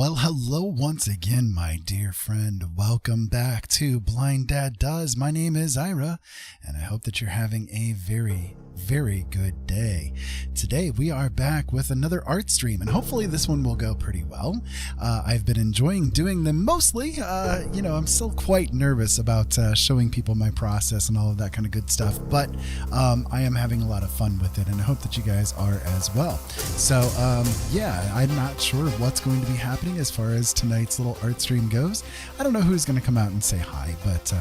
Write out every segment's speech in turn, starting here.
Well, hello once again, my dear friend. Welcome back to Blind Dad Does. My name is Ira, and I hope that you're having a very, very good day. Today, we are back with another art stream, and hopefully this one will go pretty well. I've been enjoying doing them mostly. I'm still quite nervous about showing people my process and all of that kind of good stuff, but I am having a lot of fun with it, and I hope that you guys are as well. So, I'm not sure what's going to be happening as far as tonight's little art stream goes. I don't know who's going to come out and say hi, but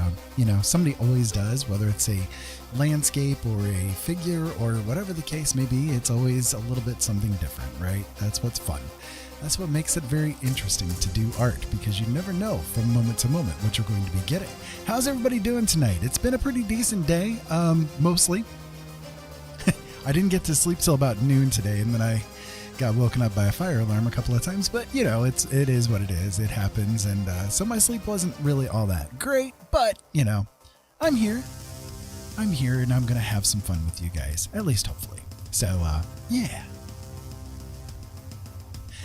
somebody always does, whether it's a landscape or a figure or whatever the case may be. It's always a little bit something different, right? That's what's fun. That's what makes it very interesting to do art, because you never know from moment to moment what you're going to be getting. How's everybody doing tonight? It's been a pretty decent day, mostly. I didn't get to sleep till about noon today, and then I got woken up by a fire alarm a couple of times, but it is what it is. It happens, and so my sleep wasn't really all that great, but I'm here, and I'm gonna have some fun with you guys, at least hopefully. So yeah.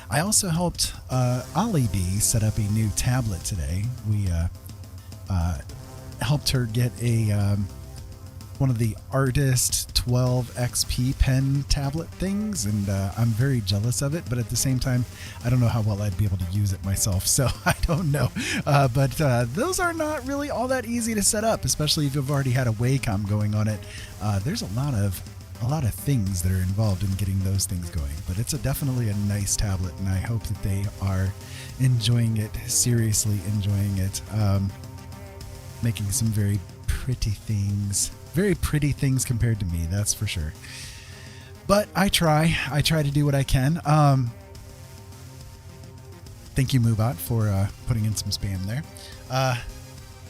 I also helped Ollie B set up a new tablet today. We helped her get a one of the Artist 12 XP pen tablet things, and I'm very jealous of it, but at the same time, I don't know how well I'd be able to use it myself, so I don't know. But those are not really all that easy to set up, especially if you've already had a Wacom going on it. There's a lot of things that are involved in getting those things going, but it's definitely a nice tablet, and I hope that they are enjoying it, seriously enjoying it, making some very pretty things compared to me, that's for sure. But I try to do what I can. Thank you, Moobot, for putting in some spam there.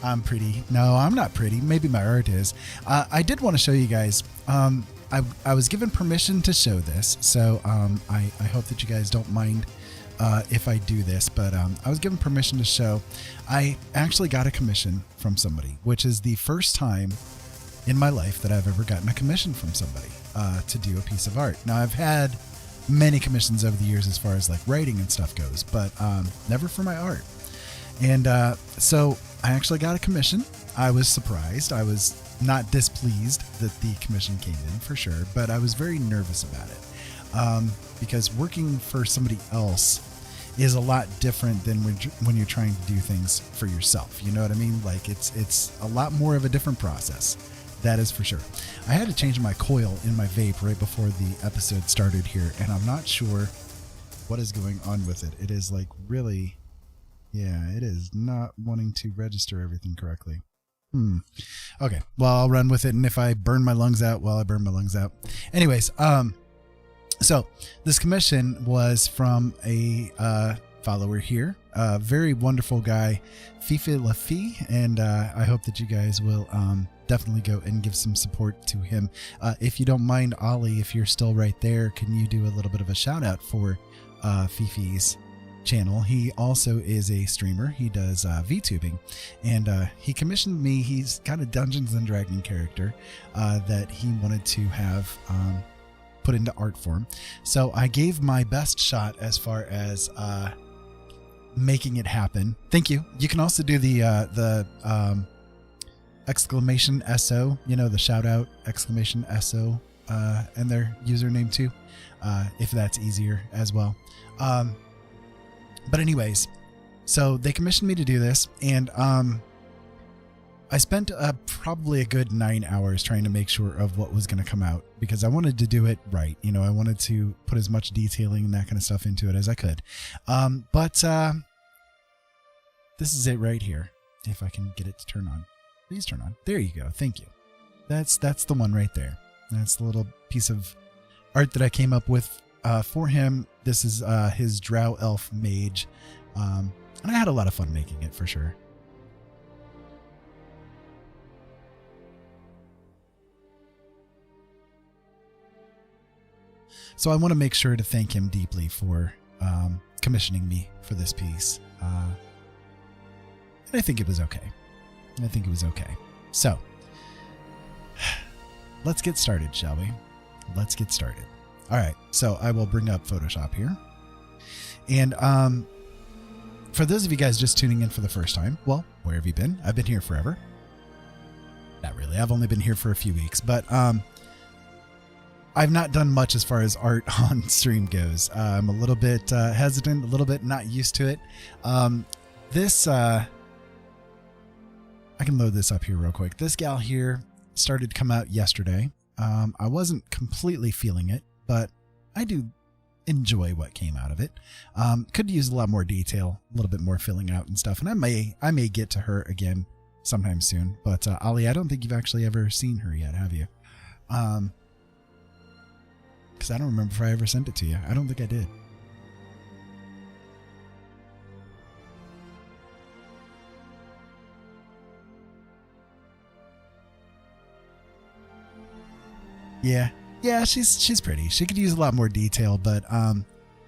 I'm pretty. No, I'm not pretty. Maybe my art is. I did want to show you guys. I was given permission to show this, so I hope that you guys don't mind if I do this, but I was given permission to show. I actually got a commission from somebody, which is the first time in my life that I've ever gotten a commission from somebody to do a piece of art. Now, I've had many commissions over the years as far as like writing and stuff goes, but never for my art. And so I actually got a commission. I was surprised. I was not displeased that the commission came in, for sure, but I was very nervous about it because working for somebody else is a lot different than when you're trying to do things for yourself. You know what I mean? Like it's a lot more of a different process. That is for sure. I had to change my coil in my vape right before the episode started here, and I'm not sure what is going on with it. It is like really, it is not wanting to register everything correctly. Okay, well, I'll run with it, and if I burn my lungs out, well, I burn my lungs out. Anyways, so this commission was from a follower here, a very wonderful guy, Fifi Lafi, and I hope that you guys will definitely go and give some support to him. If you don't mind, Ollie, if you're still right there, can you do a little bit of a shout out for Fifi's channel? He also is a streamer. He does VTubing, and he commissioned me. He's got a Dungeons and Dragons character that he wanted to have put into art form. So I gave my best shot as far as making it happen. Thank you. You can also do the exclamation SO, the shout out exclamation SO and their username too, if that's easier as well. But anyways, so they commissioned me to do this, and I spent probably a good 9 hours trying to make sure of what was going to come out, because I wanted to do it right. I wanted to put as much detailing and that kind of stuff into it as I could. But this is it right here. If I can get it to turn on. Please turn on. There you go. Thank you. That's the one right there. That's the little piece of art that I came up with for him. This is his Drow Elf Mage. And I had a lot of fun making it, for sure. So I want to make sure to thank him deeply for commissioning me for this piece. And I think it was okay. So, let's get started, shall we? Let's get started. All right, so I will bring up Photoshop here. And for those of you guys just tuning in for the first time, well, where have you been? I've been here forever. Not really. I've only been here for a few weeks, but I've not done much as far as art on stream goes. I'm a little bit hesitant, a little bit not used to it. I can load this up here real quick. This gal here started to come out yesterday. I wasn't completely feeling it, but I do enjoy what came out of it. Could use a lot more detail, a little bit more filling out and stuff. And I may get to her again sometime soon. But Ali, I don't think you've actually ever seen her yet, have you? Because I don't remember if I ever sent it to you. I don't think I did. Yeah, she's pretty. She could use a lot more detail, but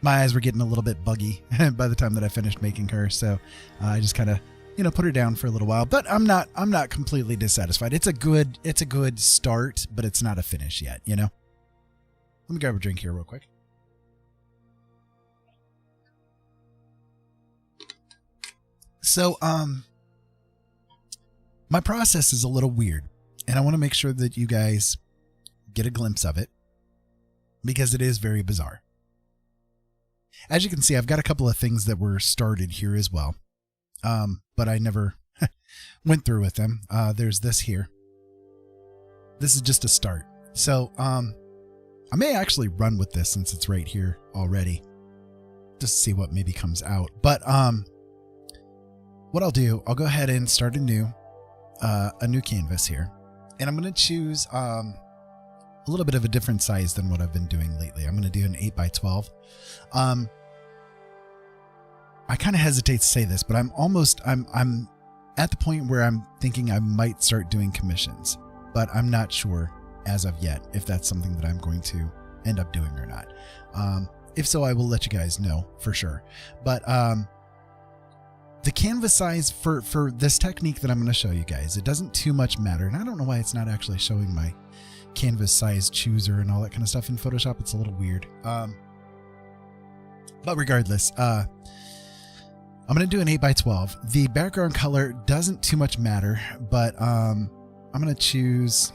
my eyes were getting a little bit buggy by the time that I finished making her, so I just kind of, put her down for a little while. But I'm not completely dissatisfied. It's a good start, but it's not a finish yet, Let me grab a drink here real quick. So, my process is a little weird, and I want to make sure that you guys get a glimpse of it because it is very bizarre. As you can see, I've got a couple of things that were started here as well, but I never went through with them. There's this here. This is just a start. So I may actually run with this since it's right here already, just to see what maybe comes out. But what I'll do, I'll go ahead and start a new canvas here, and I'm going to choose a little bit of a different size than what I've been doing lately. I'm going to do an 8x12. I kind of hesitate to say this, but I'm at the point where I'm thinking I might start doing commissions, but I'm not sure as of yet if that's something that I'm going to end up doing or not. If so, I will let you guys know for sure. But the canvas size for this technique that I'm going to show you guys, it doesn't too much matter. And I don't know why it's not actually showing my canvas size chooser and all that kind of stuff in Photoshop. It's a little weird. But regardless, I'm going to do an 8x12. The background color doesn't too much matter, but I'm going to choose,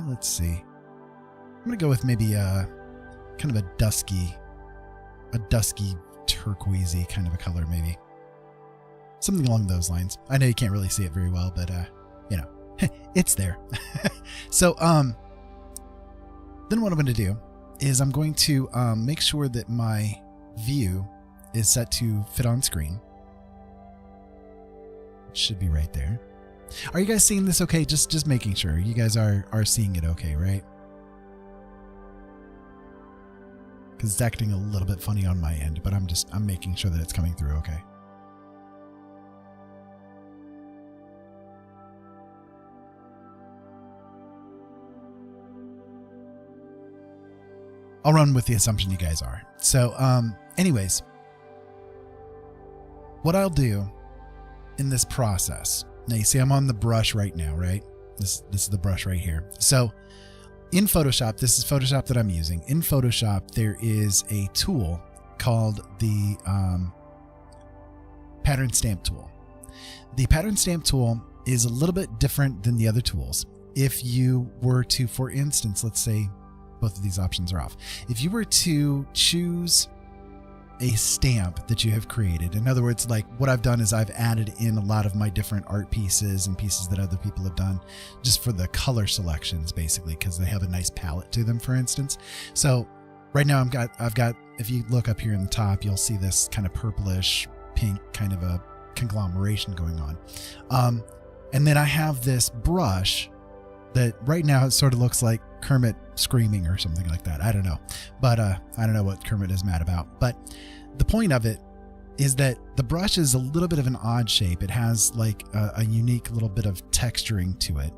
let's see. I'm going to go with maybe kind of a dusky turquoisey kind of a color, maybe. Something along those lines. I know you can't really see it very well, but it's there. So then what I'm going to do is I'm going to make sure that my view is set to fit on screen. It should be right there. Are you guys seeing this okay? Just making sure you guys are seeing it okay, right? Because it's acting a little bit funny on my end, but I'm making sure that it's coming through okay. I'll run with the assumption you guys are. So, anyways, what I'll do in this process, now you see I'm on the brush right now, right? This is the brush right here. So in Photoshop, this is Photoshop that I'm using. In Photoshop, there is a tool called the pattern stamp tool. The pattern stamp tool is a little bit different than the other tools. If you were to, for instance, let's say both of these options are off. If you were to choose a stamp that you have created, in other words, like what I've done is I've added in a lot of my different art pieces and pieces that other people have done just for the color selections, basically, because they have a nice palette to them, for instance. So right now I've got, if you look up here in the top, you'll see this kind of purplish pink kind of a conglomeration going on. And then I have this brush that right now it sort of looks like Kermit screaming or something like that. I don't know. But I don't know what Kermit is mad about. But the point of it is that the brush is a little bit of an odd shape. It has like a unique little bit of texturing to it.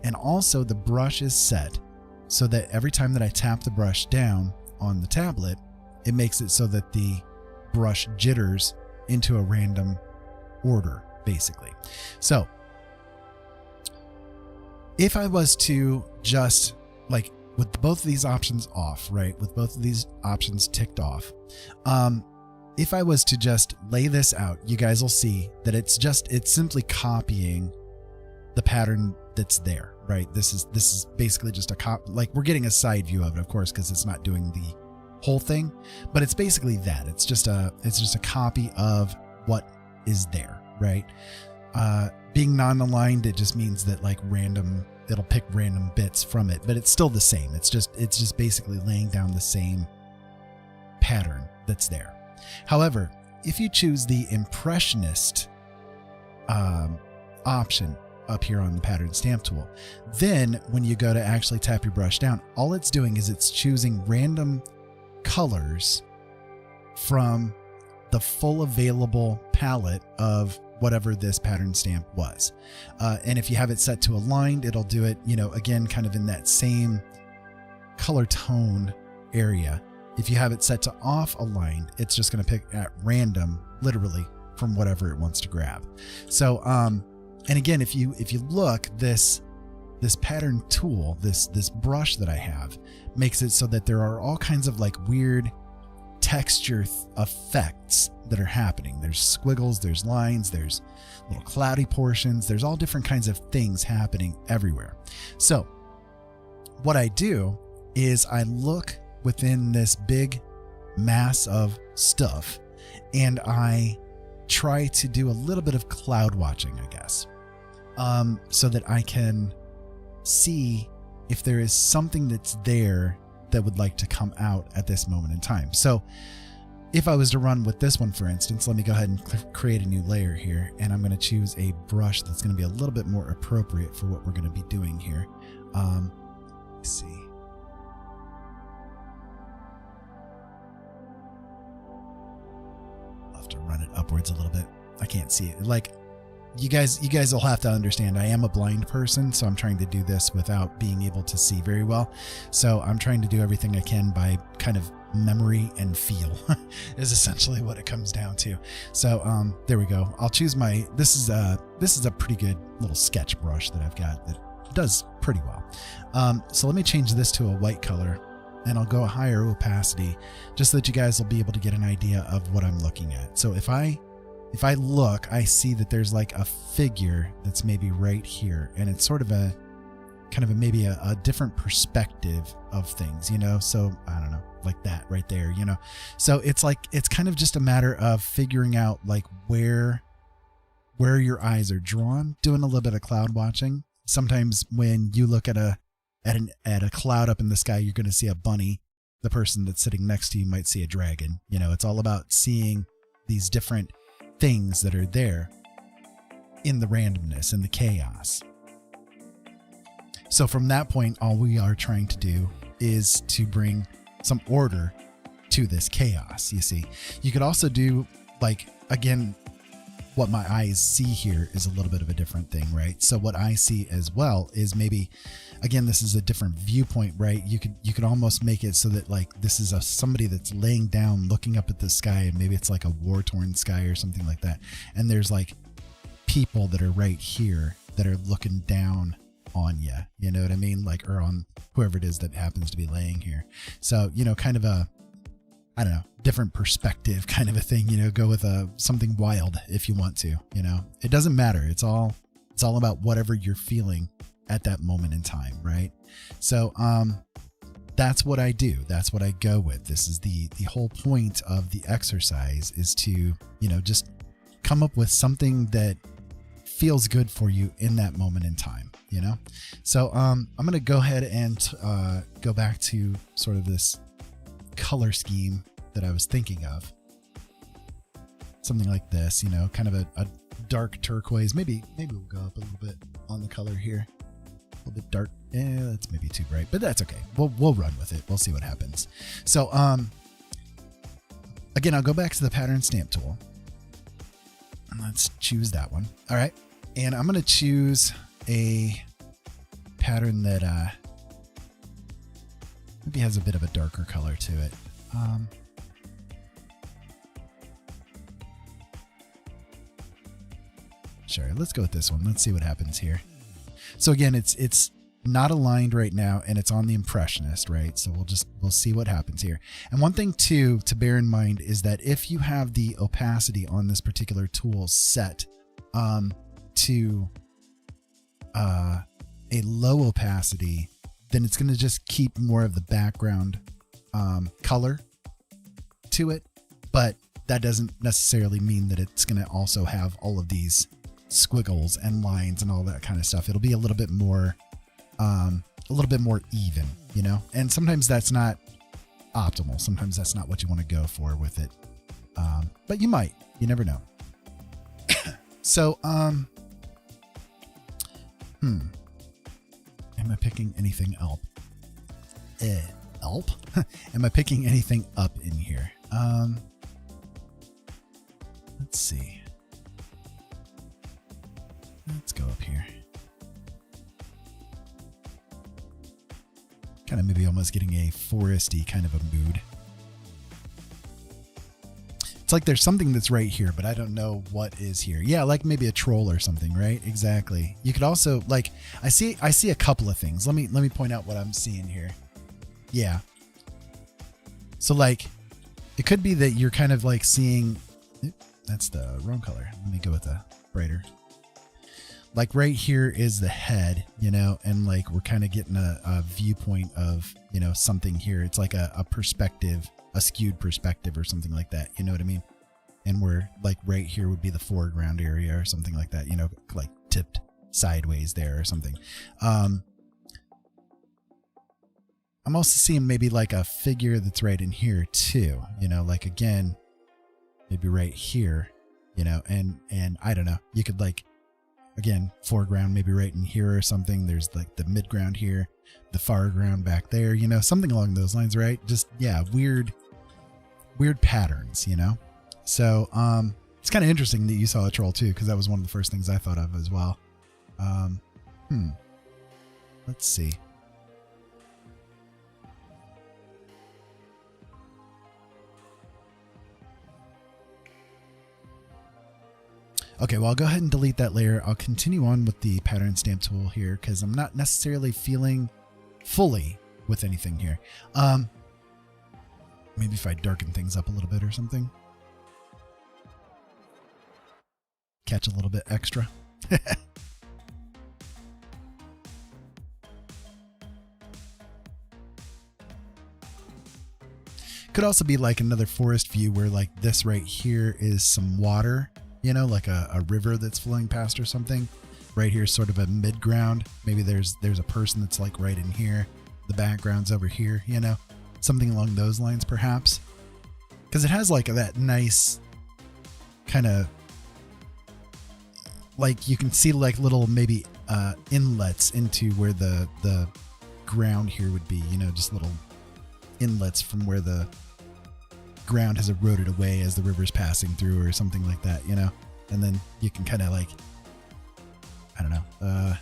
And also the brush is set so that every time that I tap the brush down on the tablet, it makes it so that the brush jitters into a random order, basically. So if I was to just, like, with both of these options off, right, with both of these options ticked off, if I was to just lay this out, you guys will see that it's simply copying the pattern that's there, right? This is basically just like we're getting a side view of it, of course, because it's not doing the whole thing, but it's basically that. It's just a copy of what is there, right? Being non-aligned, it just means that like it'll pick random bits from it, but it's still the same. It's just basically laying down the same pattern that's there. However, if you choose the impressionist option up here on the pattern stamp tool, then when you go to actually tap your brush down, all it's doing is it's choosing random colors from the full available palette of whatever this pattern stamp was. And if you have it set to aligned, it'll do it, again, kind of in that same color tone area. If you have it set to off aligned, it's just going to pick at random, literally from whatever it wants to grab. So, and again, if you look, this pattern tool, this brush that I have, makes it so that there are all kinds of like weird texture effects that are happening. There's squiggles, there's lines, there's little cloudy portions, there's all different kinds of things happening everywhere. So what I do is I look within this big mass of stuff and I try to do a little bit of cloud watching, I guess, so that I can see if there is something that's there that would like to come out at this moment in time. So if I was to run with this one, for instance, let me go ahead and create a new layer here, and I'm going to choose a brush that's going to be a little bit more appropriate for what we're going to be doing here. Let's see. I'll have to run it upwards a little bit. I can't see it. Like, you guys will have to understand, I am a blind person, so I'm trying to do this without being able to see very well. So I'm trying to do everything I can by kind of memory and feel is essentially what it comes down to. So there we go. I'll choose this is a pretty good little sketch brush that I've got that does pretty well. So let me change this to a white color, and I'll go a higher opacity just so that you guys will be able to get an idea of what I'm looking at. So if I look, I see that there's like a figure that's maybe right here, and it's sort of maybe a different perspective of things, so I don't know, like that right there, so it's kind of just a matter of figuring out like where your eyes are drawn, doing a little bit of cloud watching. Sometimes when you look at a cloud up in the sky, you're going to see a bunny. The person that's sitting next to you might see a dragon. It's all about seeing these different things that are there in the randomness and the chaos. So from that point, all we are trying to do is to bring some order to this chaos. You see, you could also do, like, again, what my eyes see here is a little bit of a different thing, right? So what I see as well is maybe, again, this is a different viewpoint, right? You could almost make it so that like this is somebody that's laying down looking up at the sky, and maybe it's like a war-torn sky or something like that, and there's like people that are right here that are looking down on you, you know what I mean? Like, or on whoever it is that happens to be laying here. So, kind of a, I don't know, different perspective kind of a thing, go with something wild if you want to, it doesn't matter. It's all about whatever you're feeling at that moment in time. Right. So, that's what I do. That's what I go with. This is the whole point of the exercise, is to, just come up with something that feels good for you in that moment in time, So, I'm going to go ahead and, go back to sort of this color scheme that I was thinking of. Something like this, kind of a dark turquoise. Maybe we'll go up a little bit on the color here. A little bit dark. That's maybe too bright, but that's okay. We'll run with it. We'll see what happens. So, again, I'll go back to the pattern stamp tool. And let's choose that one. All right. And I'm going to choose a pattern that maybe has a bit of a darker color to it. Sure, let's go with this one. Let's see what happens here. So again, it's not aligned right now, and it's on the impressionist, right? So we'll see what happens here. And one thing to bear in mind is that if you have the opacity on this particular tool set to a low opacity, then it's going to just keep more of the background color to it, but that doesn't necessarily mean that it's going to also have all of these squiggles and lines and all that kind of stuff. It'll be a little bit more even, you know, and sometimes that's not optimal. Sometimes that's not what you want to go for with it. But you never know. So, am I picking anything up? Am I picking anything up in here? Let's see. Let's go up here. Kind of maybe almost getting a foresty kind of a mood. It's like there's something that's right here, but I don't know what is here. Yeah, like maybe a troll or something, right? Exactly. You could also, like, I see a couple of things. Let me point out what I'm seeing here. Yeah. So like, it could be that you're kind of like seeing, that's the wrong color. Let me go with the brighter. Like right here is the head, you know, and like we're kind of getting a viewpoint of, you know, something here. It's like a perspective, a skewed perspective or something like that. You know what I mean? And we're like right here would be the foreground area or something like that, you know, like tipped sideways there or something. I'm also seeing maybe like a figure that's right in here too, you know, like again, maybe right here, you know, and I don't know, you could like, again, foreground, maybe right in here or something. There's like the midground here, the foreground back there, you know, something along those lines, right? Just, yeah, weird patterns, you know? So, it's kind of interesting that you saw a troll too, because that was one of the first things I thought of as well. Let's see. Okay, well, I'll go ahead and delete that layer. I'll continue on with the pattern stamp tool here because I'm not necessarily feeling fully with anything here. Maybe if I darken things up a little bit or something. Catch a little bit extra. Could also be like another forest view where like this right here is some water. You know, like a river that's flowing past or something. Right here is sort of a mid-ground. Maybe there's a person that's like right in here. The background's over here, you know, something along those lines perhaps. Because it has like that nice kind of, like you can see like little maybe inlets into where the ground here would be, you know, just little inlets from where the ground has eroded away as the river's passing through or something like that, you know, and then you can kind of like, I don't know,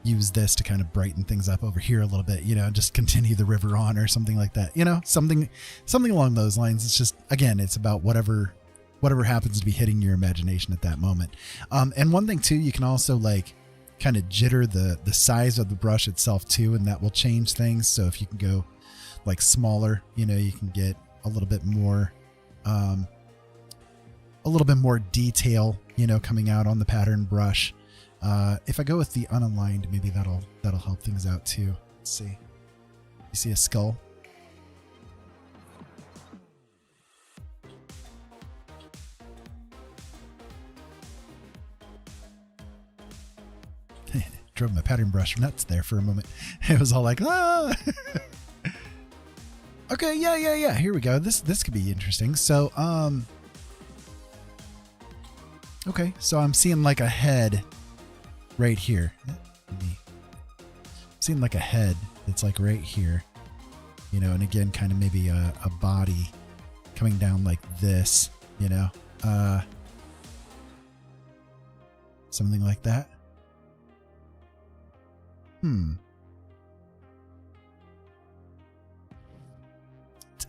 use this to kind of brighten things up over here a little bit, you know, just continue the river on or something like that, you know, something along those lines. It's just, again, it's about whatever happens to be hitting your imagination at that moment. And one thing too, you can also like kind of jitter the size of the brush itself too, and that will change things. So if you can go like smaller, you know, you can get a little bit more detail, you know, coming out on the pattern brush. If I go with the unaligned, maybe that'll help things out too. Let's see. You see a skull? Drove my pattern brush nuts there for a moment. It was all like, ah! Okay, yeah. Here we go. This could be interesting. So, okay, so I'm seeing like a head right here. I'm seeing like a head that's like right here, you know, and again, kind of maybe a body coming down like this, you know, something like that.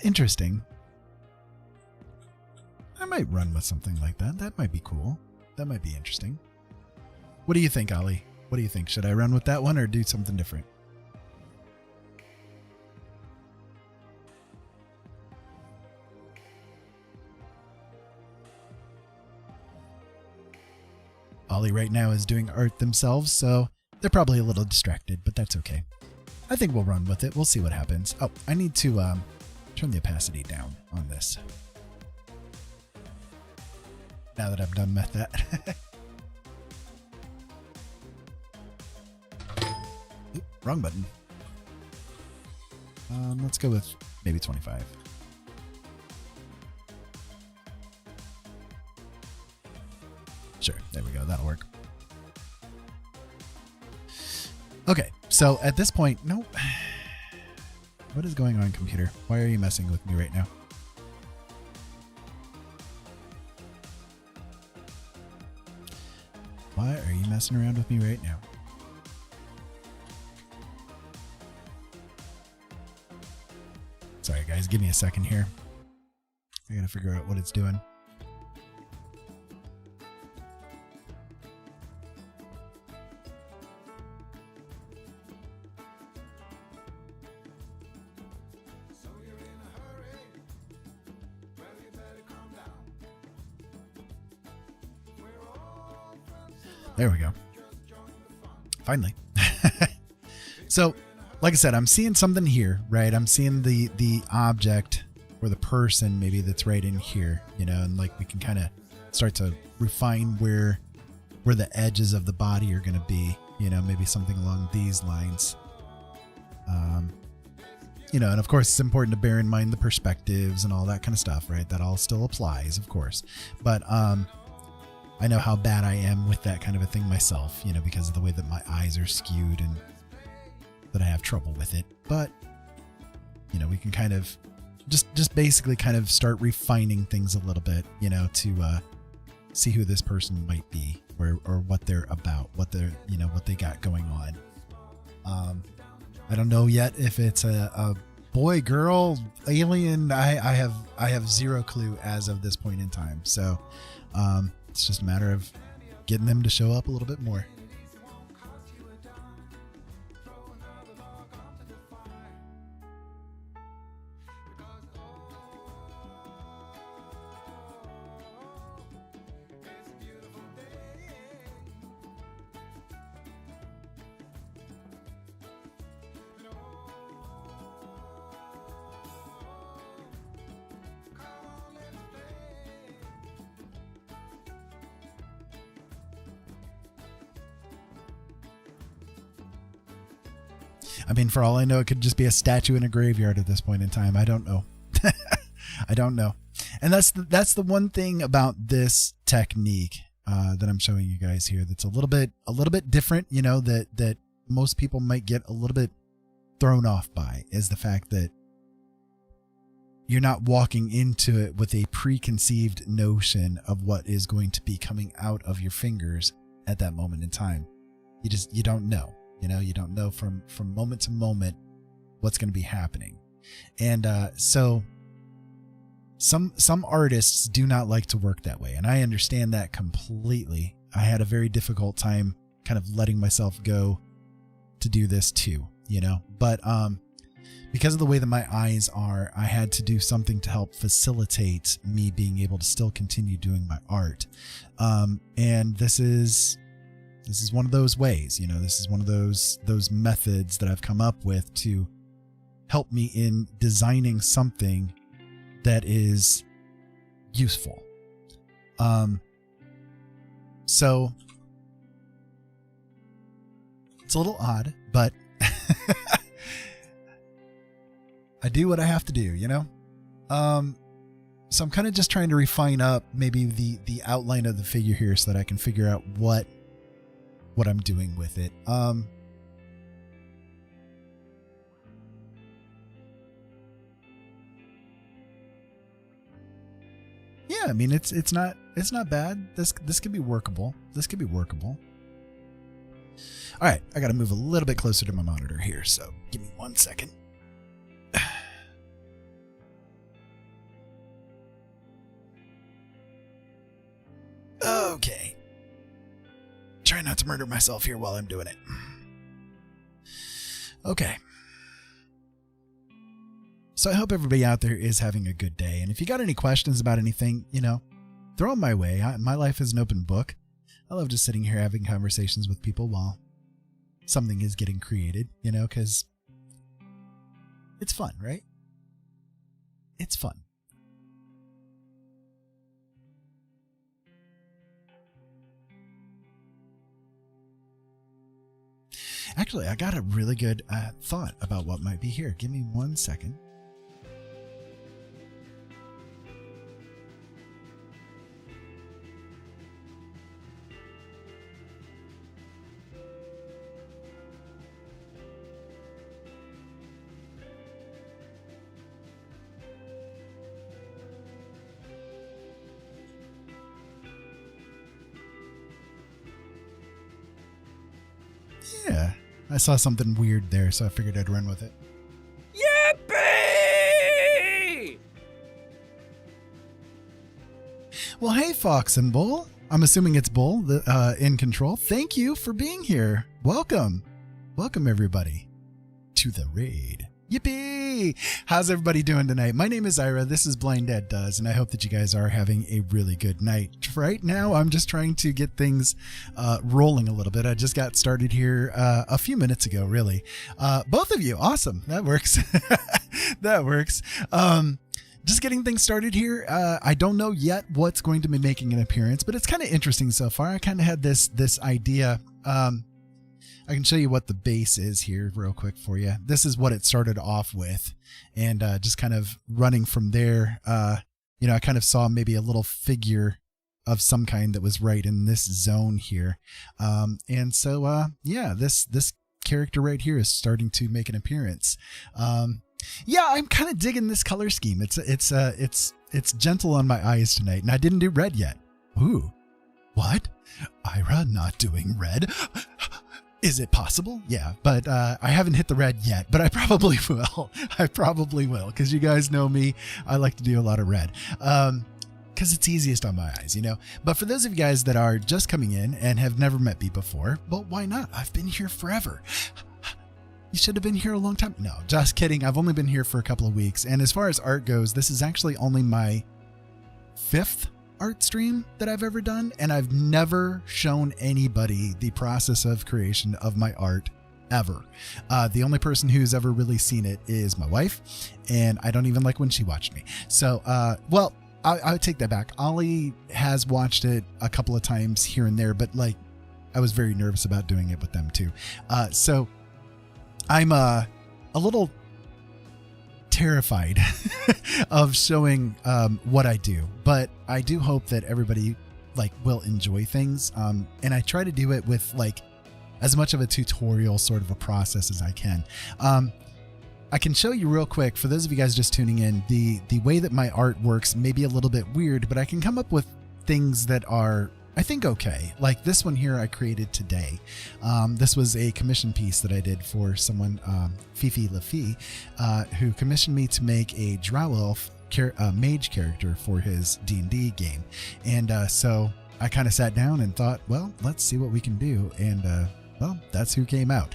Interesting. I might run with something like that. That might be cool. That might be interesting. What do you think, Ollie? What do you think? Should I run with that one or do something different? Ollie right now is doing art themselves, so they're probably a little distracted, but that's okay. I think we'll run with it. We'll see what happens. Oh, I need to turn the opacity down on this. Now that I'm done with that. Oop, wrong button. Let's go with maybe 25. Sure, there we go. That'll work. Okay, so at this point, nope. What is going on, computer? Why are you messing with me right now? Why are you messing around with me right now? Sorry, guys. Give me a second here. I gotta figure out what it's doing. There we go. Finally. So, like I said, I'm seeing something here, right? I'm seeing the object or the person maybe that's right in here, you know, and like we can kind of start to refine where the edges of the body are going to be, you know, maybe something along these lines. You know, and of course it's important to bear in mind the perspectives and all that kind of stuff, right? That all still applies, of course. But, I know how bad I am with that kind of a thing myself, you know, because of the way that my eyes are skewed and that I have trouble with it. But, you know, we can kind of just basically kind of start refining things a little bit, you know, to see who this person might be or what they're about, what they're, you know, what they got going on. I don't know yet if it's a boy, girl, alien. I have zero clue as of this point in time. So, it's just a matter of getting them to show up a little bit more. I mean, for all I know, it could just be a statue in a graveyard at this point in time. I don't know. I don't know. And that's the one thing about this technique that I'm showing you guys here that's a little bit different, you know, that most people might get a little bit thrown off by, is the fact that you're not walking into it with a preconceived notion of what is going to be coming out of your fingers at that moment in time. You don't know. You know, you don't know from moment to moment what's going to be happening. And so some artists do not like to work that way. And I understand that completely. I had a very difficult time kind of letting myself go to do this too, you know. But because of the way that my eyes are, I had to do something to help facilitate me being able to still continue doing my art. And this is one of those ways, you know, this is one of those methods that I've come up with to help me in designing something that is useful. So it's a little odd, but I do what I have to do, you know? So I'm kind of just trying to refine up maybe the outline of the figure here so that I can figure out what I'm doing with it. Yeah, I mean it's not bad. This could be workable. This could be workable. All right, I got to move a little bit closer to my monitor here, so give me 1 second. Okay. Try not to murder myself here while I'm doing it. Okay. So I hope everybody out there is having a good day. And if you got any questions about anything, you know, throw them my way. My life is an open book. I love just sitting here having conversations with people while something is getting created, you know, because it's fun, right? It's fun. Actually, I got a really good thought about what might be here. Give me 1 second. Yeah, I saw something weird there, so I figured I'd run with it. Yippee! Well, hey, Fox and Bull. I'm assuming it's Bull in control. Thank you for being here. Welcome. Welcome, everybody, to the raid. Yippee! How's everybody doing tonight? My name is Ira. This is Blind Dad Does, and I hope that you guys are having a really good night. Right now, I'm just trying to get things rolling a little bit. I just got started here a few minutes ago, really. Both of you, awesome. That works. That works. Just getting things started here. I don't know yet what's going to be making an appearance, but it's kind of interesting so far. I kind of had this idea. I can show you what the base is here real quick for you. This is what it started off with, and just kind of running from there. You know, I kind of saw maybe a little figure of some kind that was right in this zone here. And so, yeah, this character right here is starting to make an appearance. Yeah, I'm kind of digging this color scheme. It's gentle on my eyes tonight, and I didn't do red yet. Ooh, what? Ira not doing red? Is it possible? Yeah, but I haven't hit the red yet, but I probably will. I probably will, because you guys know me. I like to do a lot of red. Because it's easiest on my eyes, you know. But for those of you guys that are just coming in and have never met me before, well, why not? I've been here forever. You should have been here a long time. No, just kidding. I've only been here for a couple of weeks. And as far as art goes, this is actually only my 5th art stream that I've ever done. And I've never shown anybody the process of creation of my art ever. The only person who's ever really seen it is my wife. And I don't even like when she watched me. So, well, I would take that back. Ollie has watched it a couple of times here and there, but like I was very nervous about doing it with them too. So I'm a little terrified of showing what I do, but I do hope that everybody like will enjoy things. And I try to do it with like as much of a tutorial sort of a process as I can. I can show you real quick for those of you guys just tuning in, the way that my art works may be a little bit weird, but I can come up with things that are, I think, okay. Like this one here I created today. This was a commission piece that I did for someone, Fifi Lafi, who commissioned me to make a Drow Elf mage character for his D&D game. And so I kind of sat down and thought, well, let's see what we can do. And well, that's who came out.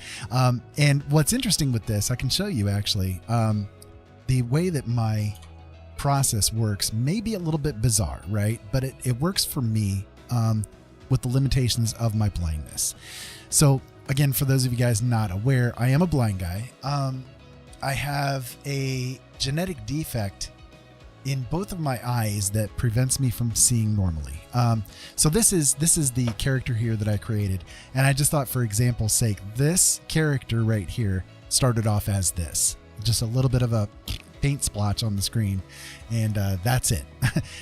And what's interesting with this, I can show you actually, the way that my process works may be a little bit bizarre, right? But it works for me with the limitations of my blindness. So again, for those of you guys not aware, I am a blind guy. I have a genetic defect in both of my eyes that prevents me from seeing normally. So this is the character here that I created. And I just thought, for example's sake, this character right here started off as this, just a little bit of a paint splotch on the screen. And that's it.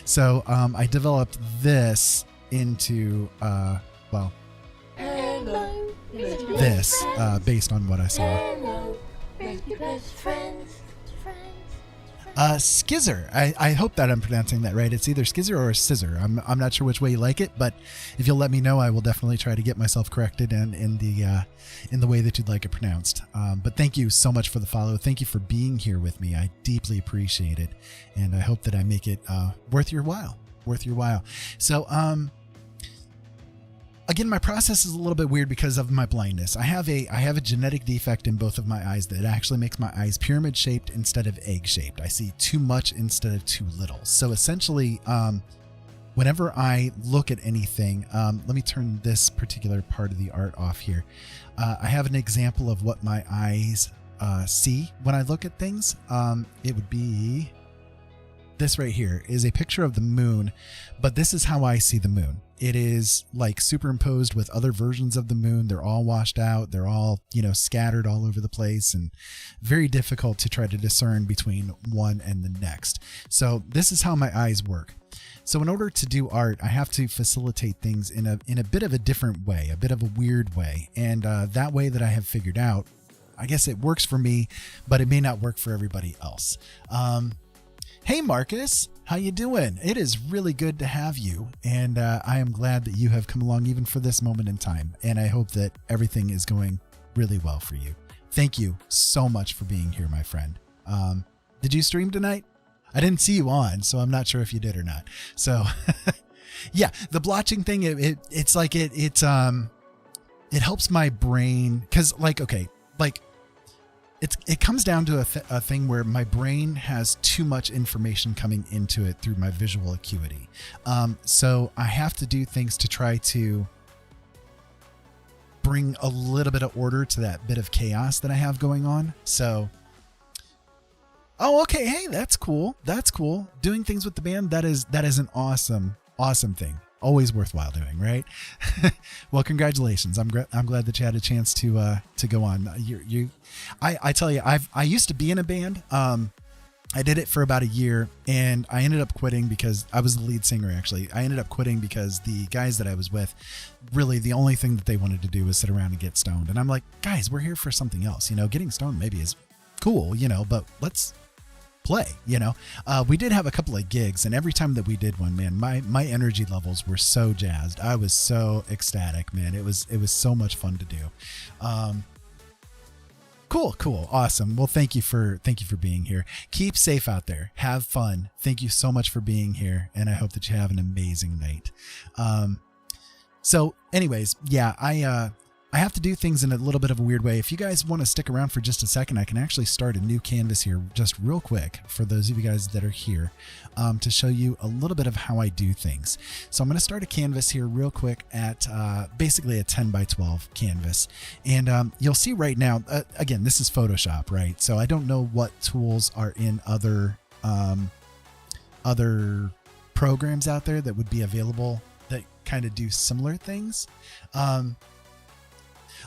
So I developed this into, well, Hello, this based on what I saw. Hello, best friends. Skizzer. I hope that I'm pronouncing that right. It's either Skizzer or Scissor. I'm not sure which way you like it, but if you'll let me know, I will definitely try to get myself corrected and in the way that you'd like it pronounced. But thank you so much for the follow. Thank you for being here with me. I deeply appreciate it, and I hope that I make it worth your while. So again, my process is a little bit weird because of my blindness. I have a genetic defect in both of my eyes that actually makes my eyes pyramid shaped instead of egg shaped. I see too much instead of too little. So essentially, whenever I look at anything, let me turn this particular part of the art off here. I have an example of what my eyes see when I look at things. It would be this right here is a picture of the moon, but this is how I see the moon. It is like superimposed with other versions of the moon. They're all washed out. They're all, scattered all over the place, and very difficult to try to discern between one and the next. So this is how my eyes work. So in order to do art, I have to facilitate things in a bit of a different way, a bit of a weird way. And that way that I have figured out, I guess it works for me, but it may not work for everybody else. Hey, Marcus, how you doing? It is really good to have you, and I am glad that you have come along even for this moment in time, and I hope that everything is going really well for you. Thank you so much for being here, my friend. Did you stream tonight? I didn't see you on, so I'm not sure if you did or not. So, yeah, the blotching thing, it's like it helps my brain, because it comes down to a thing where my brain has too much information coming into it through my visual acuity. So I have to do things to try to bring a little bit of order to that bit of chaos that I have going on. So, oh, okay. Hey, that's cool. That's cool. Doing things with the band. That is an awesome thing. Always worthwhile doing, right? Well, congratulations. I'm glad that you had a chance to go on. I tell you, I used to be in a band. I did it for about a year, and I ended up quitting because I was the lead singer. Actually, I ended up quitting because the guys that I was with, really the only thing that they wanted to do was sit around and get stoned. And I'm like, guys, we're here for something else. Getting stoned maybe is cool, but let's play. We did have a couple of gigs, and every time that we did one, man, my energy levels were so jazzed. I was so ecstatic, man. It was so much fun to do. Cool, awesome. Well, thank you for being here. Keep safe out there. Have fun. Thank you so much for being here, and I hope that you have an amazing night. So anyways, yeah, I have to do things in a little bit of a weird way. If you guys want to stick around for just a second, I can actually start a new canvas here just real quick for those of you guys that are here, to show you a little bit of how I do things. So I'm going to start a canvas here real quick at basically a 10 by 12 canvas. And you'll see right now, again, this is Photoshop, right? So I don't know what tools are in other programs out there that would be available that kind of do similar things.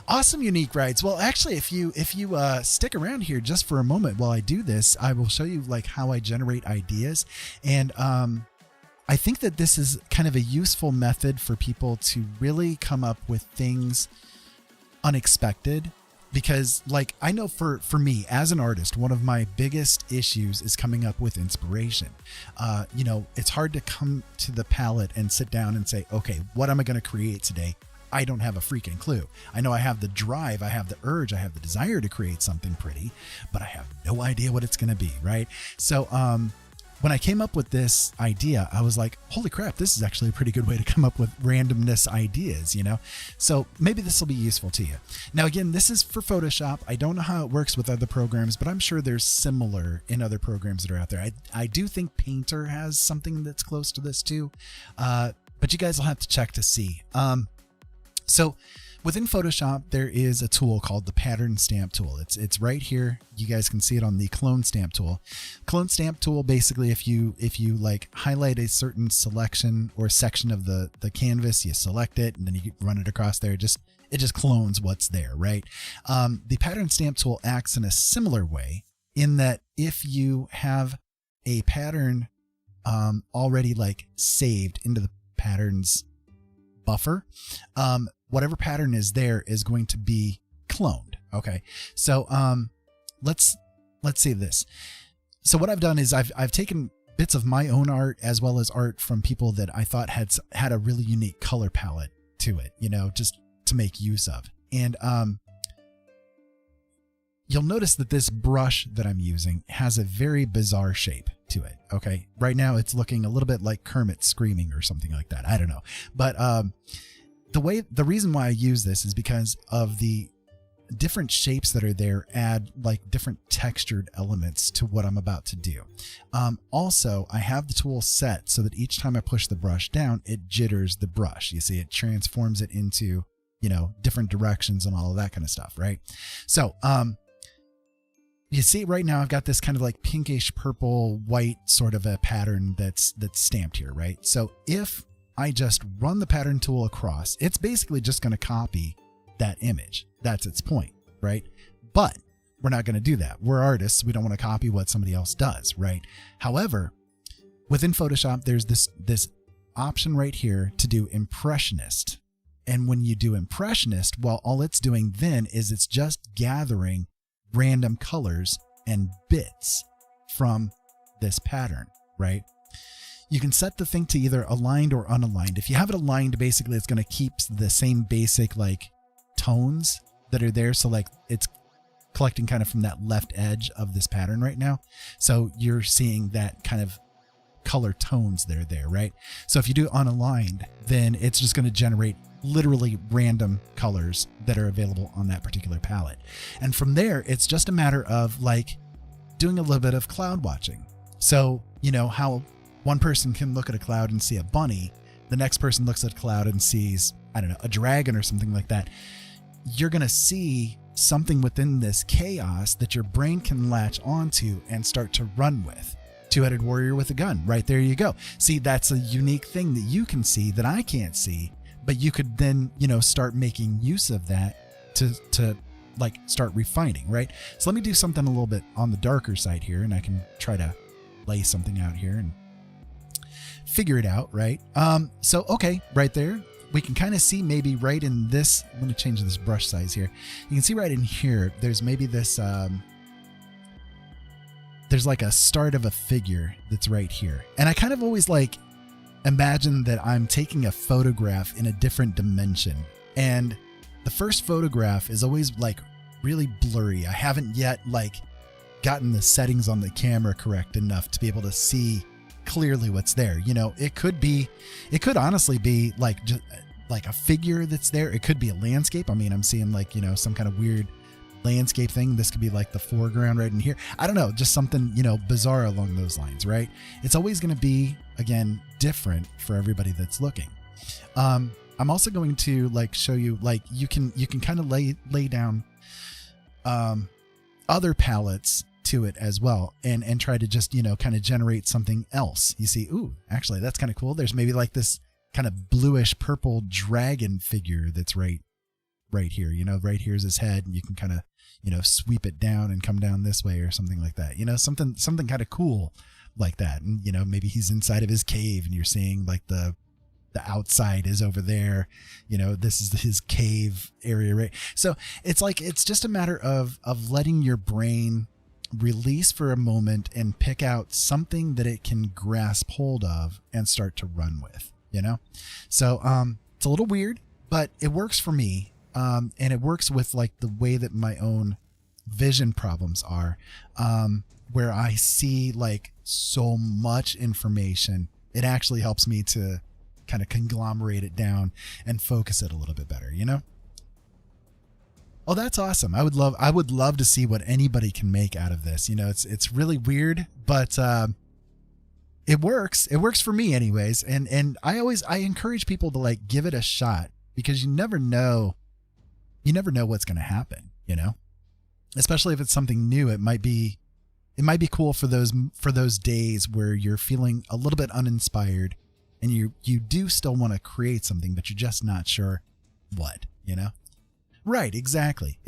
Awesome, Unique Rides. Well, actually, if you stick around here just for a moment while I do this, I will show you how I generate ideas. And I think that this is kind of a useful method for people to really come up with things unexpected. Because I know for me as an artist, one of my biggest issues is coming up with inspiration. It's hard to come to the palette and sit down and say, okay, what am I going to create today? I don't have a freaking clue. I know I have the drive, I have the urge, I have the desire to create something pretty, but I have no idea what it's going to be, right? So when I came up with this idea, I was like, holy crap, this is actually a pretty good way to come up with randomness ideas, So maybe this will be useful to you. Now, again, this is for Photoshop. I don't know how it works with other programs, but I'm sure there's similar in other programs that are out there. I do think Painter has something that's close to this too, but you guys will have to check to see. So within Photoshop, there is a tool called the pattern stamp tool. It's right here. You guys can see it on the clone stamp tool. Clone stamp tool, basically, if you highlight a certain selection or section of the canvas, you select it and then you run it across there. It just clones what's there, right? The pattern stamp tool acts in a similar way in that if you have a pattern already saved into the patterns buffer, whatever pattern is there is going to be cloned. Okay. So, let's see this. So what I've done is I've taken bits of my own art as well as art from people that I thought had a really unique color palette to it, just to make use of. And, you'll notice that this brush that I'm using has a very bizarre shape to it. Okay. Right now it's looking a little bit like Kermit screaming or something like that. I don't know. But, the reason why I use this is because of the different shapes that are there add like different textured elements to what I'm about to do. Also, I have the tool set so that each time I push the brush down, it jitters the brush. You see, it transforms it into, you know, different directions and all of that kind of stuff, right? So, you see right now I've got this kind of like pinkish purple white sort of a pattern that's stamped here, right? So if I just run the pattern tool across, it's basically just going to copy that image. That's its point, right? But we're not going to do that. We're artists. We don't want to copy what somebody else does, right? However, within Photoshop, there's this option right here to do impressionist. And when you do impressionist, well, all it's doing then is it's just gathering random colors and bits from this pattern, right? You can set the thing to either aligned or unaligned. If you have it aligned, basically it's going to keep the same basic like tones that are there. So like it's collecting kind of from that left edge of this pattern right now. So you're seeing that kind of color tones that are there, right? So if you do unaligned, then it's just going to generate literally random colors that are available on that particular palette. And from there, it's just a matter of like doing a little bit of cloud watching. So, you know, how one person can look at a cloud and see a bunny, the next person looks at a cloud and sees, I don't know, a dragon or something like that. You're going to see something within this chaos that your brain can latch onto and start to run with. Two-headed warrior with a gun. Right there you go. See, that's a unique thing that you can see that I can't see, but you could then, you know, start making use of that to like start refining, right? So let me do something a little bit on the darker side here, and I can try to lay something out here and figure it out, right? So, okay, right there, we can kind of see maybe right in this, I'm going to change this brush size here. You can see right in here, there's maybe this, there's like a start of a figure that's right here. And I kind of always like imagine that I'm taking a photograph in a different dimension. And the first photograph is always like really blurry. I haven't yet like gotten the settings on the camera correct enough to be able to see clearly what's there. You know, it could honestly be like just like a figure that's there. It could be a landscape. I mean, I'm seeing like, you know, some kind of weird landscape thing. This could be like the foreground right in here. I don't know, just something, you know, bizarre along those lines, right? It's always going to be, again, different for everybody that's looking. I'm also going to like show you, like you can kind of lay down other palettes to it as well and try to just, you know, kind of generate something else. You see, ooh, actually that's kind of cool. There's maybe like this kind of bluish purple dragon figure that's right here. You know, right here's his head, and you can kind of, you know, sweep it down and come down this way or something like that. You know, something kind of cool like that. And, you know, maybe he's inside of his cave and you're seeing like the outside is over there. You know, this is his cave area, right? So it's like, it's just a matter of letting your brain release for a moment and pick out something that it can grasp hold of and start to run with, you know? So, it's a little weird, but it works for me. And it works with like the way that my own vision problems are, where I see like so much information. It actually helps me to kind of conglomerate it down and focus it a little bit better, you know? Oh, that's awesome. I would love to see what anybody can make out of this. You know, it's really weird, but, it works. It works for me anyways. And I encourage people to like give it a shot, because you never know what's going to happen, you know, especially if it's something new. It might be cool for those days where you're feeling a little bit uninspired and you do still want to create something, but you're just not sure what, you know? Right. Exactly.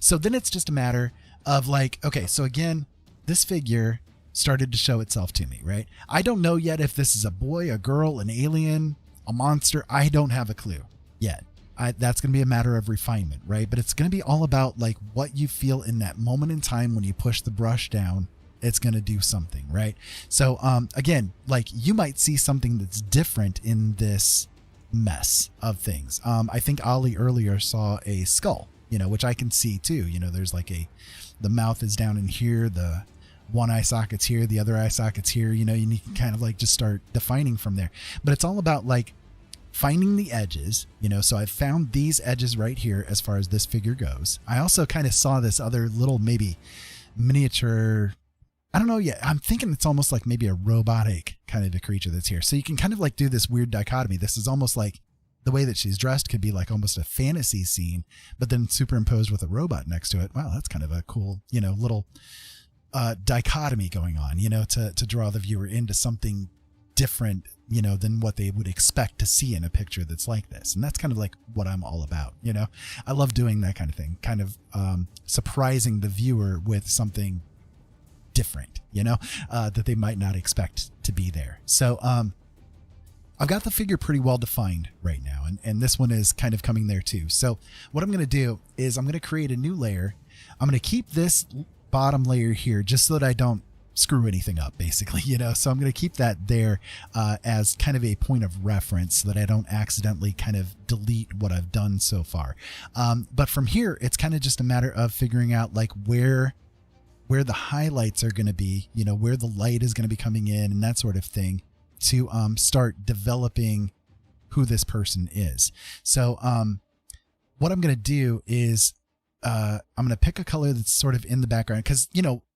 So then it's just a matter of like, okay, so again, this figure started to show itself to me, right? I don't know yet if this is a boy, a girl, an alien, a monster. I don't have a clue yet. That's going to be a matter of refinement, right? But it's going to be all about like what you feel in that moment in time when you push the brush down. It's going to do something, right? So again, like you might see something that's different in this mess of things. I think Ollie earlier saw a skull, you know, which I can see too. You know, there's like the mouth is down in here, the one eye socket's here, the other eye socket's here, you know, you can kind of like just start defining from there. But it's all about like finding the edges, so I've found these edges right here as far as this figure goes. I also kind of saw this other little maybe miniature, I don't know yet. I'm thinking it's almost like maybe a robotic kind of a creature that's here. So you can kind of like do this weird dichotomy. This is almost like the way that she's dressed could be like almost a fantasy scene, but then superimposed with a robot next to it. Wow, that's kind of a cool, little dichotomy going on, to draw the viewer into something different, than what they would expect to see in a picture that's like this. And that's kind of like what I'm all about. I love doing that kind of thing, kind of surprising the viewer with something different, that they might not expect to be there. So I've got the figure pretty well defined right now, and this one is kind of coming there too. So what I'm going to do is I'm going to create a new layer. I'm going to keep this bottom layer here just so that I don't screw anything up, basically, so I'm going to keep that there as kind of a point of reference so that I don't accidentally kind of delete what I've done so far. But from here, it's kind of just a matter of figuring out like where the highlights are going to be, where the light is going to be coming in and that sort of thing to start developing who this person is. So what I'm going to do is I'm going to pick a color that's sort of in the background because,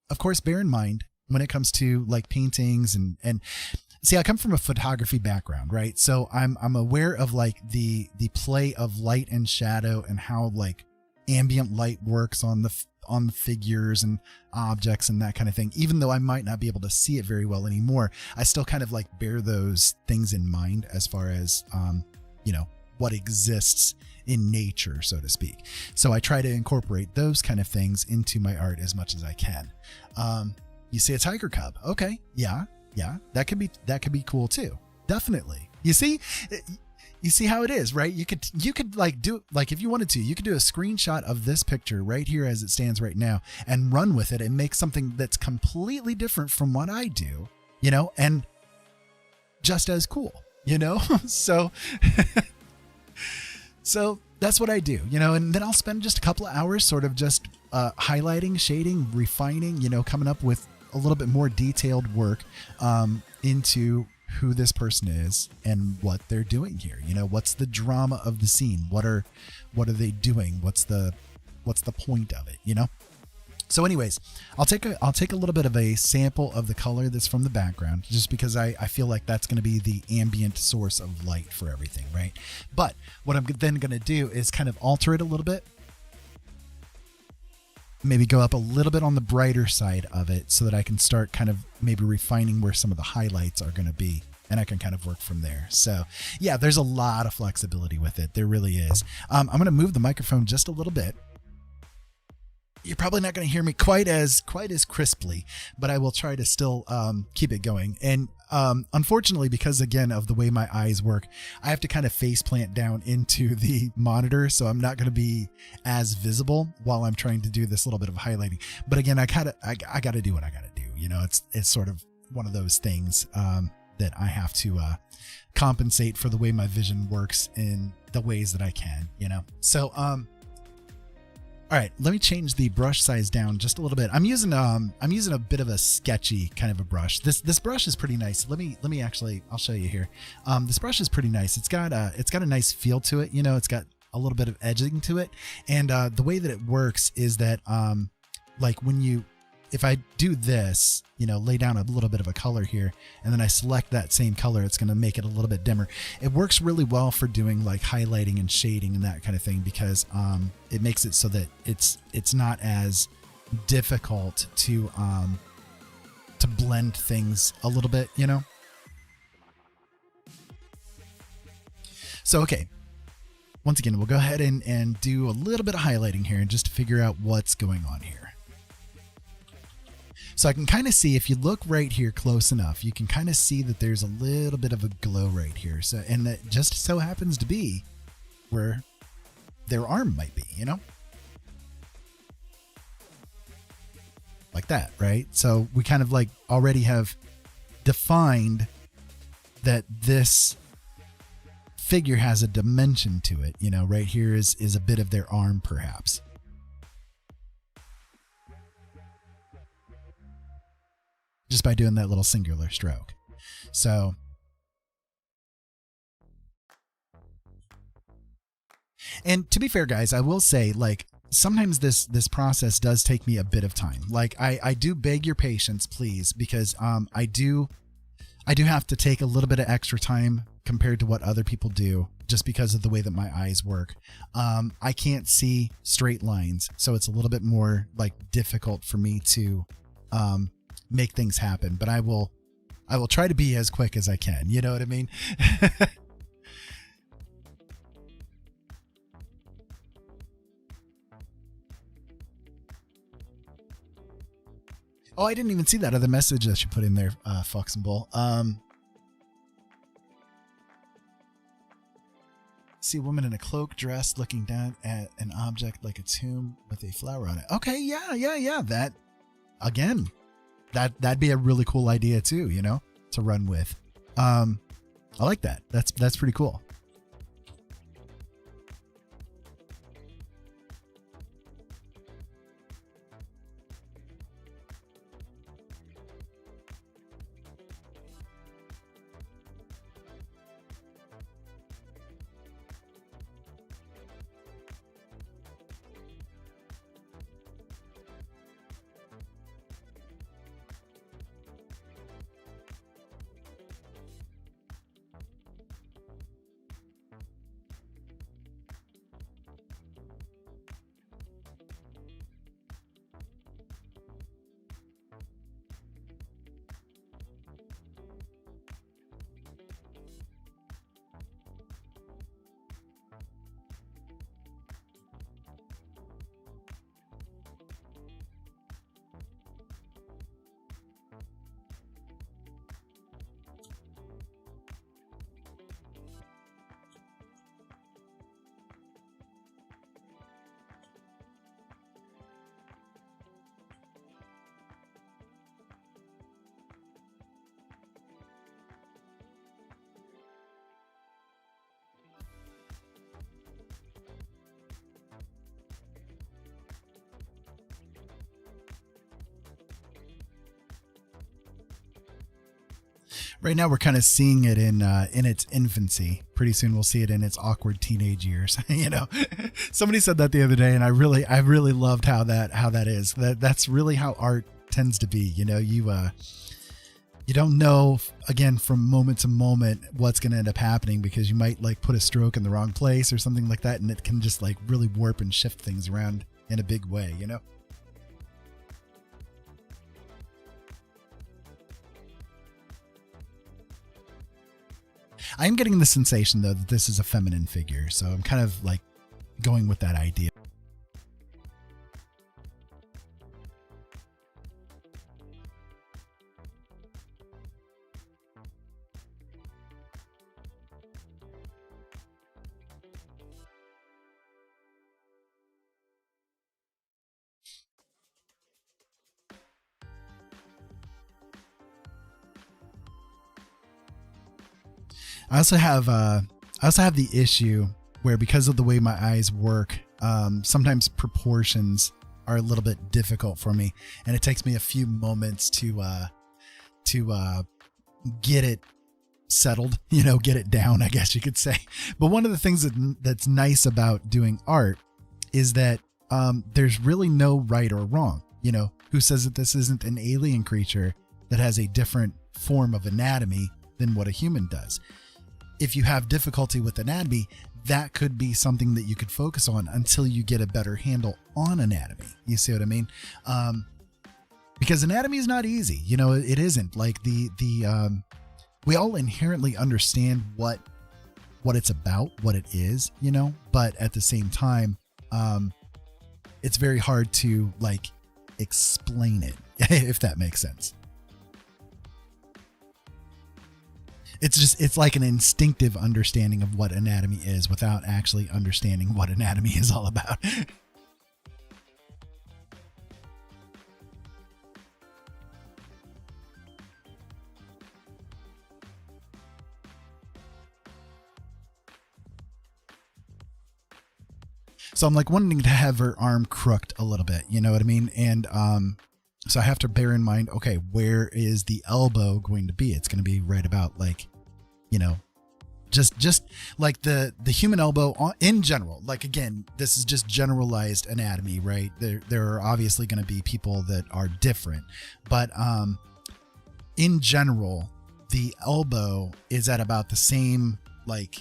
of course, bear in mind when it comes to like paintings and see, I come from a photography background, right? So I'm aware of like the play of light and shadow and how like ambient light works on the figures and objects and that kind of thing. Even though I might not be able to see it very well anymore, I still kind of like bear those things in mind as far as, what exists in nature, so to speak. So I try to incorporate those kind of things into my art as much as I can. You see a tiger cub. Okay. Yeah. That could be cool too. Definitely. You see how it is, right? You could like do, like if you wanted to, you could do a screenshot of this picture right here as it stands right now and run with it and make something that's completely different from what I do, and just as cool, so that's what I do, and then I'll spend just a couple of hours sort of just highlighting, shading, refining, coming up with a little bit more detailed work into who this person is and what they're doing here. What's the drama of the scene? What are they doing? What's the point of it? So anyways, I'll take a little bit of a sample of the color that's from the background, just because I feel like that's going to be the ambient source of light for everything, right? But what I'm then going to do is kind of alter it a little bit. Maybe go up a little bit on the brighter side of it so that I can start kind of maybe refining where some of the highlights are going to be, and I can kind of work from there. So yeah, there's a lot of flexibility with it. There really is. I'm going to move the microphone just a little bit. You're probably not going to hear me quite as crisply, but I will try to still keep it going. And unfortunately, because again of the way my eyes work, I have to kind of face plant down into the monitor, so I'm not going to be as visible while I'm trying to do this little bit of highlighting. But again, I got to do what I got to do. It's sort of one of those things that I have to compensate for the way my vision works in the ways that I can. So all right, let me change the brush size down just a little bit. I'm using a bit of a sketchy kind of a brush. This brush is pretty nice. Let me actually, I'll show you here. This brush is pretty nice. It's got a nice feel to it. It's got a little bit of edging to it, and the way that it works is that like if I do this, lay down a little bit of a color here, and then I select that same color, it's going to make it a little bit dimmer. It works really well for doing like highlighting and shading and that kind of thing, because it makes it so that it's not as difficult to blend things a little bit, So, okay. Once again, we'll go ahead and do a little bit of highlighting here and just to figure out what's going on here. So I can kind of see, if you look right here close enough, you can kind of see that there's a little bit of a glow right here. So, and that just so happens to be where their arm might be, like that, right? So we kind of like already have defined that this figure has a dimension to it, right here is a bit of their arm perhaps. Just by doing that little singular stroke. So And to be fair, guys, I will say, like, sometimes this process does take me a bit of time. Like, I do beg your patience, please, because I do have to take a little bit of extra time compared to what other people do, just because of the way that my eyes work. I can't see straight lines, so it's a little bit more like difficult for me to make things happen. But I will try to be as quick as I can. You know what I mean? Oh, I didn't even see that other message that you put in there, Fox and Bull. See a woman in a cloak dress looking down at an object like a tomb with a flower on it. Okay, yeah. That, again, that'd be a really cool idea too, you know, to run with. I like that. That's pretty cool. Right now, we're kind of seeing it in its infancy. Pretty soon, we'll see it in its awkward teenage years. You know, somebody said that the other day, and I really loved how that is. That's really how art tends to be. You know, you don't know, again, from moment to moment what's going to end up happening, because you might like put a stroke in the wrong place or something like that, and it can just like really warp and shift things around in a big way. You know. I'm getting the sensation, though, that this is a feminine figure, so I'm kind of like going with that idea. I also have the issue where, because of the way my eyes work, sometimes proportions are a little bit difficult for me, and it takes me a few moments to get it settled, you know, get it down, I guess you could say. But one of the things that's nice about doing art is that there's really no right or wrong. You know, who says that this isn't an alien creature that has a different form of anatomy than what a human does? If you have difficulty with anatomy, that could be something that you could focus on until you get a better handle on anatomy. You see what I mean? Because anatomy is not easy. You know, it isn't. Like we all inherently understand what it's about, what it is, you know, but at the same time, it's very hard to like explain it, if that makes sense. It's like an instinctive understanding of what anatomy is without actually understanding what anatomy is all about. So I'm like wanting to have her arm crooked a little bit, you know what I mean? And so I have to bear in mind, okay, where is the elbow going to be? It's going to be right about like, you know, Just like the human elbow in general. Like, again, this is just generalized anatomy, right? There are obviously going to be people that are different, but in general, the elbow is at about the same like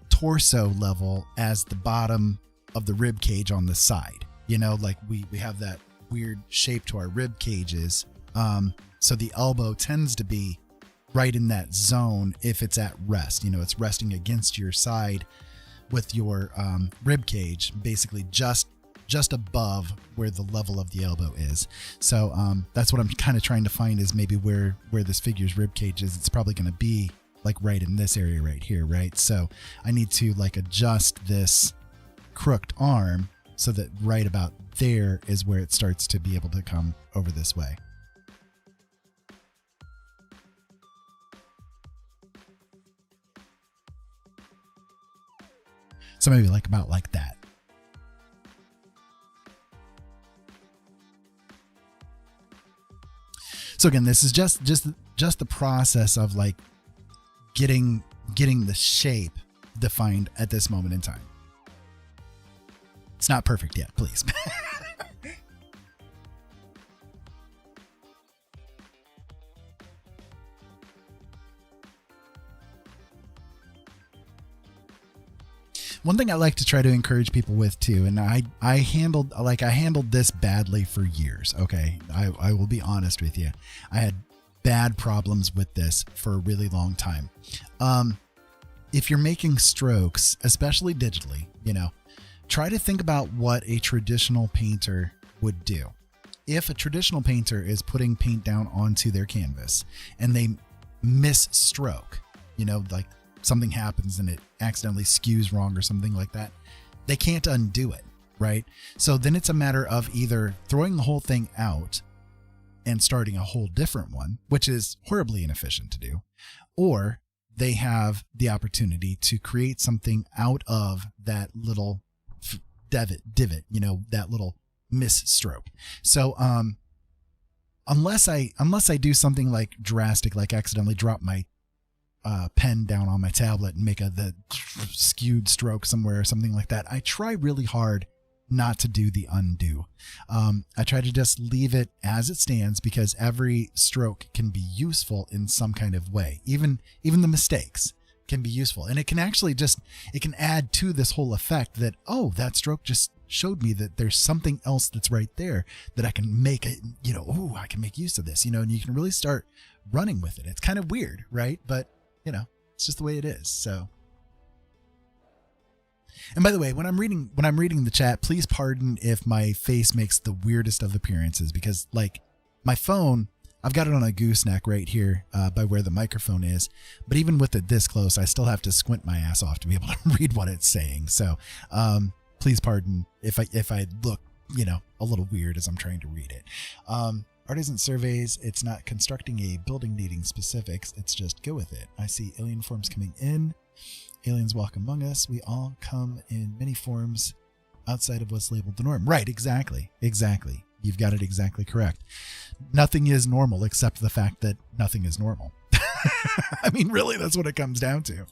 torso level as the bottom of the rib cage on the side. You know, like we have that weird shape to our rib cages. So the elbow tends to be right in that zone if it's at rest. You know, it's resting against your side with your rib cage, basically just above where the level of the elbow is. So that's what I'm kind of trying to find, is maybe where this figure's rib cage is. It's probably going to be like right in this area right here, right? So I need to like adjust this crooked arm so that right about there is where it starts to be able to come over this way. So maybe like about like that. So again, this is just the process of like getting the shape defined at this moment in time. It's not perfect yet, please. One thing I like to try to encourage people with too, and I handled this badly for years. Okay. I will be honest with you. I had bad problems with this for a really long time. If you're making strokes, especially digitally, you know, try to think about what a traditional painter would do. If a traditional painter is putting paint down onto their canvas and they miss stroke, you know, like something happens and it accidentally skews wrong or something like that, they can't undo it, right? So then it's a matter of either throwing the whole thing out and starting a whole different one, which is horribly inefficient to do, or they have the opportunity to create something out of that little divot, you know, that little misstroke. So unless I do something like drastic, like accidentally drop my pen down on my tablet and make the skewed stroke somewhere or something like that, I try really hard not to do the undo. I try to just leave it as it stands, because every stroke can be useful in some kind of way. Even the mistakes can be useful, and it can actually it can add to this whole effect that, oh, that stroke just showed me that there's something else that's right there that I can make it, you know, oh, I can make use of this, you know, and you can really start running with it. It's kind of weird, right? But you know, it's just the way it is. So, and by the way, when I'm reading the chat, please pardon if my face makes the weirdest of appearances, because like my phone, I've got it on a gooseneck right here by where the microphone is. But even with it this close, I still have to squint my ass off to be able to read what it's saying. So please pardon if I look, you know, a little weird as I'm trying to read it. Art isn't surveys. It's not constructing a building needing specifics. It's just go with it. I see alien forms coming in. Aliens walk among us. We all come in many forms outside of what's labeled the norm. Right. Exactly. You've got it exactly correct. Nothing is normal except the fact that nothing is normal. I mean, really, that's what it comes down to.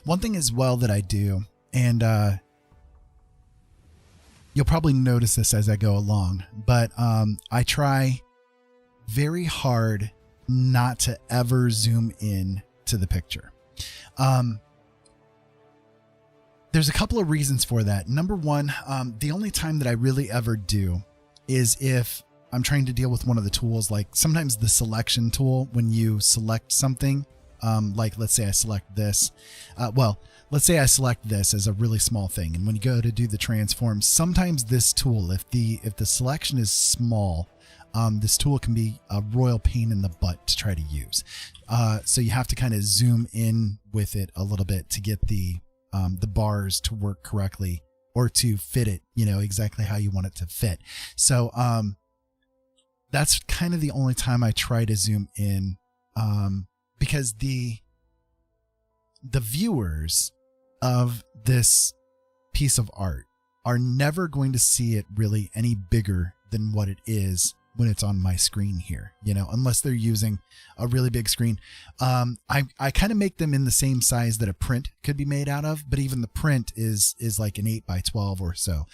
One thing as well that I do, and you'll probably notice this as I go along, but I try very hard not to ever zoom in to the picture. There's a couple of reasons for that. Number one, the only time that I really ever do is if I'm trying to deal with one of the tools, like sometimes the selection tool, when you select something, like let's say I select this, let's say I select this as a really small thing. And when you go to do the transform, sometimes this tool, if the selection is small, this tool can be a royal pain in the butt to try to use. So you have to kind of zoom in with it a little bit to get the bars to work correctly, or to fit it, exactly how you want it to fit. So, that's kind of the only time I try to zoom in, because the viewers of this piece of art are never going to see it really any bigger than what it is when it's on my screen here, unless they're using a really big screen. I kind of make them in the same size that a print could be made out of, but even the print is like an 8x12 or so.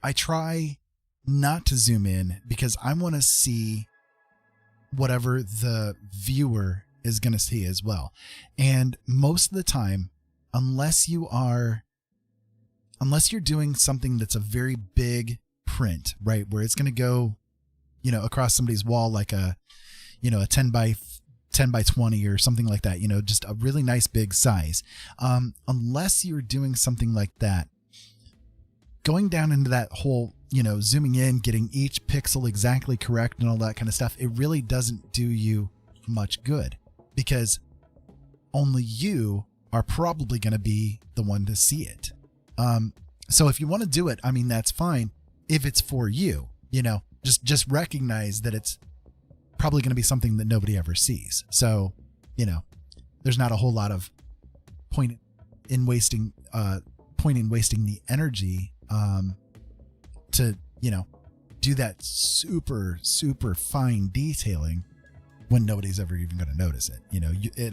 I try not to zoom in because I want to see whatever the viewer is going to see as well. And most of the time, unless you're doing something that's a very big print, right, where it's going to go, across somebody's wall, like a 10 by 20 or something like that, just a really nice big size. Unless you're doing something like that, going down into that whole, zooming in, getting each pixel exactly correct and all that kind of stuff, it really doesn't do you much good, because only you are probably going to be the one to see it. So if you want to do it, that's fine. If it's for you, just recognize that it's probably going to be something that nobody ever sees. So, there's not a whole lot of point in wasting the energy, to, do that super, super fine detailing when nobody's ever even going to notice it. It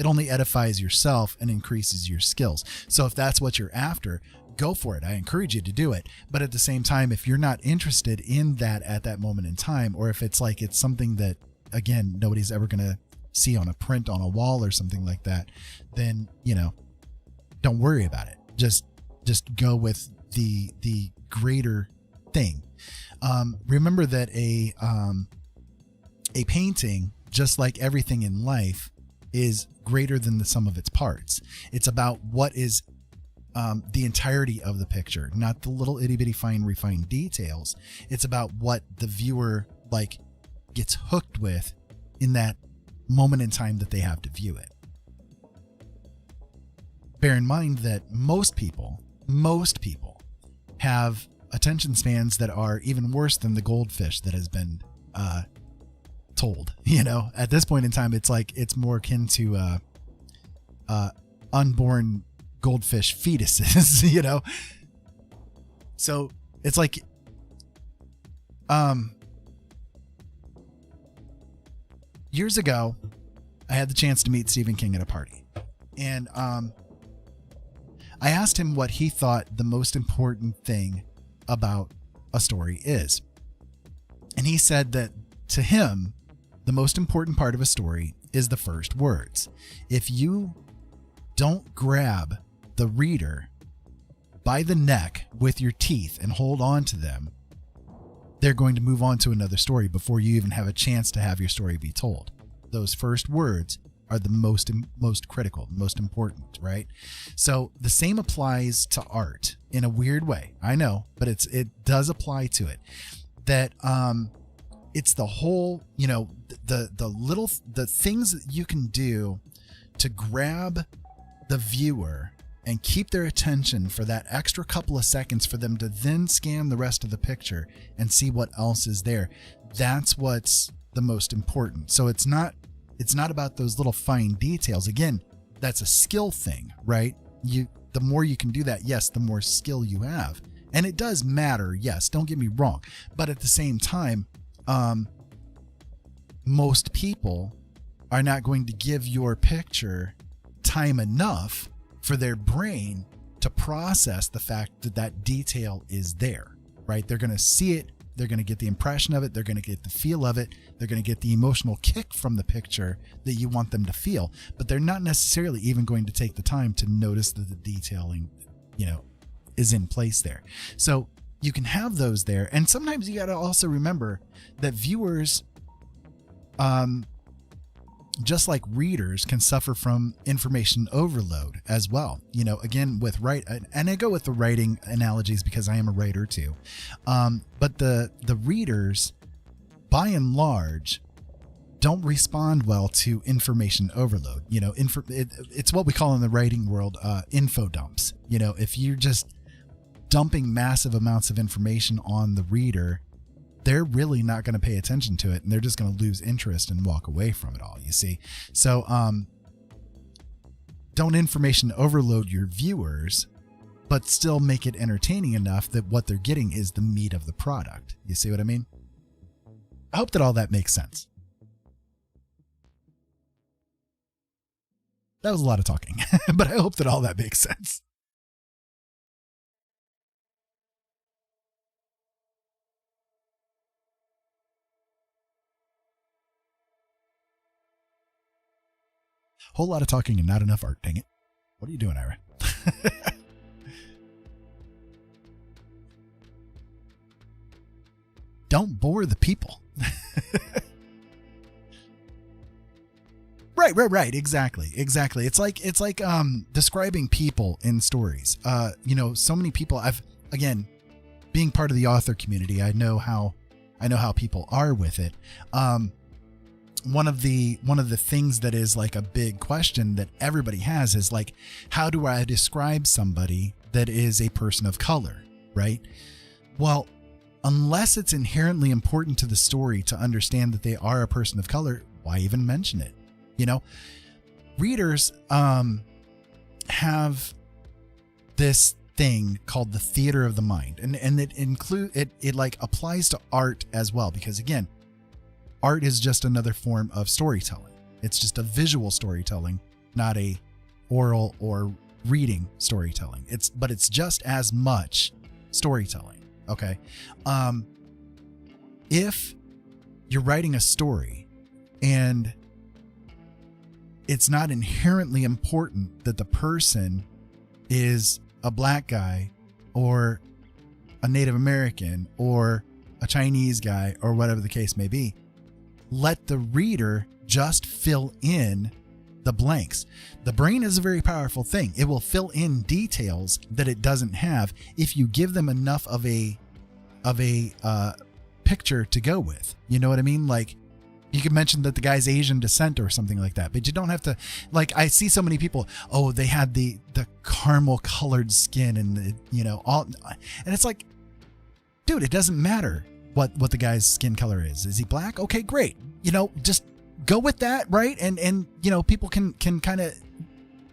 only edifies yourself and increases your skills. So if that's what you're after, go for it. I encourage you to do it. But at the same time, if you're not interested in that at that moment in time, or if it's like it's something that, again, nobody's ever going to see on a print on a wall or something like that, then, don't worry about it. Just go with the greater thing. Remember that a painting, just like everything in life, is greater than the sum of its parts. It's about what is the entirety of the picture, not the little itty bitty fine refined details. It's about what the viewer gets hooked with in that moment in time that they have to view it. Bear in mind that most people have attention spans that are even worse than the goldfish that has been told. At this point in time, it's more akin to unborn goldfish fetuses. So it's like years ago, I had the chance to meet Stephen King at a party, and I asked him what he thought the most important thing about a story is. And he said that to him, the most important part of a story is the first words. If you don't grab the reader by the neck with your teeth and hold on to them, they're going to move on to another story before you even have a chance to have your story be told. Those first words are the most critical, most important, right? So the same applies to art in a weird way. I know, but it does apply to it. That it's the whole, the things that you can do to grab the viewer and keep their attention for that extra couple of seconds for them to then scan the rest of the picture and see what else is there. That's what's the most important. So it's not about those little fine details. Again, that's a skill thing, right? The more you can do that, yes, the more skill you have. And it does matter, yes, don't get me wrong. But at the same time, most people are not going to give your picture time enough for their brain to process the fact that that detail is there, right? They're going to see it. They're going to get the impression of it. They're going to get the feel of it. They're going to get the emotional kick from the picture that you want them to feel, but they're not necessarily even going to take the time to notice that the detailing, is in place there. So, you can have those there. And sometimes you got to also remember that viewers, just like readers, can suffer from information overload as well. You know, again, with and I go with the writing analogies because I am a writer too. But the readers, by and large, don't respond well to information overload. You know, it's what we call in the writing world, info dumps. You know, if you're just dumping massive amounts of information on the reader, they're really not going to pay attention to it, and they're just going to lose interest and walk away from it all, you see. So don't information overload your viewers, but still make it entertaining enough that what they're getting is the meat of the product. You see what I mean? I hope that all that makes sense. That was a lot of talking, but I hope that all that makes sense. Whole lot of talking and not enough art. Dang it. What are you doing, Ira? Don't bore the people. Right. Exactly. It's like describing people in stories. You know, so many people, again, being part of the author community, I know how people are with it. One of the things that is like a big question that everybody has is like, how do I describe somebody that is a person of color, right? Well, unless it's inherently important to the story to understand that they are a person of color, why even mention it? You know, readers have this thing called the theater of the mind, and it like applies to art as well, because again, art is just another form of storytelling. It's just a visual storytelling, not a oral or reading storytelling. But it's just as much storytelling. Okay. If you're writing a story and it's not inherently important that the person is a black guy or a Native American or a Chinese guy or whatever the case may be, let the reader just fill in the blanks. The brain is a very powerful thing. It will fill in details that it doesn't have if you give them enough of a picture to go with. You know what I mean? Like, you could mention that the guy's Asian descent or something like that, but you don't have to, like, I see so many people, oh, they had the caramel colored skin and the, you know, all, and it's like, dude, it doesn't matter what the guy's skin color is. Is he black? Okay, great. You know, just go with that, right? And you know, people can kind of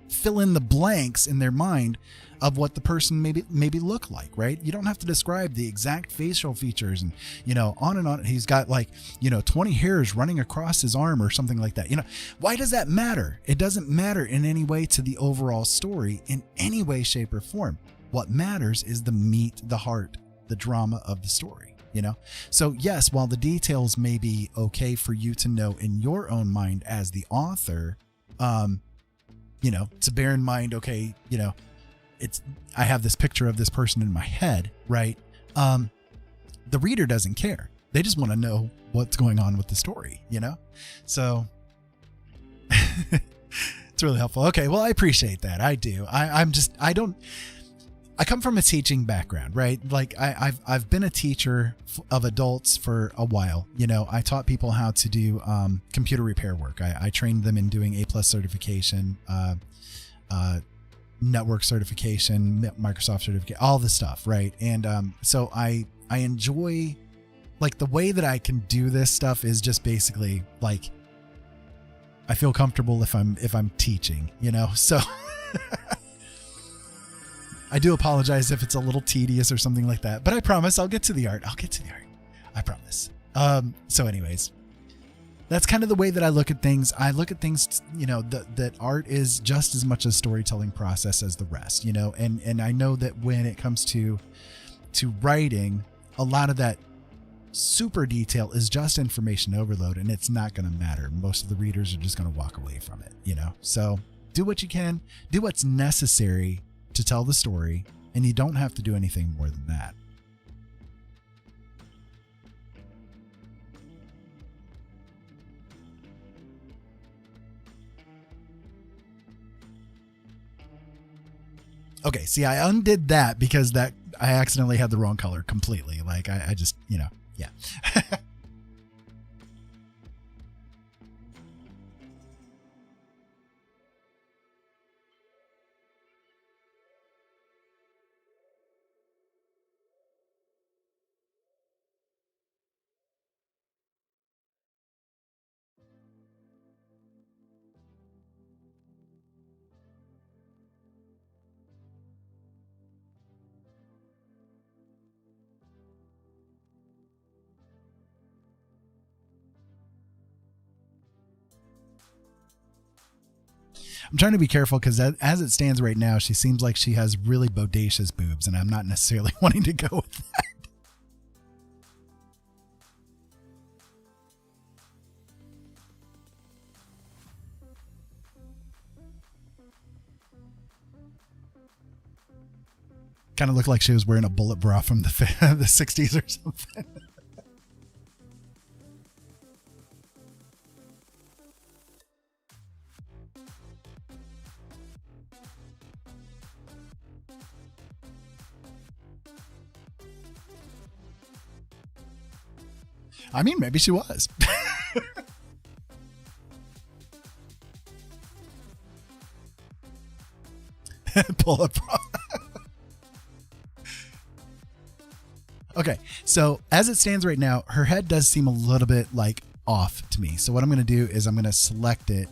fill in the blanks in their mind of what the person maybe look like, right? You don't have to describe the exact facial features and, you know, on and on. He's got like, you know, 20 hairs running across his arm or something like that. You know, why does that matter? It doesn't matter in any way to the overall story in any way, shape, or form. What matters is the meat, the heart, the drama of the story, you know? So yes, while the details may be okay for you to know in your own mind as the author, you know, to bear in mind, okay, you know, I have this picture of this person in my head, right? The reader doesn't care. They just want to know what's going on with the story, you know? So it's really helpful. Okay. Well, I appreciate that. I do. I come from a teaching background, right? Like I've been a teacher of adults for a while. You know, I taught people how to do computer repair work. I trained them in doing A+ certification, network certification, Microsoft certificate, all this stuff, right? And so I enjoy, like, the way that I can do this stuff is just basically like I feel comfortable if I'm teaching, you know. So I do apologize if it's a little tedious or something like that, but I promise I'll get to the art. I promise. So anyways, that's kind of the way that I look at things. I look at things, you know, that art is just as much a storytelling process as the rest, you know, and I know that when it comes to writing, a lot of that super detail is just information overload, and it's not going to matter. Most of the readers are just going to walk away from it, you know? So do what you can, do what's necessary to tell the story, and you don't have to do anything more than that. Okay, see, I undid that because I accidentally had the wrong color completely. Like, I just, yeah. I'm trying to be careful because as it stands right now, she seems like she has really bodacious boobs, and I'm not necessarily wanting to go with that. Kind of looked like she was wearing a bullet bra from the 60s or something. I mean, maybe she was. Pull up. Okay, so as it stands right now, her head does seem a little bit like off to me. So what I'm going to do is I'm going to select it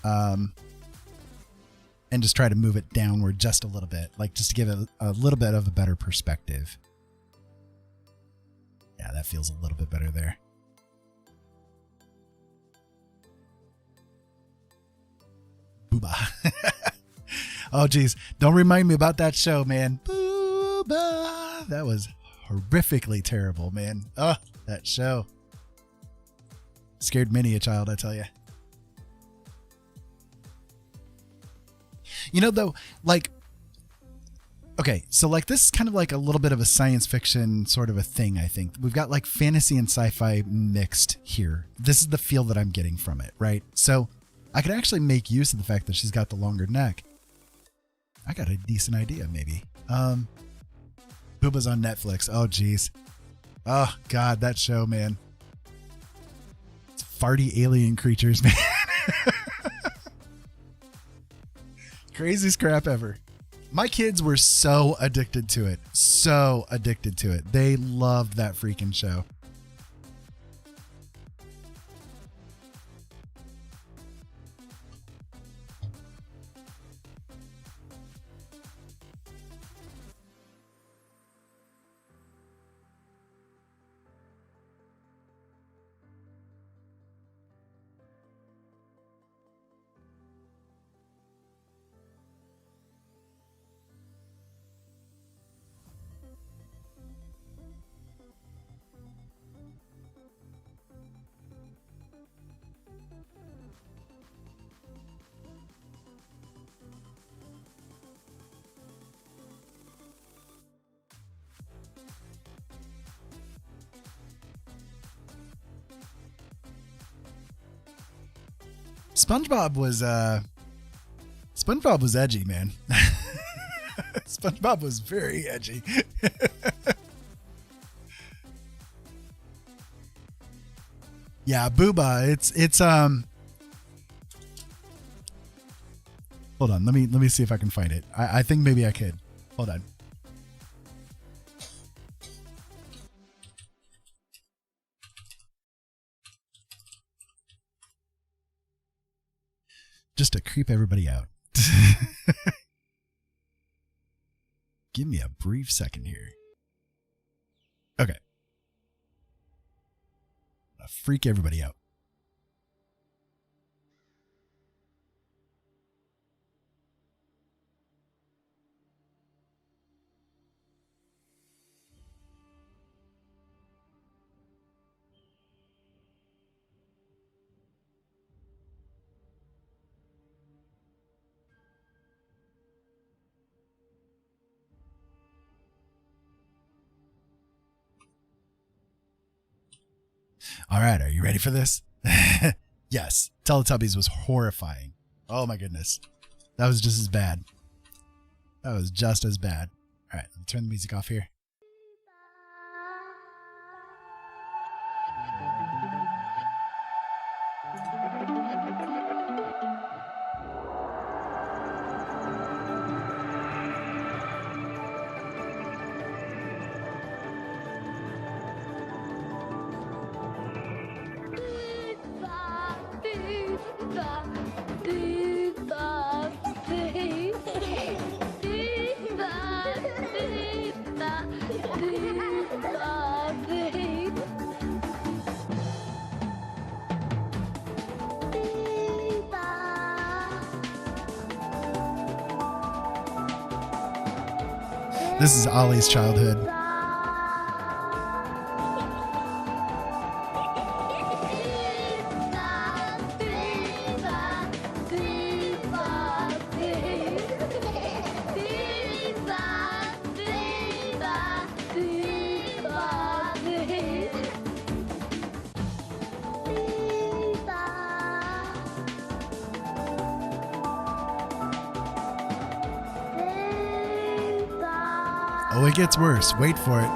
and just try to move it downward just a little bit, like just to give it a little bit of a better perspective. Yeah, that feels a little bit better there. Booba. Oh, geez. Don't remind me about that show, man. Booba. That was horrifically terrible, man. Oh, that show. Scared many a child, I tell you. You know, though, like, okay, so like this is kind of like a little bit of a science fiction sort of a thing, I think. We've got like fantasy and sci-fi mixed here. This is the feel that I'm getting from it, right? So I could actually make use of the fact that she's got the longer neck. I got a decent idea, maybe. Booba's on Netflix. Oh, geez. Oh, God, that show, man. It's farty alien creatures, man. Craziest crap ever. My kids were so addicted to it. So addicted to it. They loved that freaking show. SpongeBob was edgy, man. SpongeBob was very edgy. Yeah, Booba. It's hold on, let me see if I can find it. I think maybe I could. Hold on. Just to creep everybody out. Give me a brief second here. Okay. I'll freak everybody out. All right, are you ready for this? Yes, Teletubbies was horrifying. Oh my goodness. That was just as bad. That was just as bad. All right, let me turn the music off here. This is Ollie's childhood. Oh, it gets worse. Wait for it.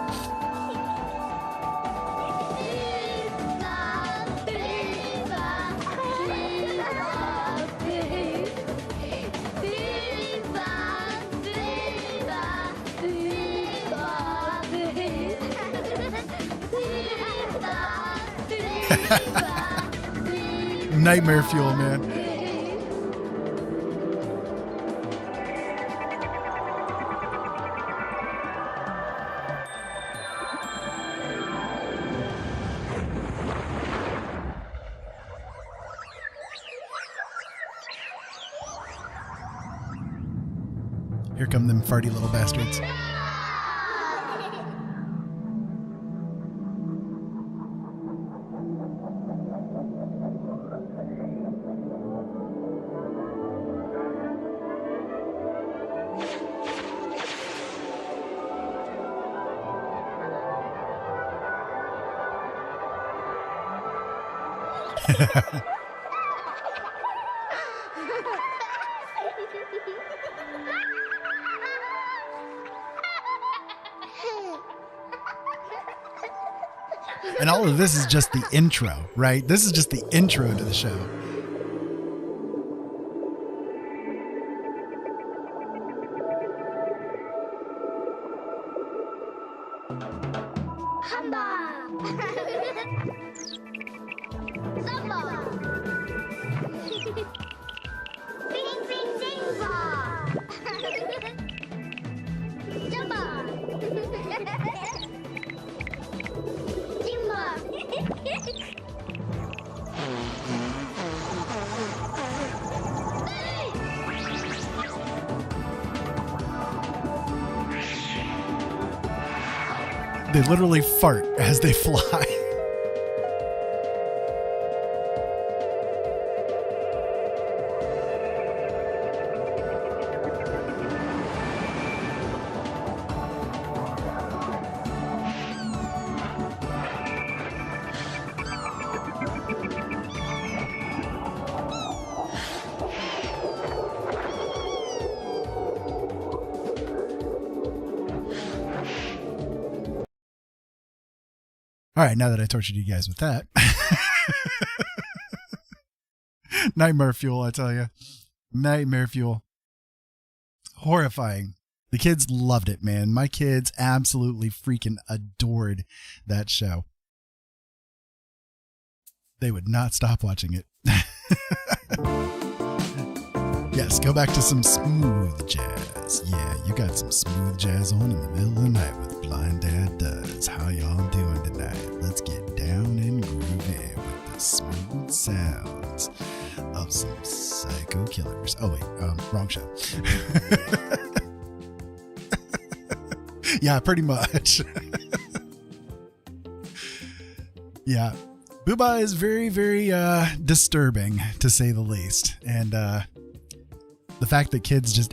Nightmare fuel, man. Here come them farty little bastards. And all of this is just the intro, right? This is just the intro to the show. They literally fart as they fly. All right, now that I tortured you guys with that. Nightmare fuel, I tell you. Nightmare fuel. Horrifying. The kids loved it, man. My kids absolutely freaking adored that show. They would not stop watching it. Yes, go back to some smooth jazz. Yeah, you got some smooth jazz on in the middle of the night with Blind Dad Does. How y'all doing tonight? Let's get down and groovy with the smooth sounds of some psycho killers. Oh wait, wrong show. Yeah, pretty much. Yeah. Booba is very, very disturbing, to say the least. And the fact that kids just,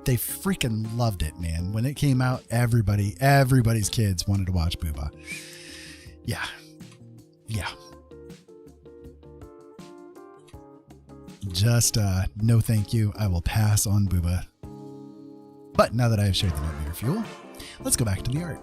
they freaking loved it, man. When it came out, everybody's kids wanted to watch Booba. Yeah. Yeah. Just, no thank you. I will pass on Booba. But now that I have shared the nightmare fuel, let's go back to the art.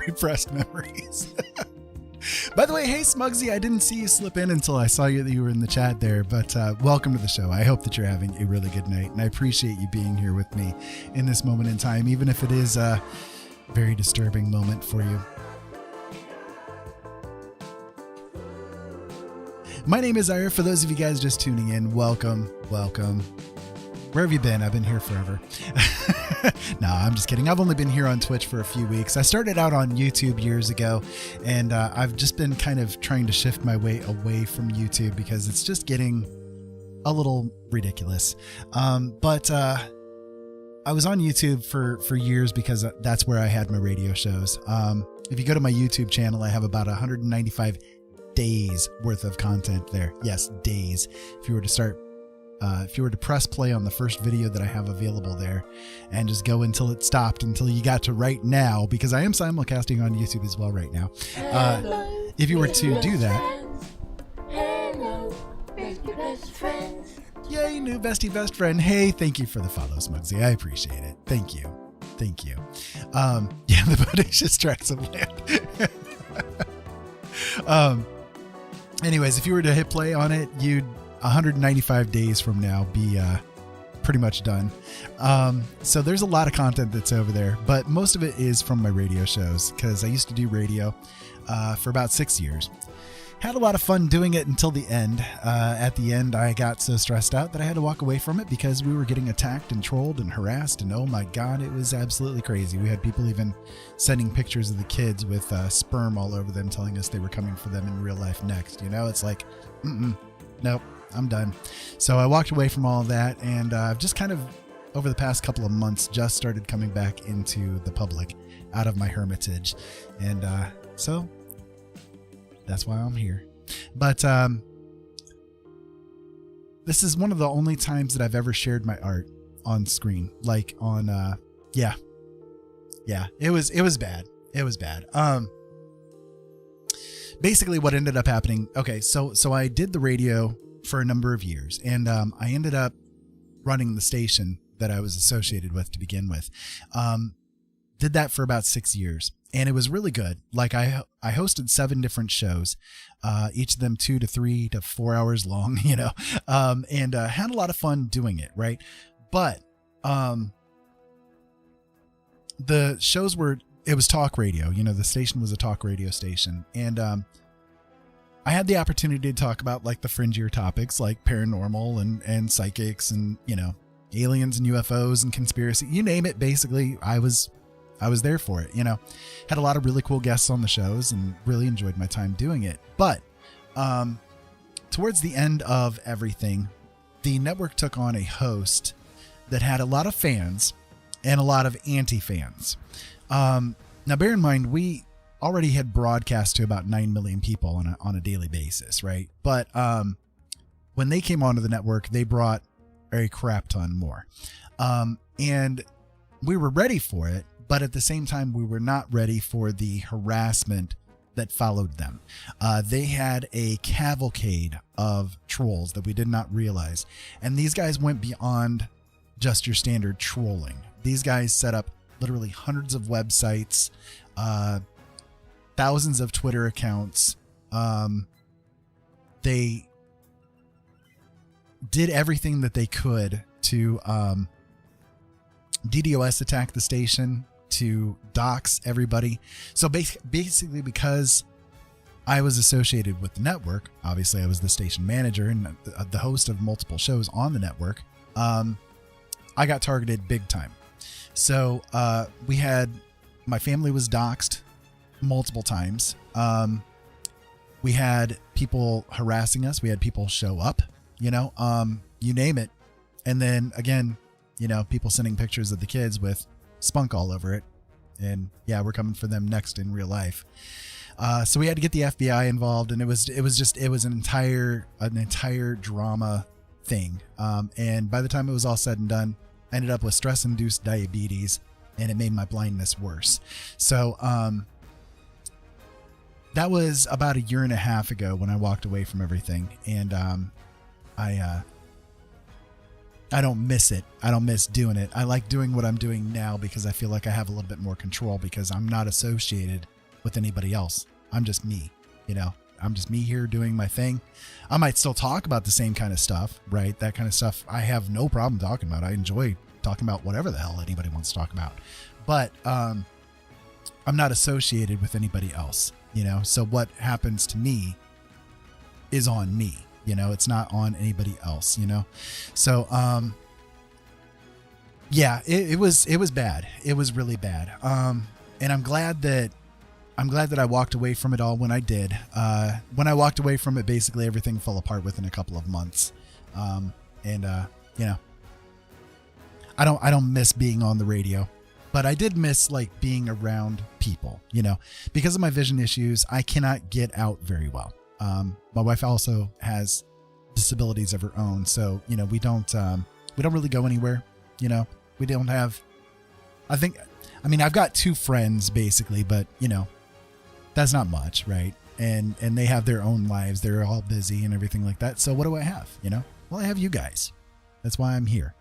Repressed memories. By the way, hey Smugsy, I didn't see you slip in until I saw you that you were in the chat there, but welcome to the show. I hope that you're having a really good night, and I appreciate you being here with me in this moment in time, even if it is a very disturbing moment for you. My name is Ira. For those of you guys just tuning in, welcome. Where have you been? I've been here forever. No, I'm just kidding. I've only been here on Twitch for a few weeks. I started out on YouTube years ago, and I've just been kind of trying to shift my way away from YouTube because it's just getting a little ridiculous. But I was on YouTube for years because that's where I had my radio shows. If you go to my YouTube channel, I have about 195 days worth of content there. Yes, days. If you were to press play on the first video that I have available there and just go until it stopped, until you got to right now, because I am simulcasting on YouTube as well right now. If you were to do that. Hello, bestie best friends. Yay, new bestie best friend. Hey, thank you for the follow, Smugsy. I appreciate it. Thank you. Yeah, the bodacious tracts of land. Anyways, if you were to hit play on it, you'd 195 days from now be pretty much done. So there's a lot of content that's over there, but most of it is from my radio shows because I used to do radio for about 6 years. Had a lot of fun doing it until the end. At the end, I got so stressed out that I had to walk away from it because we were getting attacked and trolled and harassed, and oh my god, it was absolutely crazy. We had people even sending pictures of the kids with sperm all over them, telling us they were coming for them in real life next. You know, it's like, nope. I'm done. So I walked away from all of that, and I've just kind of, over the past couple of months, just started coming back into the public out of my hermitage. And so that's why I'm here. But this is one of the only times that I've ever shared my art on screen. Like on, yeah, it was bad. It was bad. Basically what ended up happening. Okay. So I did the radio for a number of years, and I ended up running the station that I was associated with to begin with. Did that for about 6 years, and it was really good. Like I hosted 7 different shows, each of them 2 to 3 to 4 hours long, you know, and had a lot of fun doing it. Right. But the shows it was talk radio, you know, the station was a talk radio station, and I had the opportunity to talk about like the fringier topics like paranormal and psychics and, you know, aliens and UFOs and conspiracy, you name it. Basically, I was there for it, you know. Had a lot of really cool guests on the shows and really enjoyed my time doing it. But towards the end of everything, the network took on a host that had a lot of fans and a lot of anti-fans. Now, bear in mind, we already had broadcast to about 9 million people on a daily basis, right? But when they came onto the network, they brought a crap ton more. And we were ready for it, but at the same time, we were not ready for the harassment that followed them. They had a cavalcade of trolls that we did not realize. And these guys went beyond just your standard trolling. These guys set up literally hundreds of websites, thousands of Twitter accounts. They did everything that they could to DDoS attack the station, to dox everybody. So basically, because I was associated with the network, obviously I was the station manager and the host of multiple shows on the network, I got targeted big time. So my family was doxxed multiple times. We had people harassing us. We had people show up, you name it. And then again, people sending pictures of the kids with spunk all over it. And yeah, we're coming for them next in real life. So we had to get the FBI involved, and it was an entire drama thing. And by the time it was all said and done, I ended up with stress-induced diabetes, and it made my blindness worse. So, that was about a year and a half ago when I walked away from everything. And, I don't miss it. I don't miss doing it. I like doing what I'm doing now because I feel like I have a little bit more control because I'm not associated with anybody else. I'm just me, I'm just me here doing my thing. I might still talk about the same kind of stuff, right? That kind of stuff I have no problem talking about. I enjoy talking about whatever the hell anybody wants to talk about. But I'm not associated with anybody else, So what happens to me is on me, it's not on anybody else, So yeah, it was bad. It was really bad. And I'm glad that I walked away from it all when I did. When I walked away from it, basically everything fell apart within a couple of months. I don't miss being on the radio, but I did miss like being around people, because of my vision issues. I cannot get out very well. My wife also has disabilities of her own. So, we don't really go anywhere, we don't have, I've got 2 friends basically, but that's not much, right? And they have their own lives. They're all busy and everything like that. So what do I have? Well, I have you guys. That's why I'm here.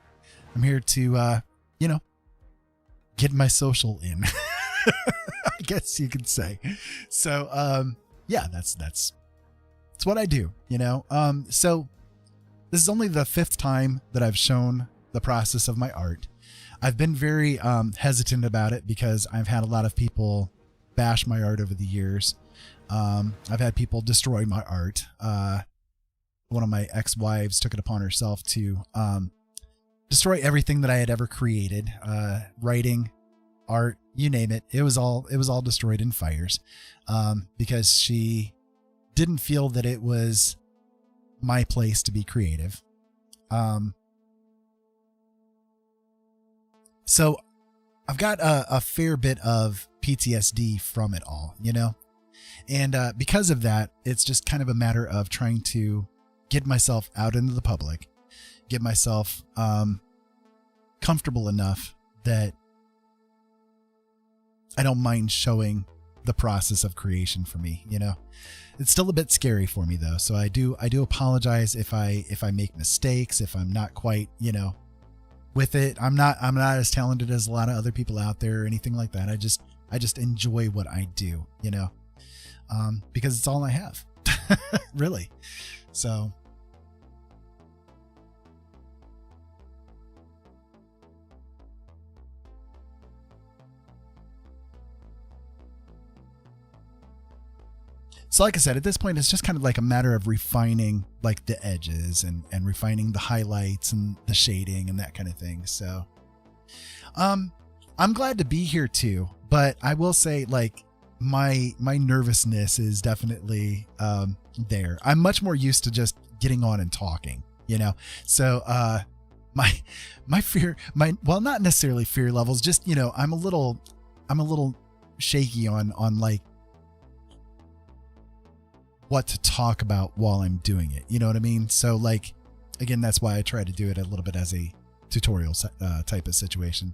I'm here to, get my social in, I guess you could say. So, yeah, that's what I do, So this is only the 5th time that I've shown the process of my art. I've been very, hesitant about it because I've had a lot of people bash my art over the years. I've had people destroy my art. One of my ex-wives took it upon herself to destroy everything that I had ever created. Writing, art, you name it. It was all destroyed in fires because she didn't feel that it was my place to be creative. So I've got a fair bit of PTSD from it all, and because of that, it's just kind of a matter of trying to get myself out into the public, get myself comfortable enough that I don't mind showing the process of creation for me. It's still a bit scary for me though. So I do apologize if I make mistakes, if I'm not quite, with it. I'm not as talented as a lot of other people out there or anything like that. I just enjoy what I do, because it's all I have, really. So like I said, at this point, it's just kind of like a matter of refining like the edges and refining the highlights and the shading and that kind of thing. So, I'm glad to be here too, but I will say like my nervousness is definitely, there. I'm much more used to just getting on and talking, so, my fear, well, not necessarily fear levels, just, I'm a little shaky on like what to talk about while I'm doing it. You know what I mean? So like, again, that's why I try to do it a little bit as a tutorial type of situation.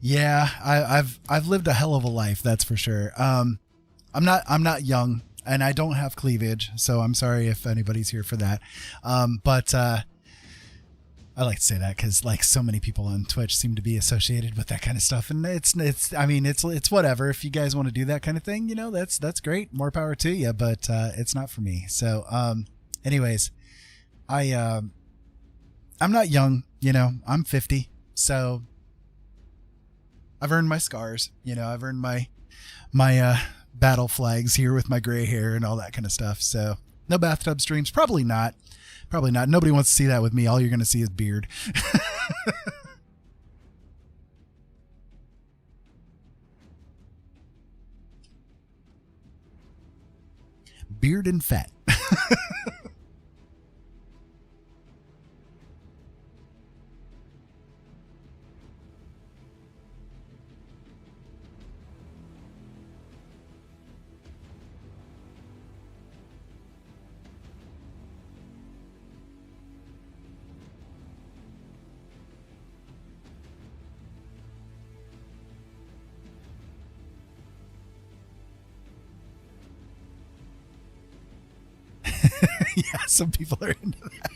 Yeah, I've lived a hell of a life, that's for sure. I'm not young, and I don't have cleavage, so I'm sorry if anybody's here for that. But I like to say that because like so many people on Twitch seem to be associated with that kind of stuff, and it's whatever. If you guys want to do that kind of thing, that's great. More power to you, but it's not for me. So, anyways, I'm not young. I'm 50, so I've earned my scars. I've earned my battle flags here with my gray hair and all that kind of stuff. So no bathtub streams. Probably not. Nobody wants to see that with me. All you're going to see is beard. Beard and fat. Yeah, some people are into that.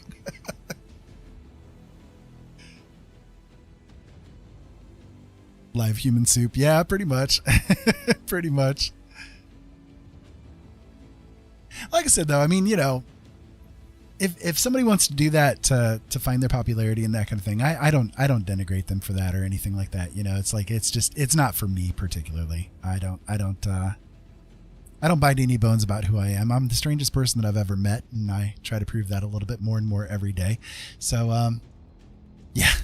Live human soup. Yeah, pretty much. Pretty much. Like I said, though, I mean, if somebody wants to do that to find their popularity and that kind of thing, I don't denigrate them for that or anything like that. It's like it's not for me particularly. I don't bite any bones about who I am. I'm the strangest person that I've ever met, and I try to prove that a little bit more and more every day. So, yeah,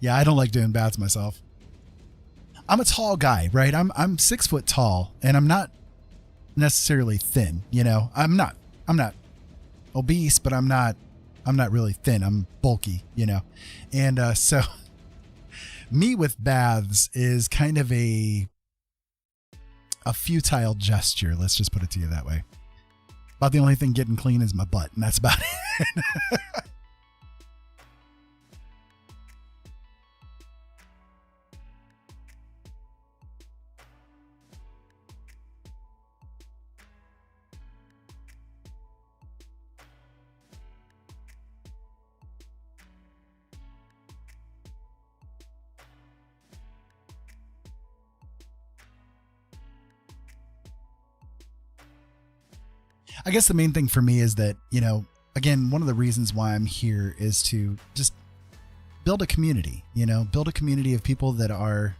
I don't like doing baths myself. I'm a tall guy, right? I'm 6 foot tall, and I'm not necessarily thin. I'm not obese, but I'm not really thin. I'm bulky, and so me with baths is kind of a futile gesture. Let's just put it to you that way. About the only thing getting clean is my butt, and that's about it. I guess the main thing for me is that, again, one of the reasons why I'm here is to just build a community, build a community of people that are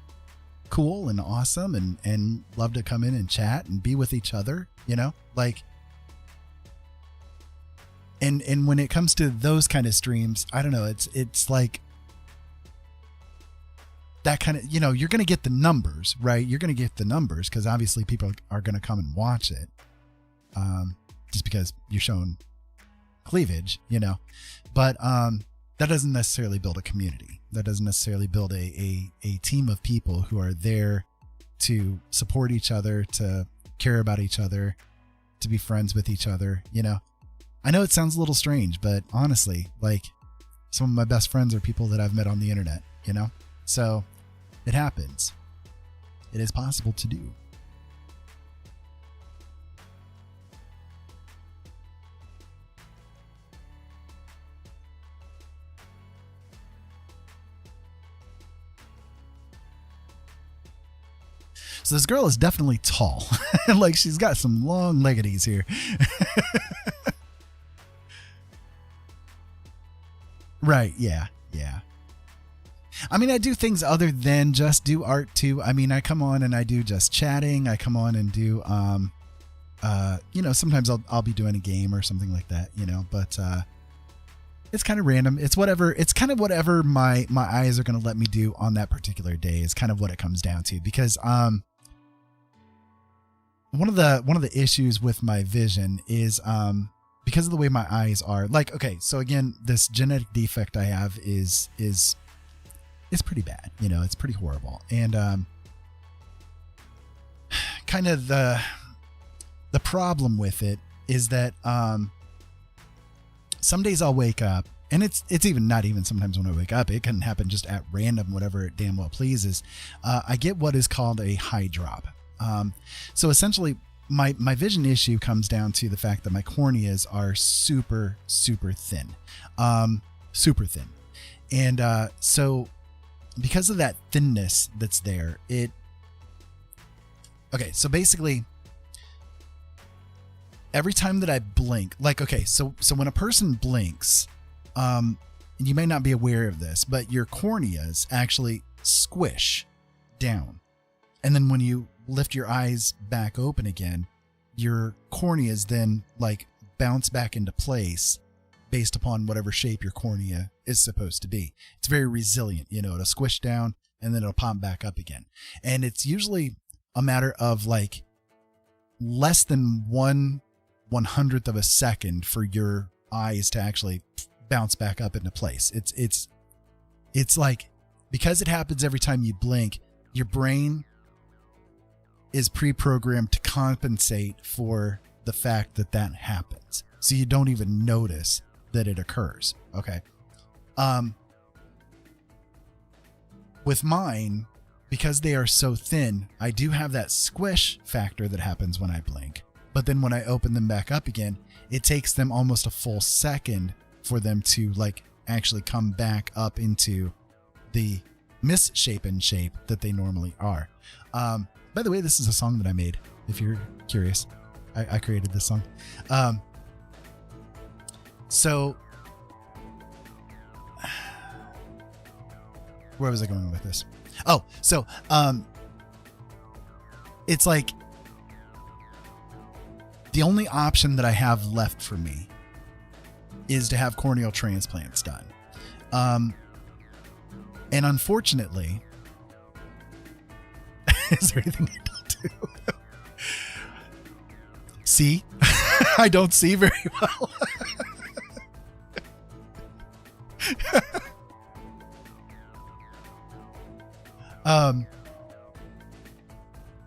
cool and awesome and love to come in and chat and be with each other, like, and when it comes to those kind of streams, I don't know, it's like that kind of, you're going to get the numbers, right? You're going to get the numbers because obviously people are going to come and watch it. Just because you're showing cleavage, but that doesn't necessarily build a community. That doesn't necessarily build a team of people who are there to support each other, to care about each other, to be friends with each other. I know it sounds a little strange, but honestly, like some of my best friends are people that I've met on the internet, so it happens. It is possible to do. So this girl is definitely tall. Like she's got some long leggities here. Right. Yeah. I mean, I do things other than just do art too. I mean, I come on and I do just chatting. I come on and do, sometimes I'll be doing a game or something like that, but, it's kind of random. It's kind of whatever my eyes are going to let me do on that particular day is kind of what it comes down to, because, one of the issues with my vision is because of the way my eyes are. Like, okay, so again, this genetic defect I have is pretty bad. It's pretty horrible, and kind of the problem with it is that some days I'll wake up and it's even not even sometimes when I wake up, it can happen just at random, whatever it damn well pleases. I get what is called a high drop. So essentially my vision issue comes down to the fact that my corneas are super, super thin, super thin. And, so because of that thinness that's there, so basically every time that I blink, so when a person blinks, and you may not be aware of this, but your corneas actually squish down. And then when you lift your eyes back open again, your corneas then bounce back into place based upon whatever shape your cornea is supposed to be. It's very resilient, it'll squish down and then it'll pop back up again. And it's usually a matter of less than 1/100th of a second for your eyes to actually bounce back up into place. It's like, because it happens every time you blink, your brain is pre-programmed to compensate for the fact that happens. So you don't even notice that it occurs. Okay. With mine, because they are so thin, I do have that squish factor that happens when I blink. But then when I open them back up again, it takes them almost a full second for them to actually come back up into the misshapen shape that they normally are. By the way, this is a song that I made, if you're curious. I created this song. So where was I going with this? Oh, so it's the only option that I have left for me is to have corneal transplants done. And unfortunately, is there anything I don't do? See? I don't see very well.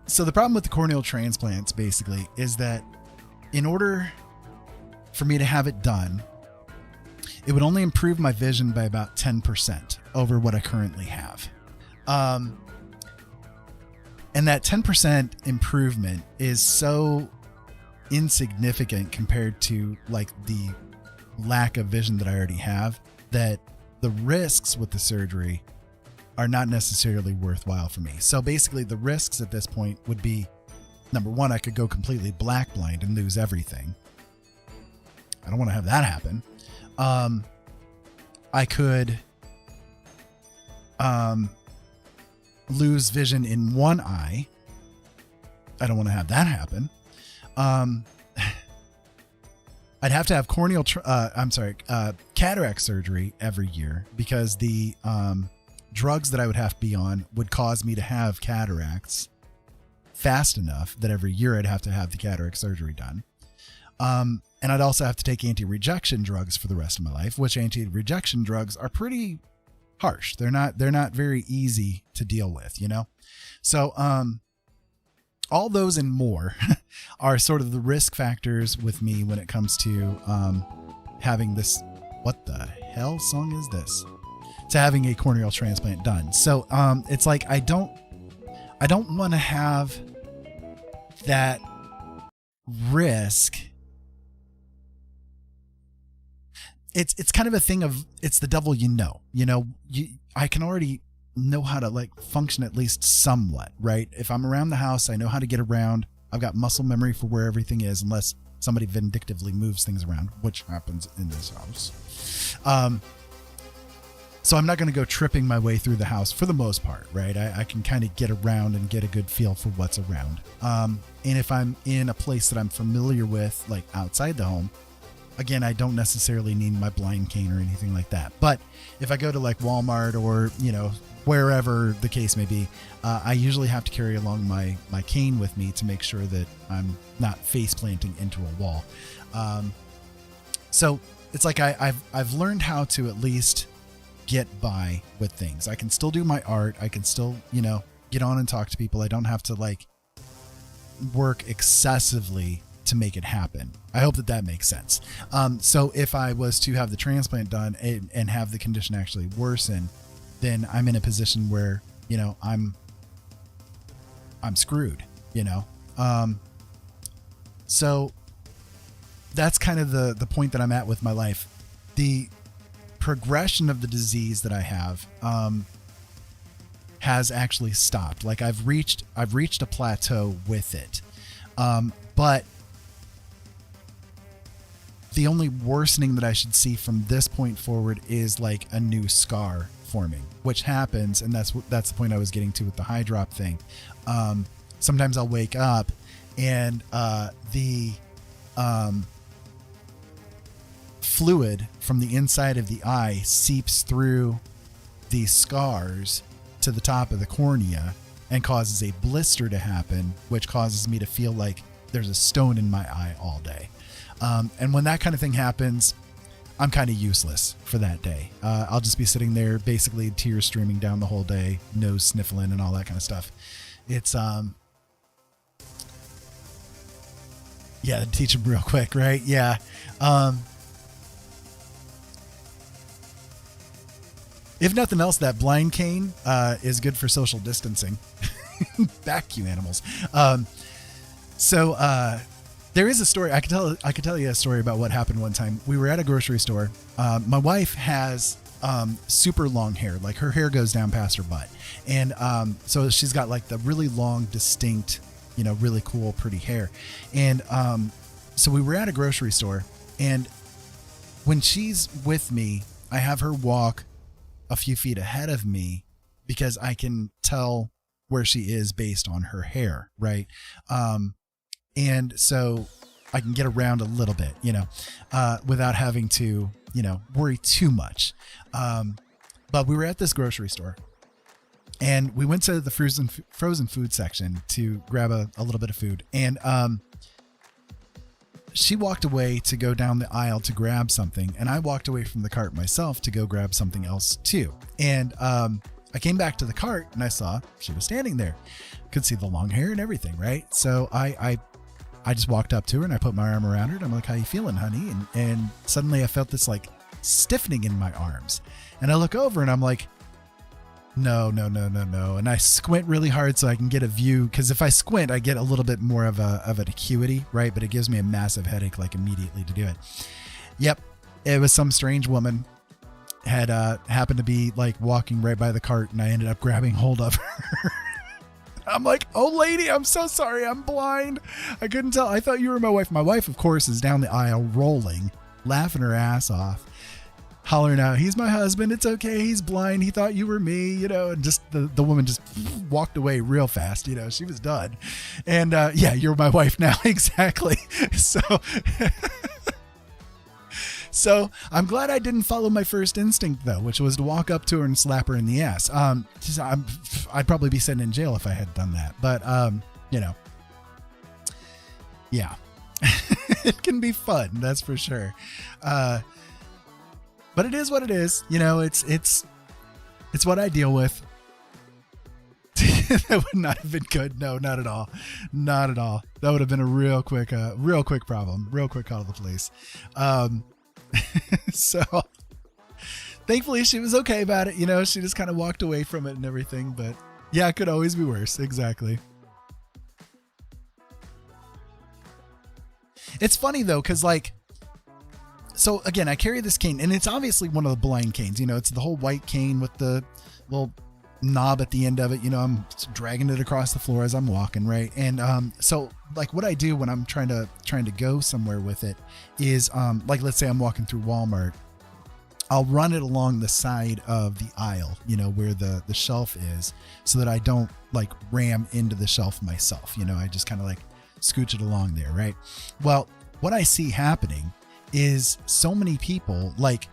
So the problem with the corneal transplants basically is that in order for me to have it done, it would only improve my vision by about 10% over what I currently have. And that 10% improvement is so insignificant compared to the lack of vision that I already have, that the risks with the surgery are not necessarily worthwhile for me. So basically the risks at this point would be, number one, I could go completely black blind and lose everything. I don't want to have that happen. I could lose vision in one eye. I don't want to have that happen. I'd have to have cataract surgery every year, because the drugs that I would have to be on would cause me to have cataracts fast enough that every year I'd have to have the cataract surgery done. And I'd also have to take anti-rejection drugs for the rest of my life, which anti-rejection drugs are pretty harsh. They're not very easy to deal with, So, all those and more are sort of the risk factors with me when it comes to, having this, what the hell song is this? To having a corneal transplant done. So, it's I don't want to have that risk. It's kind of a thing of, it's the devil, I can already know how to function at least somewhat, right? If I'm around the house, I know how to get around. I've got muscle memory for where everything is, unless somebody vindictively moves things around, which happens in this house. So I'm not going to go tripping my way through the house for the most part, right? I can kind of get around and get a good feel for what's around. And if I'm in a place that I'm familiar with, outside the home, again, I don't necessarily need my blind cane or anything like that. But if I go to Walmart or, wherever the case may be, I usually have to carry along my cane with me to make sure that I'm not face planting into a wall. So it's I've learned how to at least get by with things. I can still do my art. I can still, get on and talk to people. I don't have to work excessively to make it happen. I hope that makes sense. So if I was to have the transplant done and have the condition actually worsen, then I'm in a position where, you know, I'm screwed, you know? So that's kind of the point that I'm at with my life. The progression of the disease that I have, has actually stopped. Like I've reached a plateau with it. But the only worsening that I should see from this point forward is like a new scar forming, which happens. And that's the point I was getting to with the high drop thing. Sometimes I'll wake up and, the fluid from the inside of the eye seeps through these scars to the top of the cornea and causes a blister to happen, which causes me to feel like there's a stone in my eye all day. And when that kind of thing happens, I'm kind of useless for that day. I'll just be sitting there, basically tears streaming down the whole day, nose sniffling and all that kind of stuff. It's, yeah, teach them real quick, right? Yeah. If nothing else, that blind cane is good for social distancing. Back, you animals. So there is a story. I could tell you a story about what happened one time. We were at a grocery store. My wife has super long hair. Like her hair goes down past her butt. And so she's got like the really long, distinct, you know, really cool, pretty hair. And so we were at a grocery store. And when she's with me, I have her walk a few feet ahead of me because I can tell where she is based on her hair. Right. And so I can get around a little bit, you know, without having to, you know, worry too much. But we were at this grocery store and we went to the frozen food section to grab a little bit of food. And, she walked away to go down the aisle to grab something, and I walked away from the cart myself to go grab something else too. And I came back to the cart and I saw she was standing there. Could see the long hair and everything, right? So I just walked up to her and I put my arm around her and I'm like, "How you feeling, honey?" And suddenly I felt this like stiffening in my arms, and I look over and I'm like, No. And I squint really hard so I can get a view. Cause if I squint, I get a little bit more of an acuity, right? But it gives me a massive headache, like immediately to do it. Yep. It was some strange woman had, happened to be like walking right by the cart, and I ended up grabbing hold of her. I'm like, "Oh lady, I'm so sorry. I'm blind. I couldn't tell. I thought you were my wife." My wife, of course, is down the aisle rolling, laughing her ass off, hollering out, "He's my husband. It's okay. He's blind. He thought you were me," you know, and just the woman just walked away real fast. You know, she was done. And, yeah, "You're my wife now." Exactly. So I'm glad I didn't follow my first instinct though, which was to walk up to her and slap her in the ass. I'd probably be sitting in jail if I had done that, but, you know, yeah, it can be fun. That's for sure. But it is what it is. You know, it's what I deal with. That would not have been good. No, not at all. Not at all. That would have been a real quick problem, real quick call to the police. So thankfully she was okay about it. You know, she just kind of walked away from it and everything, but yeah, it could always be worse. Exactly. It's funny though, cause like, so again, I carry this cane and it's obviously one of the blind canes, you know, it's the whole white cane with the little knob at the end of it. You know, I'm dragging it across the floor as I'm walking. Right. And, so like what I do when I'm trying to go somewhere with it is, like, let's say I'm walking through Walmart, I'll run it along the side of the aisle, you know, where the shelf is, so that I don't like ram into the shelf myself. You know, I just kind of like scooch it along there. Right. Well, what I see happening is so many people like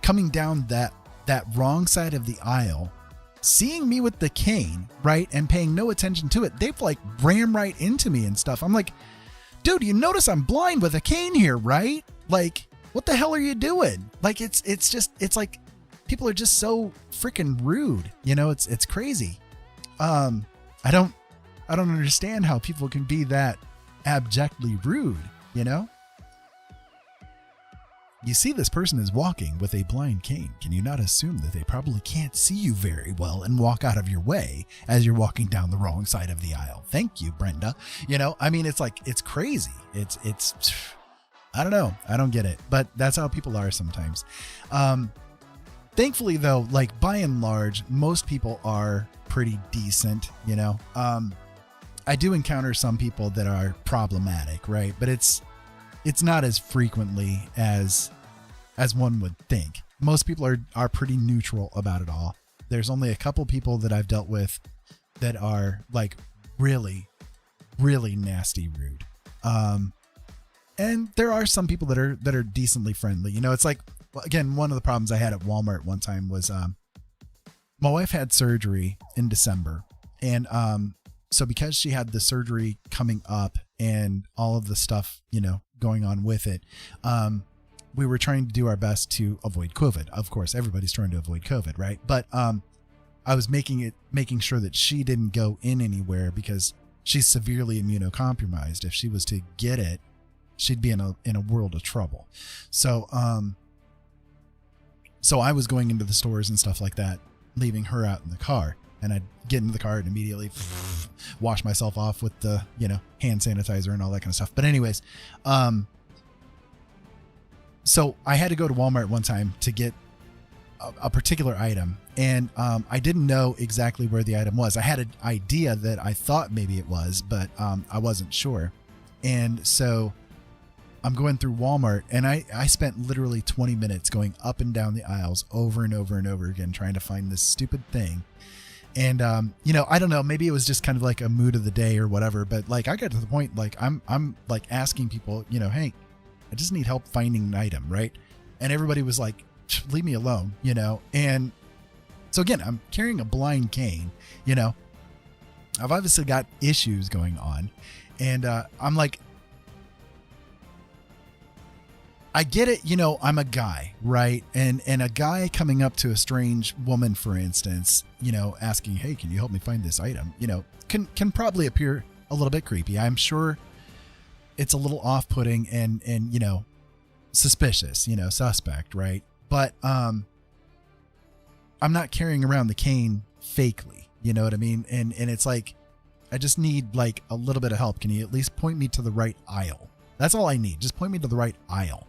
coming down that wrong side of the aisle, seeing me with the cane, right, and paying no attention to it. They've like ram right into me and stuff. I'm like, "Dude, you notice I'm blind with a cane here, right? Like, what the hell are you doing?" Like, it's like people are just so freaking rude. You know, it's crazy. I don't understand how people can be that abjectly rude. you know? You see this person is walking with a blind cane. Can you not assume that they probably can't see you very well and walk out of your way as you're walking down the wrong side of the aisle? Thank you, Brenda. You know, I mean, it's like, it's crazy. It's, I don't know. I don't get it, but that's how people are sometimes. Thankfully though, like by and large, most people are pretty decent, you know? I do encounter some people that are problematic, right? But it's not as frequently as one would think. Most people are pretty neutral about it all. There's only a couple people that I've dealt with that are like really, really nasty rude. And there are some people that are decently friendly. You know, it's like, again, one of the problems I had at Walmart one time was my wife had surgery in December. And so because she had the surgery coming up and all of the stuff, you know, going on with it, we were trying to do our best to avoid COVID. Of course, everybody's trying to avoid COVID, right? But I was making sure that she didn't go in anywhere because she's severely immunocompromised. If she was to get it, she'd be in a world of trouble. So I was going into the stores and stuff like that, leaving her out in the car. And I'd get into the car and immediately wash myself off with the, you know, hand sanitizer and all that kind of stuff. But anyways, so I had to go to Walmart one time to get a particular item. And I didn't know exactly where the item was. I had an idea that I thought maybe it was, but I wasn't sure. And so I'm going through Walmart and I spent literally 20 minutes going up and down the aisles over and over and over again, trying to find this stupid thing. And, you know, I don't know, maybe it was just kind of like a mood of the day or whatever, but like I got to the point, like I'm like asking people, you know, hey, I just need help finding an item. Right. And everybody was like, leave me alone, you know? And so again, I'm carrying a blind cane, you know, I've obviously got issues going on and, I'm like, I get it. You know, I'm a guy, right? And a guy coming up to a strange woman, for instance, you know, asking, hey, can you help me find this item? You know, can probably appear a little bit creepy. I'm sure it's a little off-putting and, you know, suspicious, you know, suspect, right? But, I'm not carrying around the cane fakely, you know what I mean? And it's like, I just need like a little bit of help. Can you at least point me to the right aisle? That's all I need. Just point me to the right aisle.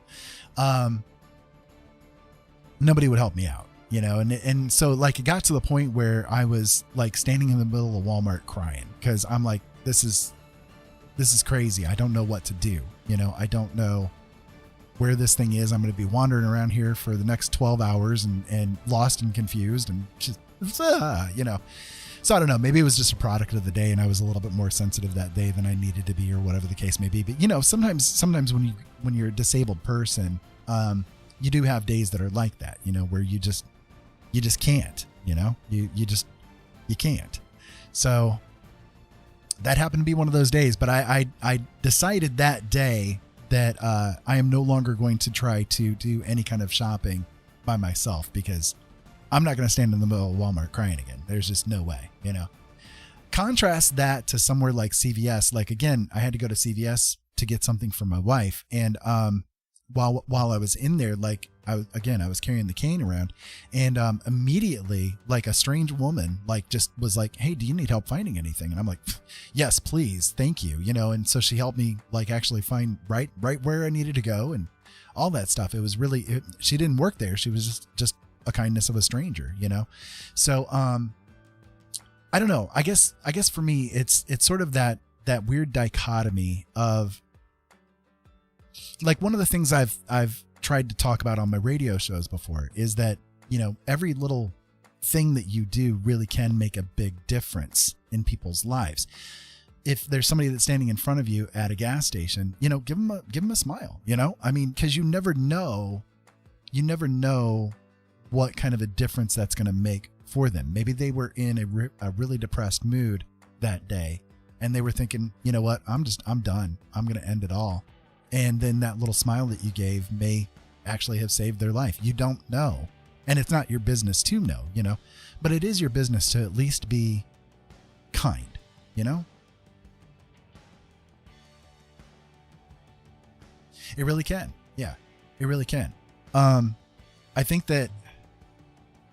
Nobody would help me out, you know? And so like it got to the point where I was like standing in the middle of Walmart crying because I'm like, this is crazy. I don't know what to do. You know, I don't know where this thing is. I'm going to be wandering around here for the next 12 hours and lost and confused and just, you know. So I don't know, maybe it was just a product of the day and I was a little bit more sensitive that day than I needed to be or whatever the case may be. But you know, sometimes when you're a disabled person, you do have days that are like that, you know, where you just can't, you know, you can't. So that happened to be one of those days, but I decided that day that I am no longer going to try to do any kind of shopping by myself because I'm not going to stand in the middle of Walmart crying again. There's just no way, you know. Contrast that to somewhere like CVS. Like, again, I had to go to CVS to get something for my wife. And while I was in there, like, I was carrying the cane around. And immediately, like, a strange woman, like, just was like, hey, do you need help finding anything? And I'm like, yes, please. Thank you. You know, and so she helped me, like, actually find right where I needed to go and all that stuff. It was really, she didn't work there. She was just a kindness of a stranger, you know? So, I don't know. I guess for me, it's sort of that weird dichotomy of like one of the things I've tried to talk about on my radio shows before is that, you know, every little thing that you do really can make a big difference in people's lives. If there's somebody that's standing in front of you at a gas station, you know, give them a smile, you know? I mean, cause you never know what kind of a difference that's going to make for them. Maybe they were in a really depressed mood that day and they were thinking, you know what, I'm done. I'm going to end it all. And then that little smile that you gave may actually have saved their life. You don't know. And it's not your business to know, you know, but it is your business to at least be kind, you know? It really can. Yeah, it really can. I think that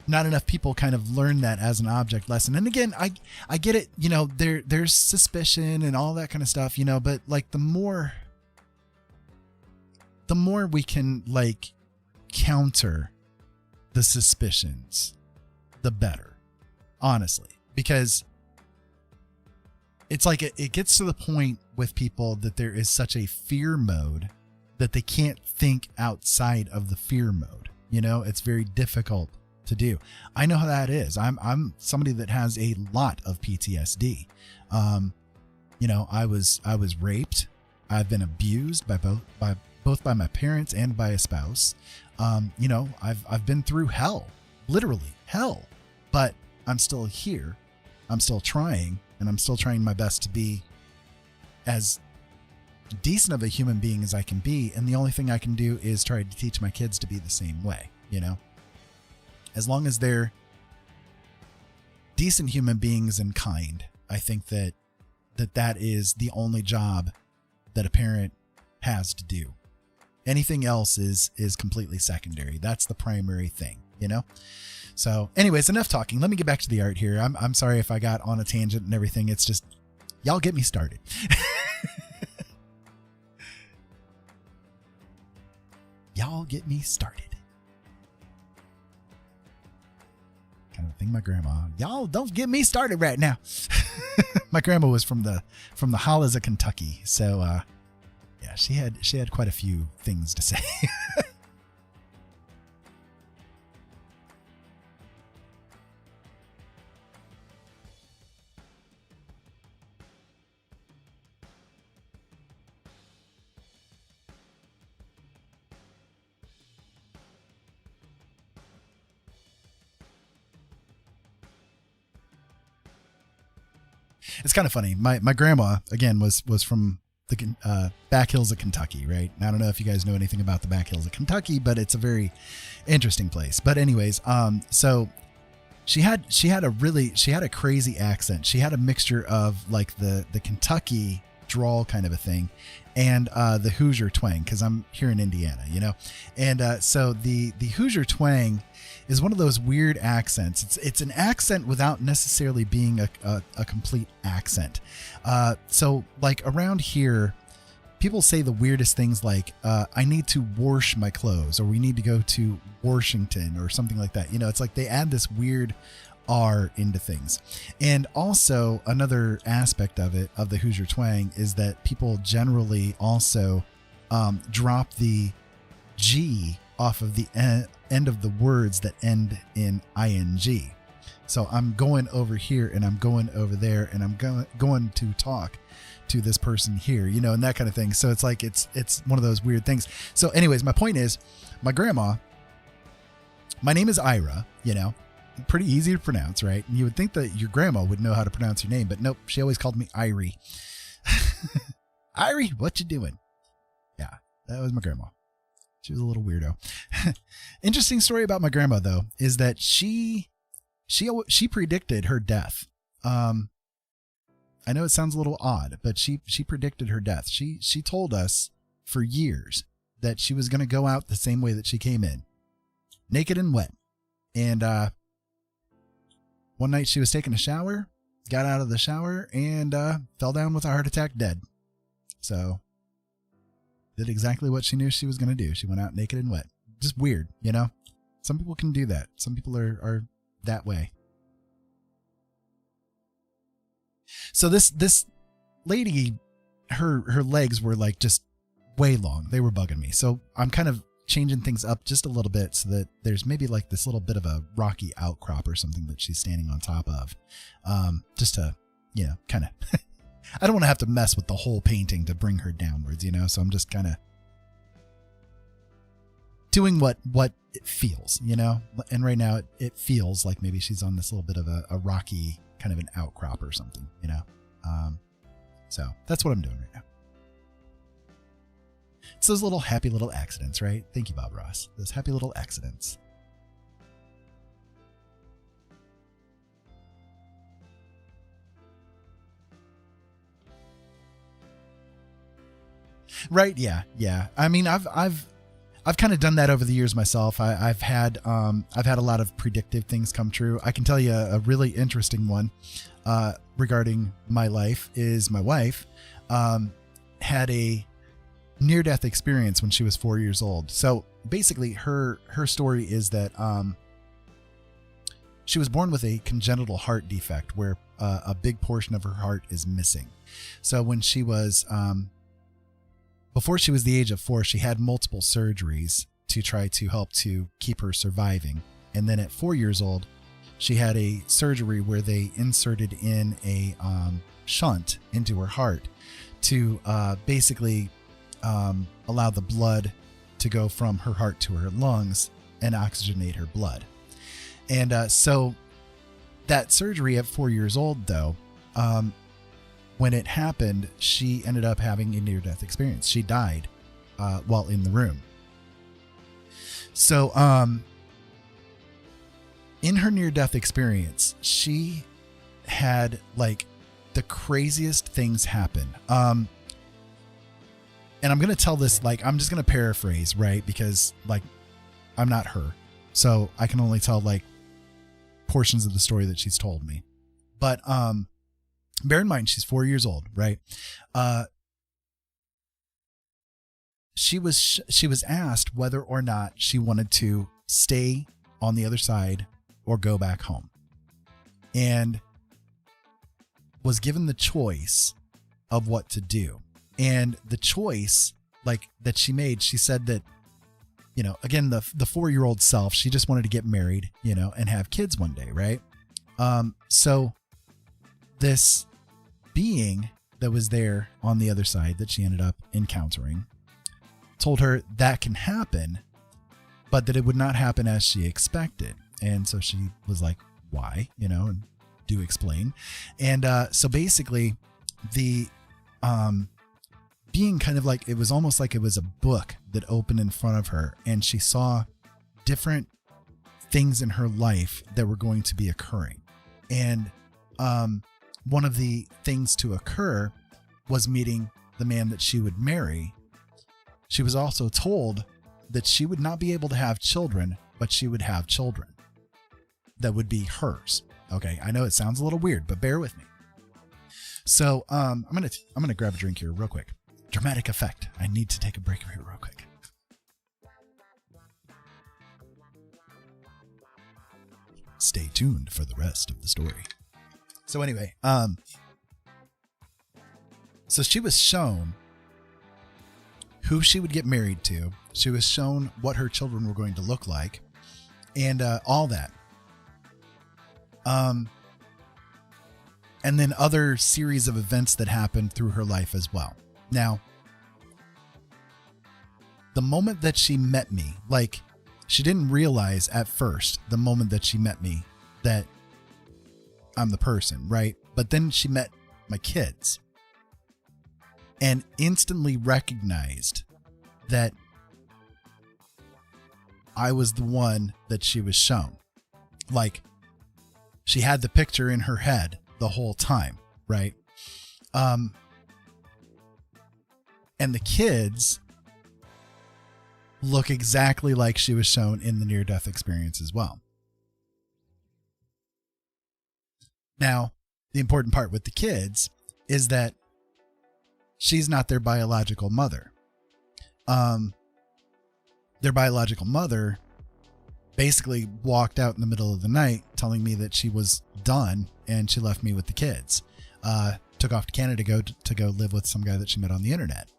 not enough people kind of learn that as an object lesson. And again, I get it, you know, there's suspicion and all that kind of stuff, you know, but like the more we can like counter the suspicions, the better, honestly, because it's like it gets to the point with people that there is such a fear mode that they can't think outside of the fear mode. You know, it's very difficult to do. I know how that is. I'm somebody that has a lot of PTSD. You know, I was raped. I've been abused by both my parents and by a spouse. You know, I've been through hell, literally hell, but I'm still here. I'm still trying, and I'm still trying my best to be as decent of a human being as I can be. And the only thing I can do is try to teach my kids to be the same way, you know, as long as they're decent human beings and kind. I think that is the only job that a parent has to do. Anything else is completely secondary. That's the primary thing, you know? So anyways, enough talking. Let me get back to the art here. I'm sorry if I got on a tangent and everything. It's just, y'all get me started. Y'all get me started. Kind of thing my grandma. Y'all don't get me started right now. My grandma was from the Hollis of Kentucky, so yeah, she had quite a few things to say. It's kind of funny. My grandma, again, was from the back hills of Kentucky, right? I don't know if you guys know anything about the back hills of Kentucky, but it's a very interesting place. But anyways, so she had a crazy accent. She had a mixture of like the Kentucky drawl kind of a thing and the Hoosier twang, because I'm here in Indiana, you know? And so the Hoosier twang is one of those weird accents. It's an accent without necessarily being a complete accent. So like around here, people say the weirdest things like, I need to wash my clothes, or we need to go to Washington or something like that. You know, it's like they add this weird R into things. And also another aspect of it, of the Hoosier twang, is that people generally also drop the G off of the end of the words that end in ing. So I'm going over here and I'm going over there and I'm going to talk to this person here, you know, and that kind of thing. So it's like it's one of those weird things. So anyways, my point is, my grandma, my name is Ira, you know, pretty easy to pronounce, right? And you would think that your grandma would know how to pronounce your name, but nope, she always called me Irie. Irie, what you doing? Yeah, that was my grandma. She was a little weirdo. Interesting story about my grandma, though, is that she predicted her death. I know it sounds a little odd, but she predicted her death. She told us for years that she was going to go out the same way that she came in, naked and wet. And one night she was taking a shower, got out of the shower, and fell down with a heart attack, dead. So did exactly what she knew she was going to do. She went out naked and wet. Just weird, you know? Some people can do that. Some people are that way. So this lady, her legs were like just way long. They were bugging me. So I'm kind of changing things up just a little bit so that there's maybe like this little bit of a rocky outcrop or something that she's standing on top of. Just to, you know, kind of... I don't want to have to mess with the whole painting to bring her downwards, you know? So I'm just kind of doing what it feels, you know? And right now it feels like maybe she's on this little bit of a rocky kind of an outcrop or something, you know? So that's what I'm doing right now. It's those little happy little accidents, right? Thank you, Bob Ross. Those happy little accidents. Right. Yeah. Yeah. I mean, I've kind of done that over the years myself. I've had a lot of predictive things come true. I can tell you a really interesting one regarding my life is my wife had a near-death experience when she was 4 years old. So basically her story is that she was born with a congenital heart defect where a big portion of her heart is missing. So when she was before she was the age of 4, she had multiple surgeries to try to help to keep her surviving. And then at 4 years old, she had a surgery where they inserted in a shunt into her heart to basically allow the blood to go from her heart to her lungs and oxygenate her blood. And so that surgery at 4 years old, though, when it happened, she ended up having a near-death experience. She died while in the room. So in her near-death experience, she had like the craziest things happen. And I'm going to tell this, like, I'm just going to paraphrase, right? Because like, I'm not her. So I can only tell like portions of the story that she's told me. But, bear in mind, she's 4 years old, right? She was asked whether or not she wanted to stay on the other side or go back home, and was given the choice of what to do. And the choice, like, that she made, she said that, you know, again, the 4-year-old self, she just wanted to get married, you know, and have kids one day, right? So this being that was there on the other side that she ended up encountering told her that can happen, but that it would not happen as she expected. And so she was like, why, you know, and do explain. And so basically the being kind of like, it was almost like it was a book that opened in front of her, and she saw different things in her life that were going to be occurring. And one of the things to occur was meeting the man that she would marry. She was also told that she would not be able to have children, but she would have children that would be hers. Okay, I know it sounds a little weird, but bear with me. So I'm gonna grab a drink here real quick. Dramatic effect. I need to take a break here real quick. Stay tuned for the rest of the story. So anyway, so she was shown who she would get married to. She was shown what her children were going to look like, and all that. And then other series of events that happened through her life as well. Now, the moment that she met me, like, she didn't realize at first, the moment that she met me, that I'm the person, right? But then she met my kids and instantly recognized that I was the one that she was shown. Like, she had the picture in her head the whole time, right? And the kids look exactly like she was shown in the near-death experience as well. Now, the important part with the kids is that she's not their biological mother. Their biological mother basically walked out in the middle of the night telling me that she was done, and she left me with the kids. Took off to Canada to go live with some guy that she met on the internet.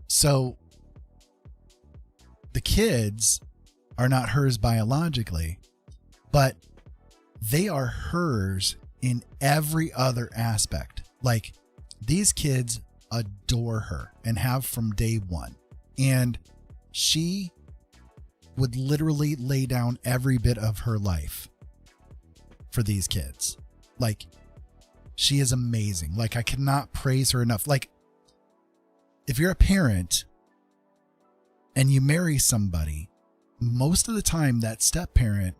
So the kids are not hers biologically, but they are hers in every other aspect. Like, these kids adore her and have from day one. And she would literally lay down every bit of her life for these kids. Like, she is amazing. Like, I cannot praise her enough. Like, if you're a parent and you marry somebody, most of the time that step parent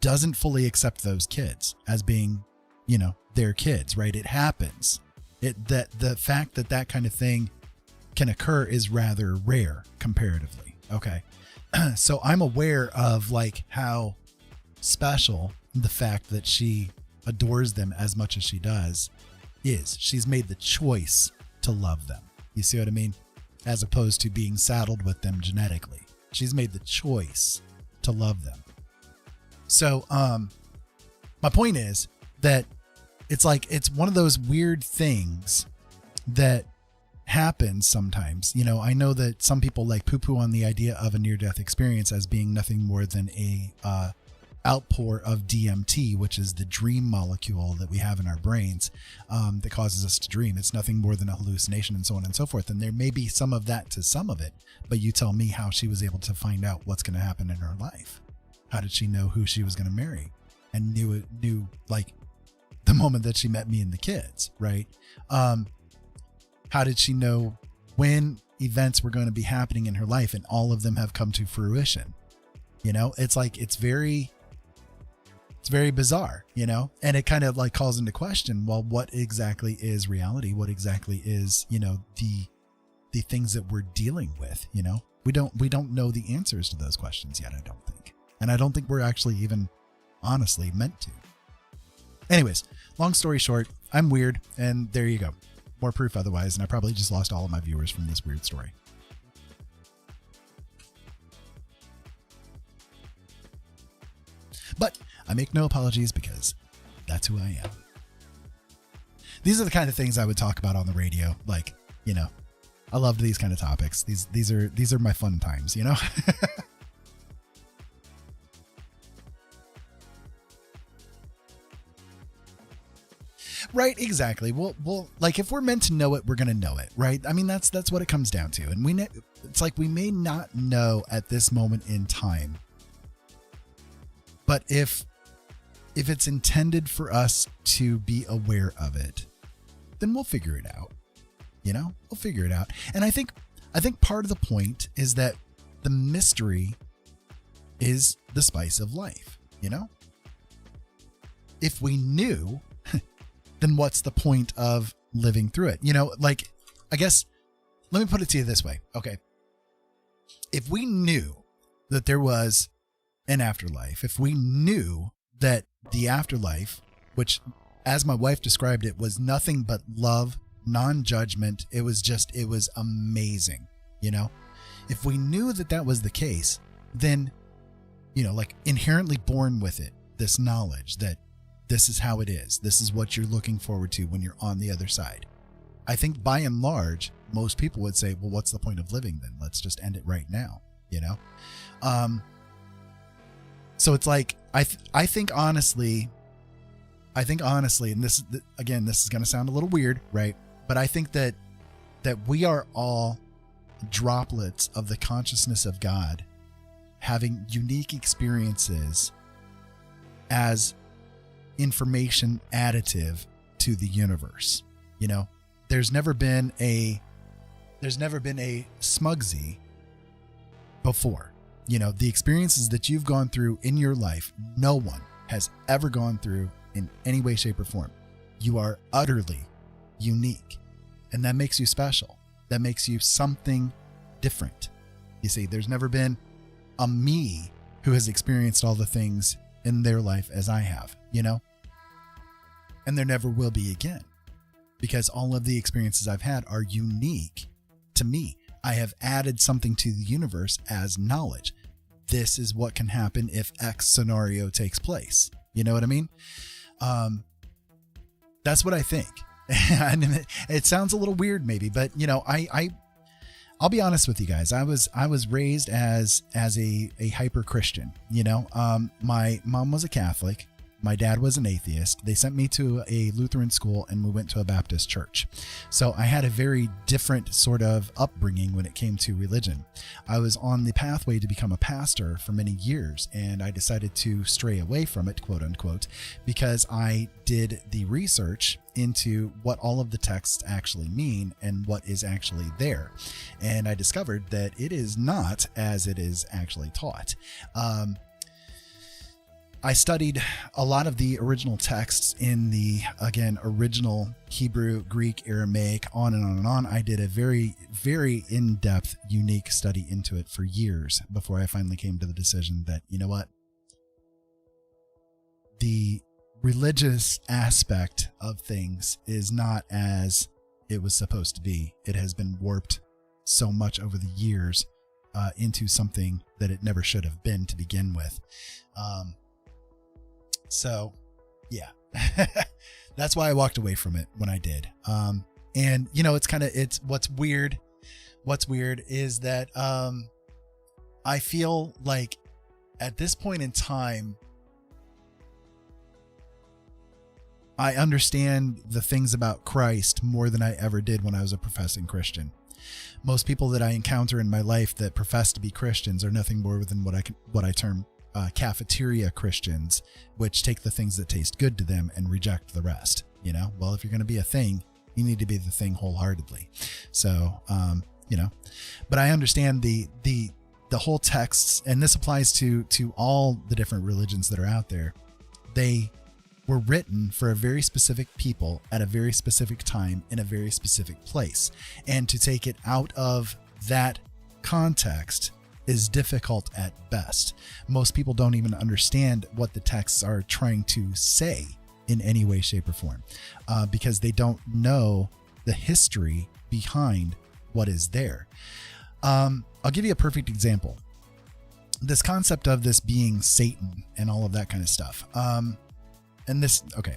doesn't fully accept those kids as being, you know, their kids, right? It happens. That the fact that kind of thing can occur is rather rare comparatively. Okay. So I'm aware of like how special the fact that she adores them as much as she does is. She's made the choice to love them. You see what I mean? As opposed to being saddled with them genetically. She's made the choice to love them. So, my point is that it's like, it's one of those weird things that happens sometimes. You know, I know that some people like poo-poo on the idea of a near-death experience as being nothing more than a outpour of DMT, which is the dream molecule that we have in our brains that causes us to dream. It's nothing more than a hallucination and so on and so forth. And there may be some of that to some of it, but you tell me how she was able to find out what's going to happen in her life. How did she know who she was going to marry and knew like the moment that she met me and the kids, right? How did she know when events were going to be happening in her life and all of them have come to fruition? You know, it's like, it's very bizarre, you know, and it kind of like calls into question, well, what exactly is reality? What exactly is, you know, the things that we're dealing with, you know? We don't know the answers to those questions yet, I don't think. And I don't think we're actually even honestly meant to. Anyways, long story short, I'm weird, and there you go. More proof otherwise, and I probably just lost all of my viewers from this weird story. But I make no apologies because that's who I am. These are the kind of things I would talk about on the radio. Like, you know, I loved these kind of topics. These are my fun times, you know? Right, exactly. Well, like if we're meant to know it, we're going to know it, right? I mean, that's what it comes down to. And it's like we may not know at this moment in time, but if it's intended for us to be aware of it, then we'll figure it out. You know, we'll figure it out. And I think part of the point is that the mystery is the spice of life, you know? If we knew, then what's the point of living through it? You know, like, I guess, let me put it to you this way. Okay. If we knew that there was an afterlife, if we knew that the afterlife, which as my wife described it, was nothing but love, non-judgment, it was amazing. You know, if we knew that that was the case, then, you know, like inherently born with it, this knowledge that this is how it is. This is what you're looking forward to when you're on the other side. I think by and large, most people would say, well, what's the point of living then? Let's just end it right now, you know? So it's like, I think honestly, and this is going to sound a little weird, right? But I think that we are all droplets of the consciousness of God having unique experiences as information additive to the universe. You know, there's never been a Smugsy before. You know, the experiences that you've gone through in your life, no one has ever gone through in any way, shape, or form. You are utterly unique, and that makes you special. That makes you something different. You see, there's never been a me who has experienced all the things in their life as I have, you know? And there never will be again, because all of the experiences I've had are unique to me. I have added something to the universe as knowledge. This is what can happen if X scenario takes place. You know what I mean? That's what I think. And it sounds a little weird maybe, but you know, I'll be honest with you guys. I was raised as a hyper Christian, you know. My mom was a Catholic. My dad was an atheist. They sent me to a Lutheran school and we went to a Baptist church. So I had a very different sort of upbringing when it came to religion. I was on the pathway to become a pastor for many years, and I decided to stray away from it, quote unquote, because I did the research into what all of the texts actually mean and what is actually there. And I discovered that it is not as it is actually taught. I studied a lot of the original texts in the, again, original Hebrew, Greek, Aramaic, on and on and on. I did a very, very in-depth, unique study into it for years before I finally came to the decision that, you know what? The religious aspect of things is not as it was supposed to be. It has been warped so much over the years into something that it never should have been to begin with. So yeah, that's why I walked away from it when I did. And you know, it's what's weird is that, I feel like at this point in time, I understand the things about Christ more than I ever did when I was a professing Christian. Most people that I encounter in my life that profess to be Christians are nothing more than what I term cafeteria Christians, which take the things that taste good to them and reject the rest. You know, well, if you're going to be a thing, you need to be the thing wholeheartedly. So, you know, but I understand the whole texts, and this applies to all the different religions that are out there. They were written for a very specific people at a very specific time in a very specific place. And to take it out of that context is difficult at best. Most people don't even understand what the texts are trying to say in any way, shape, or form, because they don't know the history behind what is there. I'll give you a perfect example. This concept of this being Satan and all of that kind of stuff. Okay.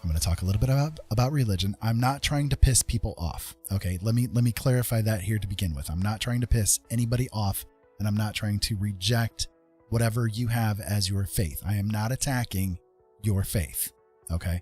I'm going to talk a little bit about religion. I'm not trying to piss people off. Okay. Let me clarify that here to begin with. I'm not trying to piss anybody off, and I'm not trying to reject whatever you have as your faith. I am not attacking your faith. Okay.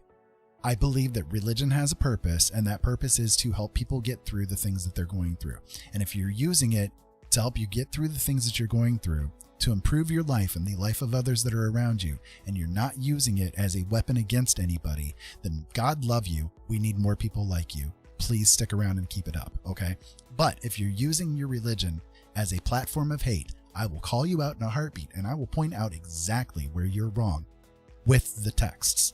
I believe that religion has a purpose, and that purpose is to help people get through the things that they're going through. And if you're using it to help you get through the things that you're going through, to improve your life and the life of others that are around you, and you're not using it as a weapon against anybody, then God love you. We need more people like you. Please stick around and keep it up. Okay. But if you're using your religion as a platform of hate, I will call you out in a heartbeat, and I will point out exactly where you're wrong with the texts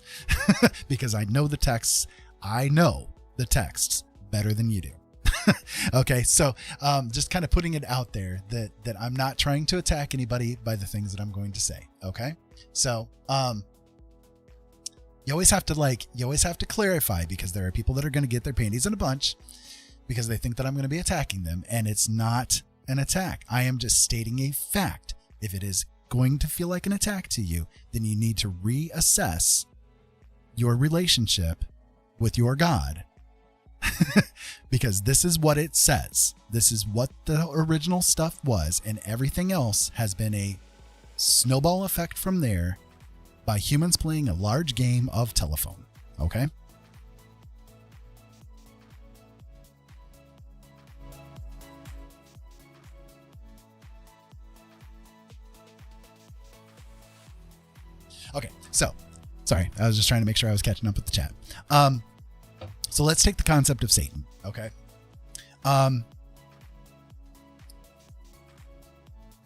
because I know the texts. I know the texts better than you do. Okay. So, just kind of putting it out there that I'm not trying to attack anybody by the things that I'm going to say. Okay. So, you always have to clarify, because there are people that are going to get their panties in a bunch because they think that I'm going to be attacking them, and it's not an attack. I am just stating a fact. If it is going to feel like an attack to you, then you need to reassess your relationship with your God. Because this is what it says. This is what the original stuff was, and everything else has been a snowball effect from there by humans playing a large game of telephone. Okay? Okay, so sorry, I was just trying to make sure I was catching up with the chat. So let's take the concept of Satan. Okay. The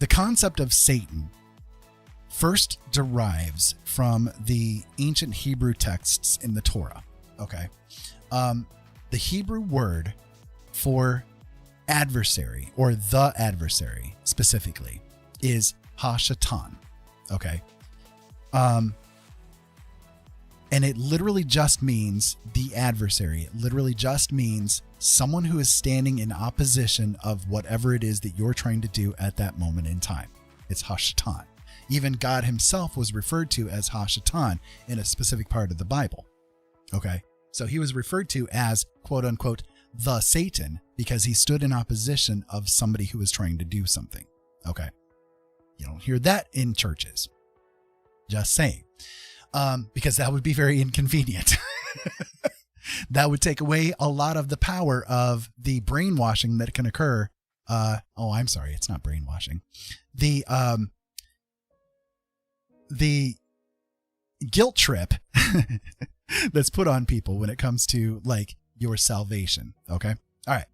concept of Satan first derives from the ancient Hebrew texts in the Torah. Okay. The Hebrew word for adversary, or the adversary specifically, is ha-shatan. Okay. And it literally just means the adversary. It literally just means someone who is standing in opposition of whatever it is that you're trying to do at that moment in time. It's ha-shatan. Even God himself was referred to as ha-shatan in a specific part of the Bible. Okay. So he was referred to as, quote unquote, the Satan, because he stood in opposition of somebody who was trying to do something. Okay. You don't hear that in churches. Just saying. Because that would be very inconvenient. That would take away a lot of the power of the brainwashing that can occur. I'm sorry. It's not brainwashing. The guilt trip that's put on people when it comes to like your salvation. Okay. All right.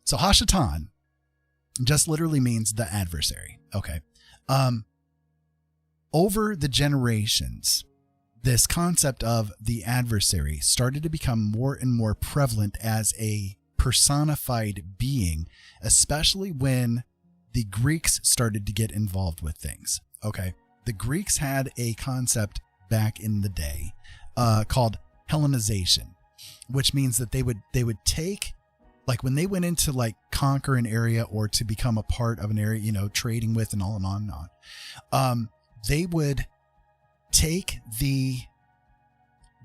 So ha-shatan just literally means the adversary. Okay. over the generations, this concept of the adversary started to become more and more prevalent as a personified being, especially when the Greeks started to get involved with things. Okay. The Greeks had a concept back in the day called Hellenization, which means that they would take, like when they went into like conquer an area or to become a part of an area, you know, trading with and on and on and on, they would take the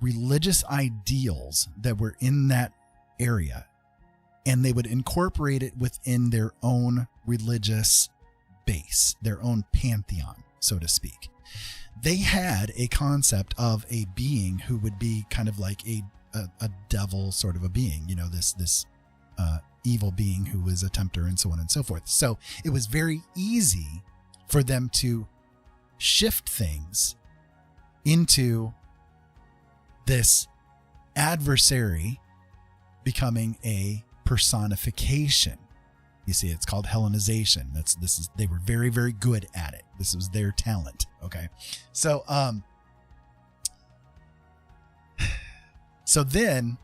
religious ideals that were in that area and they would incorporate it within their own religious base, their own pantheon, so to speak. They had a concept of a being who would be kind of like a devil sort of a being, you know, this evil being who was a tempter and so on and so forth. So it was very easy for them to shift things into this adversary becoming a personification. You see, it's called Hellenization. They were very, very good at it. This was their talent. Okay. So, so then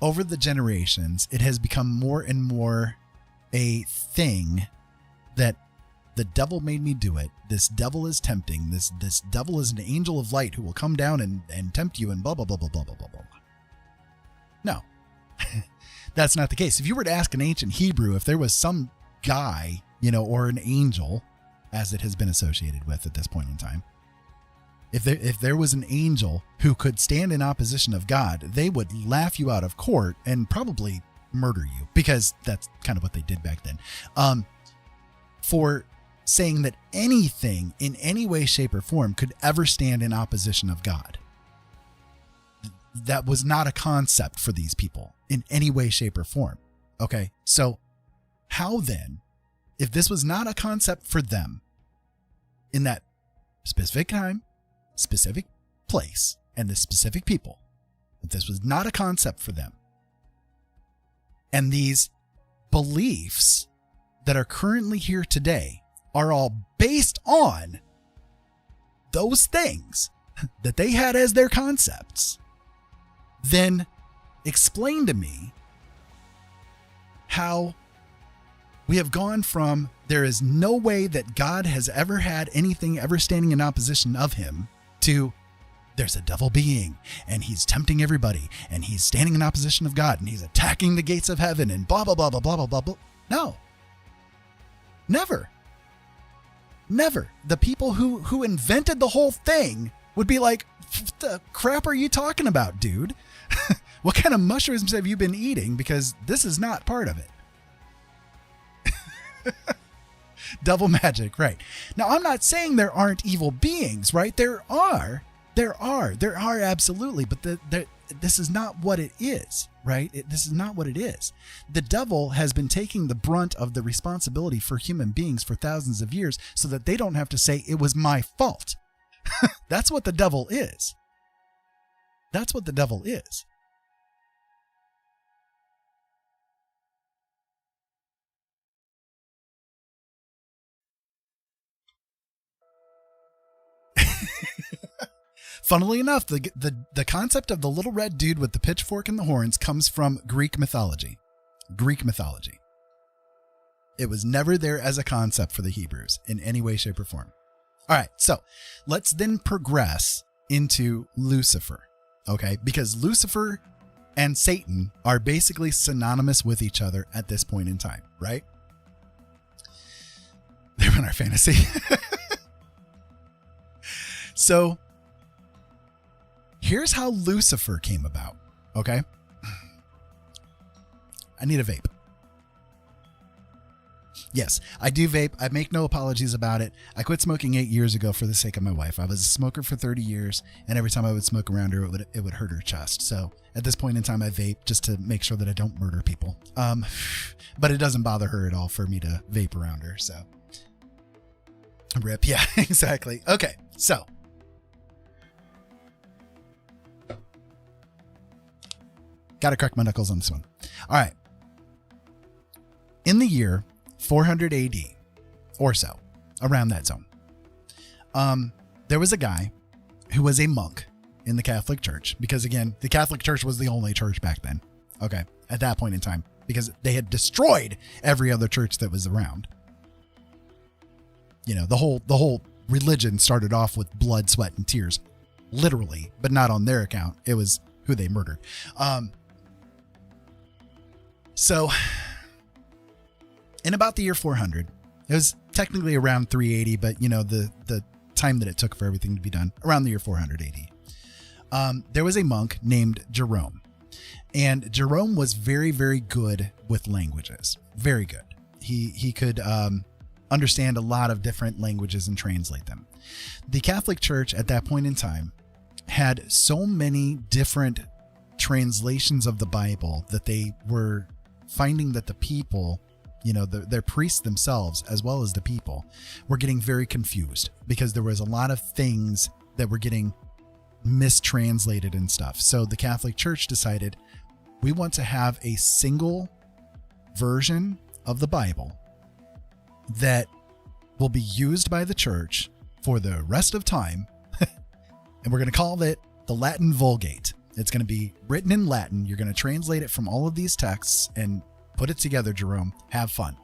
over the generations, it has become more and more a thing that the devil made me do it. This devil is tempting. This devil is an angel of light who will come down and tempt you and blah, blah, blah, blah, blah, blah, blah, blah. No, that's not the case. If you were to ask an ancient Hebrew, if there was some guy, you know, or an angel, as it has been associated with at this point in time, if there was an angel who could stand in opposition of God, they would laugh you out of court and probably murder you, because that's kind of what they did back then. For saying that anything in any way, shape, or form could ever stand in opposition of God. That was not a concept for these people in any way, shape, or form. Okay, so how then, if this was not a concept for them in that specific time, specific place, and the specific people, if this was not a concept for them, and these beliefs that are currently here today are all based on those things that they had as their concepts, then explain to me how we have gone from there is no way that God has ever had anything ever standing in opposition of him to there's a devil being and he's tempting everybody and he's standing in opposition of God and he's attacking the gates of heaven and blah, blah, blah, blah, blah, blah, blah, blah. No. Never. Never. The people who invented the whole thing would be like, what the crap are you talking about, dude? What kind of mushrooms have you been eating? Because this is not part of it. Devil magic, right. Now, I'm not saying there aren't evil beings, right? There are absolutely, but this is not what it is, right? This is not what it is. The devil has been taking the brunt of the responsibility for human beings for thousands of years so that they don't have to say it was my fault. That's what the devil is. That's what the devil is. Funnily enough, the concept of the little red dude with the pitchfork and the horns comes from Greek mythology. Greek mythology. It was never there as a concept for the Hebrews in any way, shape, or form. All right, so let's then progress into Lucifer, okay? Because Lucifer and Satan are basically synonymous with each other at this point in time, right? They're in our fantasy. So here's how Lucifer came about, okay? I need a vape. Yes, I do vape. I make no apologies about it. I quit smoking 8 years ago for the sake of my wife. I was a smoker for 30 years, and every time I would smoke around her, it would hurt her chest. So at this point in time, I vape just to make sure that I don't murder people. But it doesn't bother her at all for me to vape around her, so. Rip, yeah, exactly. Okay, so. Gotta crack my knuckles on this one. All right. In the year 400 AD or so, around that zone, there was a guy who was a monk in the Catholic Church, because again, the Catholic Church was the only church back then. Okay. At that point in time, because they had destroyed every other church that was around. You know, the whole religion started off with blood, sweat, and tears, literally, but not on their account. It was who they murdered. So in about the year 400, it was technically around 380, but you know, the time that it took for everything to be done, around the year 400 AD. There was a monk named Jerome, and Jerome was very, very good with languages. Very good. He could understand a lot of different languages and translate them. The Catholic Church at that point in time had so many different translations of the Bible that they were finding that the people, you know, their priests themselves, as well as the people, were getting very confused because there was a lot of things that were getting mistranslated and stuff. So the Catholic Church decided, we want to have a single version of the Bible that will be used by the church for the rest of time. And we're going to call it the Latin Vulgate. It's going to be written in Latin. You're going to translate it from all of these texts and put it together, Jerome. Have fun.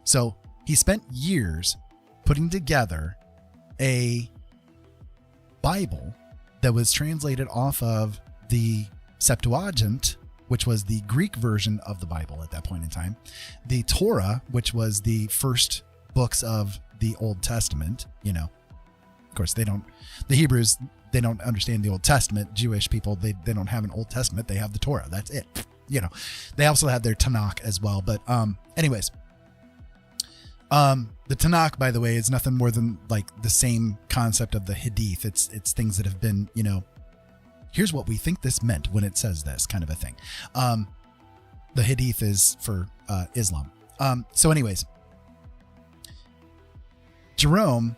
So he spent years putting together a Bible that was translated off of the Septuagint, which was the Greek version of the Bible at that point in time, the Torah, which was the first books of the Old Testament. You know, of course, the Hebrews, they don't understand the Old Testament. Jewish people, they don't have an Old Testament. They have the Torah. That's it. You know, they also have their Tanakh as well. But anyways, the Tanakh, by the way, is nothing more than like the same concept of the Hadith. It's things that have been, you know, here's what we think this meant when it says this, kind of a thing. The Hadith is for Islam. So anyways, Jerome,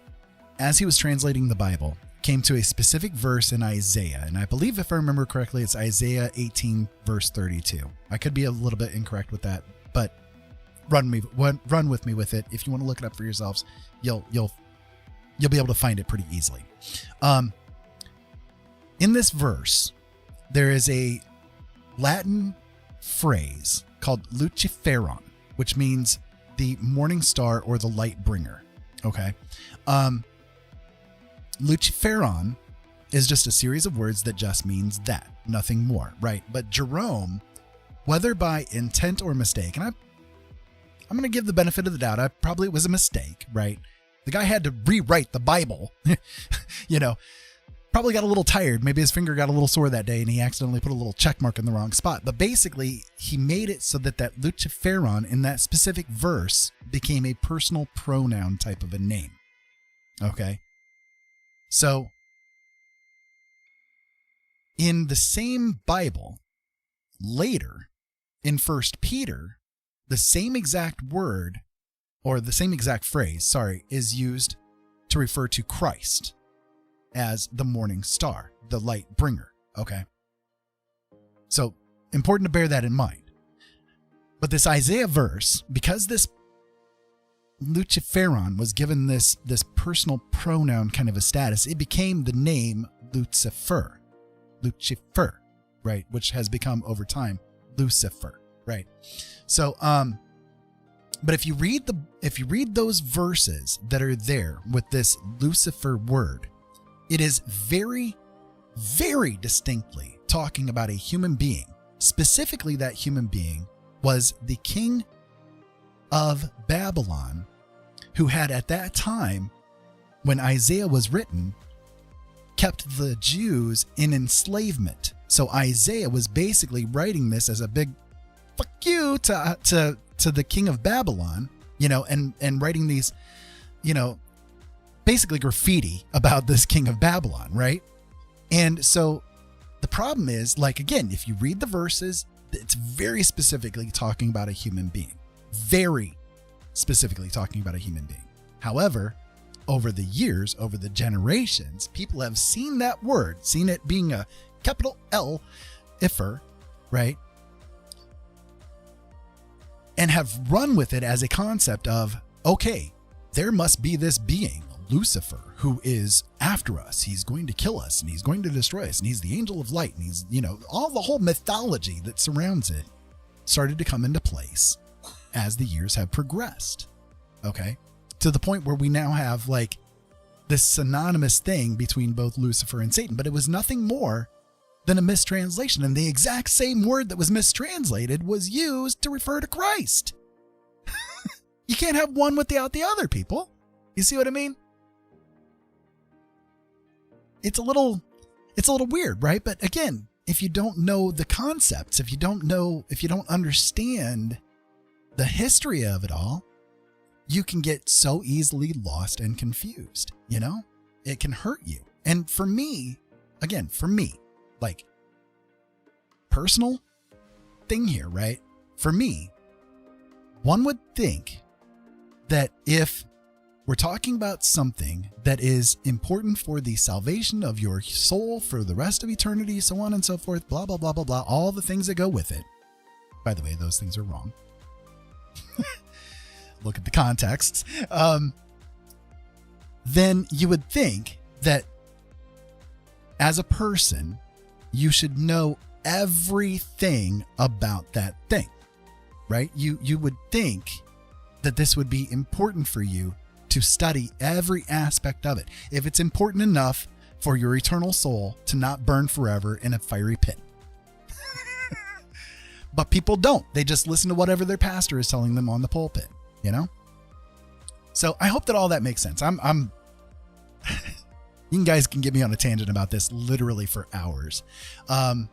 as he was translating the Bible, came to a specific verse in Isaiah. And I believe, if I remember correctly, it's Isaiah 18, verse 32. I could be a little bit incorrect with that, but run with me with it. If you want to look it up for yourselves, you'll be able to find it pretty easily. In this verse, there is a Latin phrase called Luciferon, which means the morning star or the light bringer. Okay. Luciferon is just a series of words that just means that, nothing more, right? But Jerome, whether by intent or mistake, and I'm going to give the benefit of the doubt, probably it was a mistake, right? The guy had to rewrite the Bible, you know, probably got a little tired. Maybe his finger got a little sore that day and he accidentally put a little check mark in the wrong spot. But basically, he made it so that Luciferon in that specific verse became a personal pronoun type of a name. Okay. So in the same Bible, later in 1 Peter, the same exact word, or the same exact phrase, is used to refer to Christ as the morning star, the light bringer. Okay. So important to bear that in mind. But this Isaiah verse, because this Luciferon was given this personal pronoun kind of a status, it became the name Lucifer, right? Which has become over time Lucifer, right? So, but if you read those verses that are there with this Lucifer word, it is very, very distinctly talking about a human being. Specifically, that human being was the king of Babylon, who had at that time, when Isaiah was written, kept the Jews in enslavement. So Isaiah was basically writing this as a big fuck you to the king of Babylon, you know, and writing these, you know, basically graffiti about this king of Babylon, right? And so the problem is, like, again, if you read the verses, it's very specifically talking about a human being. Very specifically talking about a human being. However, over the years, over the generations, people have seen that word, seen it being a capital L, Ifer, right? And have run with it as a concept of, okay, there must be this being, Lucifer, who is after us. He's going to kill us and he's going to destroy us. And he's the angel of light. And he's, all the whole mythology that surrounds it started to come into place as the years have progressed. Okay. To the point where we now have like this synonymous thing between both Lucifer and Satan, but it was nothing more than a mistranslation. And the exact same word that was mistranslated was used to refer to Christ. You can't have one without the other, people. You see what I mean? It's a little weird, right? But again, if you don't know the concepts, if you don't understand the history of it all, you can get so easily lost and confused, It can hurt you. And for me, like, personal thing here, right? For me, one would think that if we're talking about something that is important for the salvation of your soul for the rest of eternity, so on and so forth, blah, blah, blah, blah, blah, all the things that go with it. By the way, those things are wrong. Look at the contexts. Then you would think that as a person, you should know everything about that thing, right? You would think that this would be important for you to study every aspect of it, if it's important enough for your eternal soul to not burn forever in a fiery pit. But people don't. They just listen to whatever their pastor is telling them on the pulpit, So I hope that all that makes sense. I'm you guys can get me on a tangent about this literally for hours. And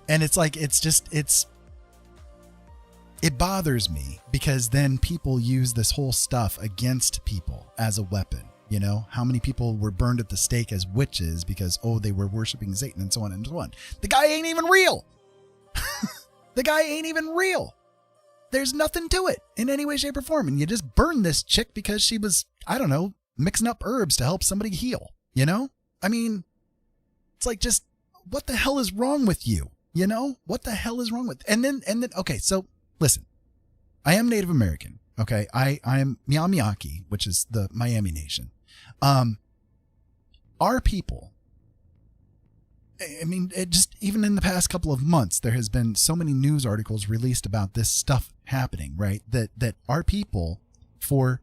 it's like, it bothers me because then people use this whole stuff against people as a weapon. How many people were burned at the stake as witches because, they were worshiping Satan and so on and so on. The guy ain't even real. The guy ain't even real. There's nothing to it in any way, shape, or form. And you just burn this chick because she was, mixing up herbs to help somebody heal. I mean, it's like, just what the hell is wrong with you? What the hell is wrong with? And then, okay, so listen, I am Native American. Okay. I am Miamiaki, which is the Miami Nation. Our people, I mean, even in the past couple of months, there has been so many news articles released about this stuff happening, right? That our people for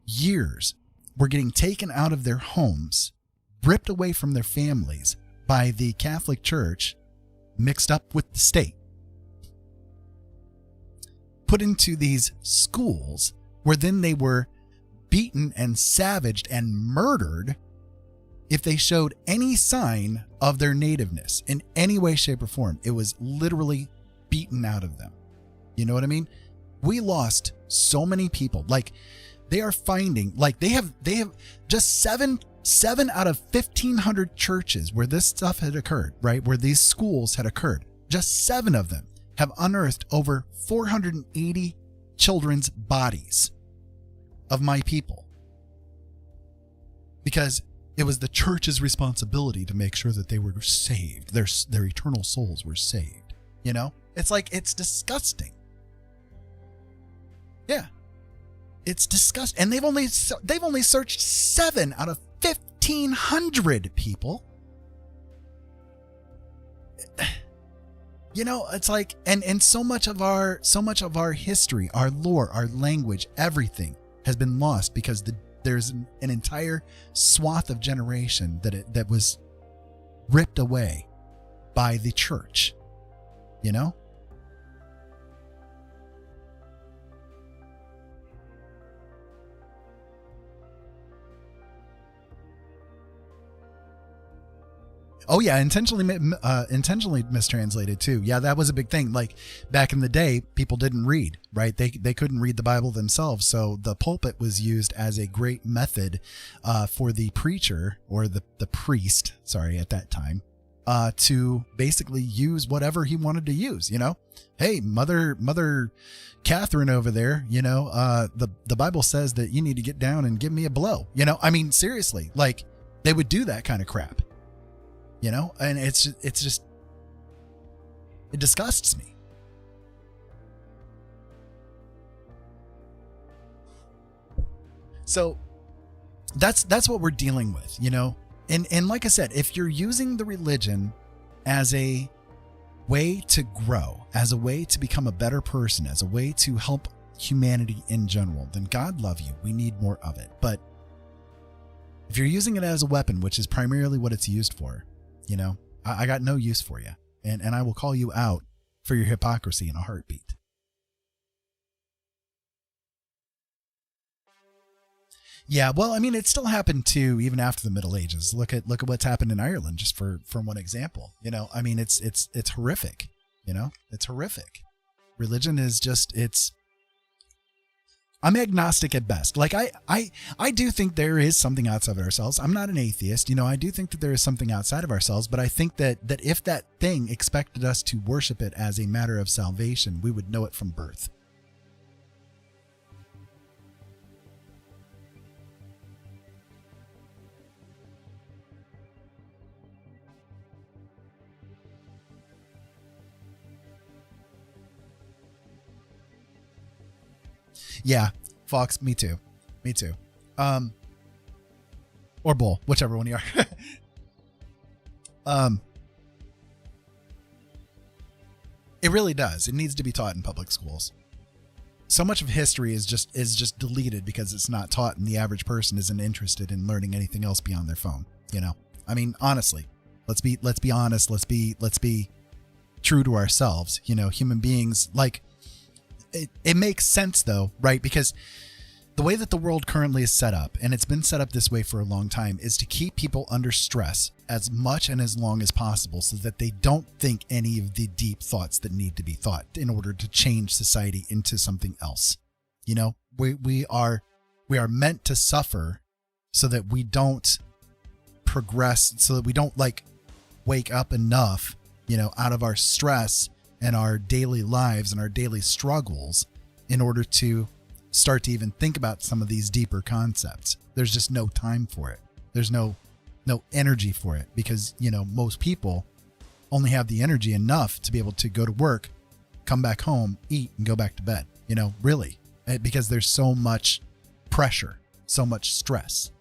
years were getting taken out of their homes, ripped away from their families by the Catholic Church, mixed up with the state, put into these schools where then they were beaten and savaged and murdered if they showed any sign of their nativeness in any way, shape, or form. It was literally beaten out of them. You know what I mean? We lost so many people. Like, they are finding, like, they have just seven out of 1,500 churches where this stuff had occurred, right? Where these schools had occurred. Just 7 of them have unearthed over 480 children's bodies of my people. Because it was the church's responsibility to make sure that they were saved. Their eternal souls were saved. It's like, it's disgusting. Yeah. It's disgusting. And they've only searched 7 out of 1,500 people. It's like, and so much of our history, our lore, our language, everything has been lost because there's an entire swath of generation that was ripped away by the church, Oh yeah, intentionally mistranslated too. Yeah, that was a big thing. Like, back in the day, people didn't read, right? They couldn't read the Bible themselves, so the pulpit was used as a great method for the preacher or the priest, at that time, to basically use whatever he wanted to use. Hey, Mother Catherine over there, the Bible says that you need to get down and give me a blow. I mean, seriously, like, they would do that kind of crap. And it's just, it disgusts me. So that's what we're dealing with, you know? And like I said, if you're using the religion as a way to grow, as a way to become a better person, as a way to help humanity in general, then God love you. We need more of it. But if you're using it as a weapon, which is primarily what it's used for, you know, I got no use for you. And I will call you out for your hypocrisy in a heartbeat. Yeah, well, I mean, it still happened too, even after the Middle Ages. Look at what's happened in Ireland, just from one example. You know, I mean, it's horrific. You know, it's horrific. Religion is just, I'm agnostic at best. Like I do think there is something outside of ourselves. I'm not an atheist. You know, I do think that there is something outside of ourselves, but I think that if that thing expected us to worship it as a matter of salvation, we would know it from birth. Yeah, Fox, me too. Me too. Or Bull, whichever one you are. It really does. It needs to be taught in public schools. So much of history is just deleted because it's not taught, and the average person isn't interested in learning anything else beyond their phone. You know, I mean, honestly, let's be honest. Let's be true to ourselves. You know, human beings, like, it makes sense though, right? Because the way that the world currently is set up, and it's been set up this way for a long time, is to keep people under stress as much and as long as possible so that they don't think any of the deep thoughts that need to be thought in order to change society into something else. You know, we are meant to suffer so that we don't progress, so that we don't like wake up enough, you know, out of our stress and our daily lives and our daily struggles in order to start to even think about some of these deeper concepts. There's just no time for it. There's no energy for it because, you know, most people only have the energy enough to be able to go to work, come back home, eat, and go back to bed, you know, really, because there's so much pressure, so much stress.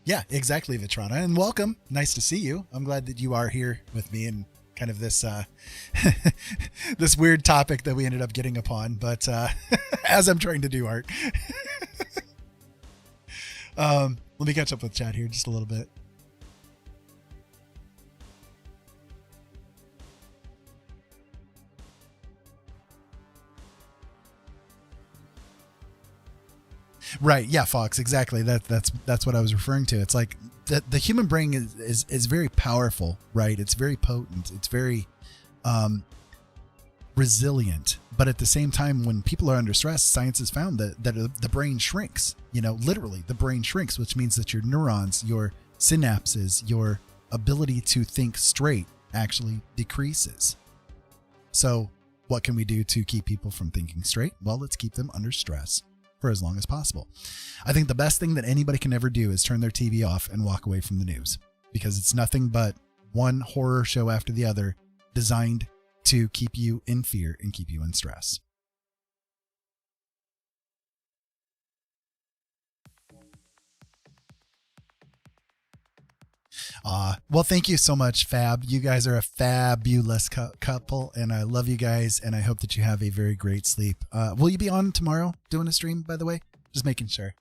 Yeah, exactly, Vitrana. And welcome. Nice to see you. I'm glad that you are here with me in kind of this this weird topic that we ended up getting upon. But as I'm trying to do, Art. Let me catch up with chat here just a little bit. Right. Yeah, Fox. Exactly. That's what I was referring to. It's like the human brain is very powerful, right? It's very potent. It's very resilient. But at the same time, when people are under stress, science has found that the brain shrinks. You know, literally, the brain shrinks, which means that your neurons, your synapses, your ability to think straight actually decreases. So what can we do to keep people from thinking straight? Well, let's keep them under stress for as long as possible. I think the best thing that anybody can ever do is turn their TV off and walk away from the news, because it's nothing but one horror show after the other designed to keep you in fear and keep you in stress. Well, thank you so much, Fab. You guys are a fabulous couple, and I love you guys, and I hope that you have a very great sleep. Will you be on tomorrow doing a stream, by the way? Just making sure.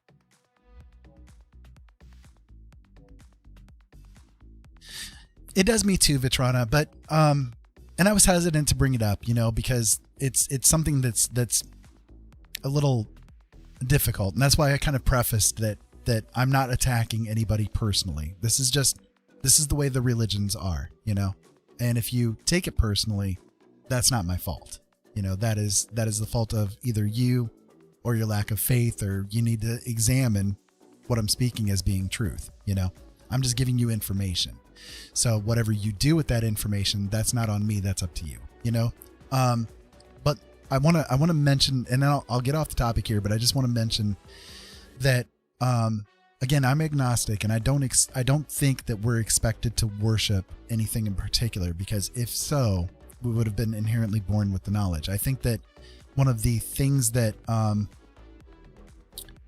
It does me too, Vitrana, but and I was hesitant to bring it up, you know, because it's something that's a little difficult, and that's why I kind of prefaced that I'm not attacking anybody personally. This is the way the religions are, you know, and if you take it personally, that's not my fault. You know, that is the fault of either you or your lack of faith, or you need to examine what I'm speaking as being truth. You know, I'm just giving you information. So whatever you do with that information, that's not on me. That's up to you, you know? But I want to mention, and then I'll get off the topic here, but I just want to mention that, again, I'm agnostic, and I don't think that we're expected to worship anything in particular, because if so, we would have been inherently born with the knowledge. I think that things that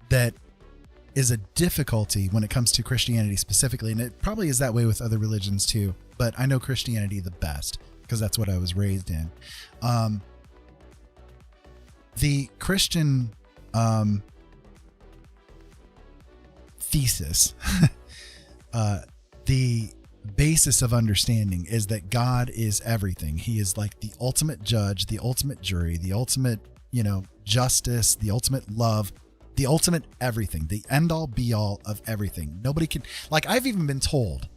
that is a difficulty when it comes to Christianity specifically, and it probably is that way with other religions too, but I know Christianity the best because that's what I was raised in. The Christian thesis, the basis of understanding is that God is everything. He is like the ultimate judge, the ultimate jury, the ultimate, justice, the ultimate love, the ultimate everything, the end all be all of everything. Nobody can, like, I've even been told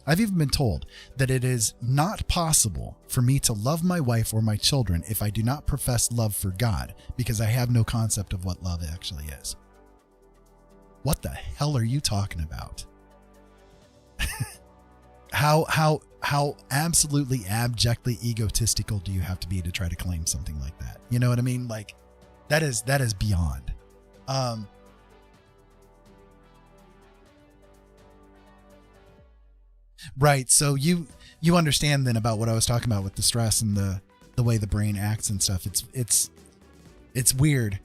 that it is not possible for me to love my wife or my children if I do not profess love for God, because I have no concept of what love actually is. What the hell are you talking about? How absolutely abjectly egotistical do you have to be to try to claim something like that? You know what I mean? Like, that is beyond. Right. So you understand then about what I was talking about with the stress and the way the brain acts and stuff. It's weird,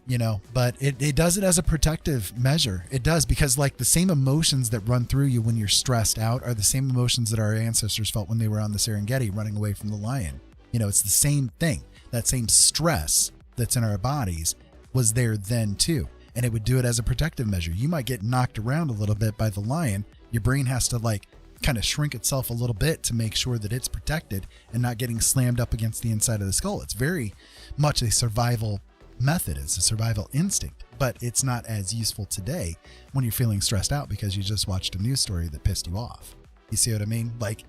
but it does it as a protective measure. It does, because like the same emotions that run through you when you're stressed out are the same emotions that our ancestors felt when they were on the Serengeti running away from the lion. It's the same thing. That same stress that's in our bodies was there then too. And it would do it as a protective measure. You might get knocked around a little bit by the lion. Your brain has to like kind of shrink itself a little bit to make sure that it's protected and not getting slammed up against the inside of the skull. It's very much a survival method. It's a survival instinct, but it's not as useful today when you're feeling stressed out because you just watched a news story that pissed you off. You see what I mean? Like,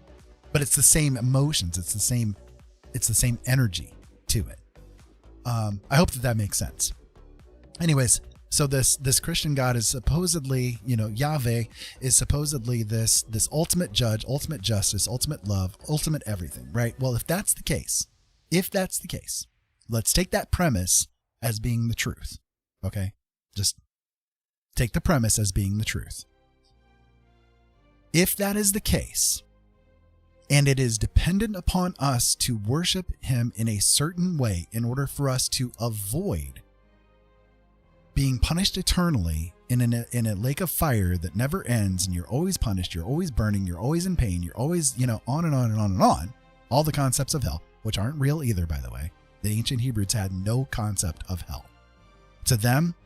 but it's the same emotions. It's the same energy to it. I hope that makes sense. Anyways, so this Christian God is supposedly, Yahweh is supposedly this ultimate judge, ultimate justice, ultimate love, ultimate everything, right? Well, if that's the case, let's take that premise as being the truth. Okay? Just take the premise as being the truth. If that is the case, and it is dependent upon us to worship him in a certain way in order for us to avoid being punished eternally in a lake of fire that never ends, and you're always punished, you're always burning, you're always in pain, you're always, on and on and on and on. All the concepts of hell, which aren't real either, by the way. The ancient Hebrews had no concept of hell. To them,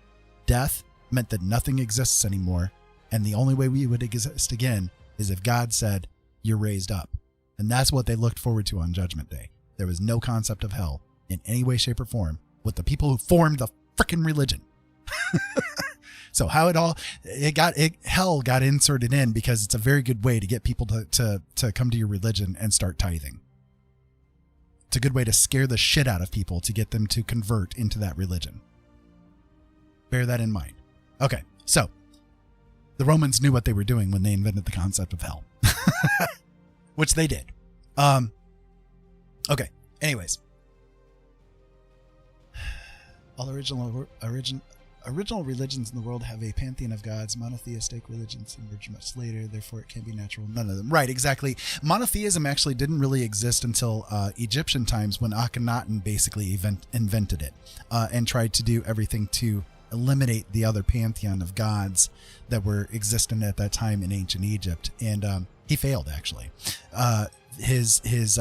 death meant that nothing exists anymore, and the only way we would exist again is if God said, you're raised up. And that's what they looked forward to on Judgment Day. There was no concept of hell in any way, shape, or form with the people who formed the frickin' religion. So how hell got inserted in because it's a very good way to get people to come to your religion and start tithing. It's a good way to scare the shit out of people to get them to convert into that religion. Bear that in mind. Okay, so the Romans knew what they were doing when they invented the concept of hell, which they did. Okay, anyways. All original religions in the world have a pantheon of gods. Monotheistic religions emerged much later, therefore it can't be natural. None of them. Right, exactly. Monotheism actually didn't really exist until Egyptian times, when Akhenaten basically invented it and tried to do everything to eliminate the other pantheon of gods that were existent at that time in ancient Egypt. And he failed, actually. His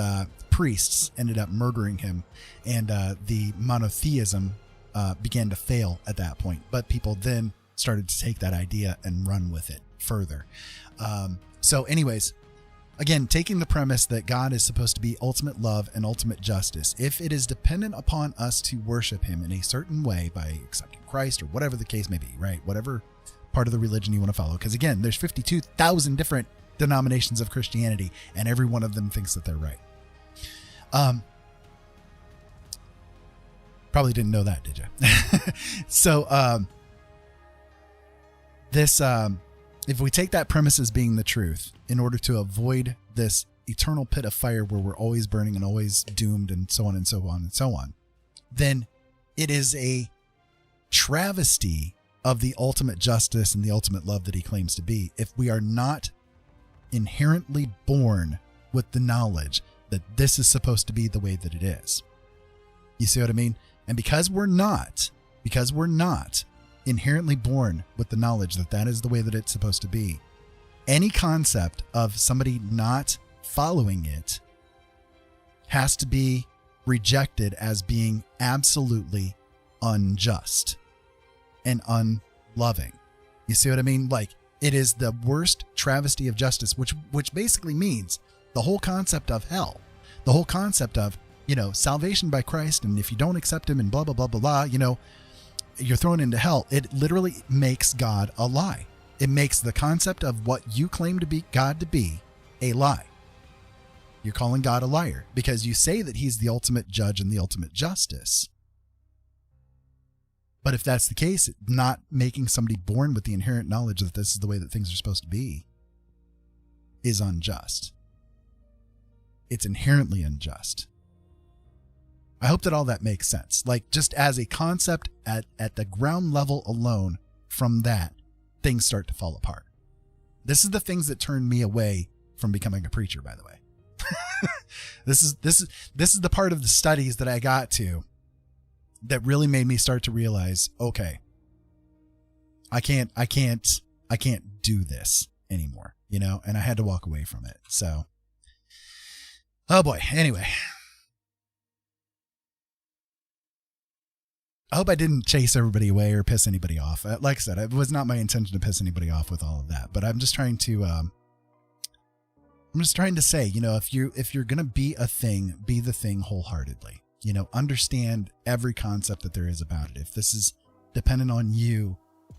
priests ended up murdering him, and the monotheism began to fail at that point, but people then started to take that idea and run with it further. So anyways, again, taking the premise that God is supposed to be ultimate love and ultimate justice, if it is dependent upon us to worship him in a certain way by accepting Christ or whatever the case may be, right? Whatever part of the religion you want to follow. Because again, there's 52,000 different denominations of Christianity, and every one of them thinks that they're right. Probably didn't know that, did you? So, if we take that premise as being the truth, in order to avoid this eternal pit of fire where we're always burning and always doomed and so on and so on and so on, then it is a travesty of the ultimate justice and the ultimate love that he claims to be if we are not inherently born with the knowledge that this is supposed to be the way that it is. You see what I mean? And because we're not inherently born with the knowledge that that is the way that it's supposed to be, any concept of somebody not following it has to be rejected as being absolutely unjust and unloving. You see what I mean? Like, it is the worst travesty of justice, which basically means the whole concept of hell, the whole concept of, salvation by Christ, and if you don't accept him and blah, blah, blah, blah, blah, you're thrown into hell. It literally makes God a lie. It makes the concept of what you claim to be God to be a lie. You're calling God a liar because you say that he's the ultimate judge and the ultimate justice. But if that's the case, not making somebody born with the inherent knowledge that this is the way that things are supposed to be is unjust. It's inherently unjust. I hope that all that makes sense. Like, just as a concept at the ground level alone, from that, things start to fall apart. This is the things that turned me away from becoming a preacher, by the way. This is the part of the studies that I got to that really made me start to realize, okay, I can't do this anymore, and I had to walk away from it. So, oh boy. Anyway, I hope I didn't chase everybody away or piss anybody off. Like I said, it was not my intention to piss anybody off with all of that, but I'm just trying to, say, if you're going to be a thing, be the thing wholeheartedly. Understand every concept that there is about it. If this is dependent on you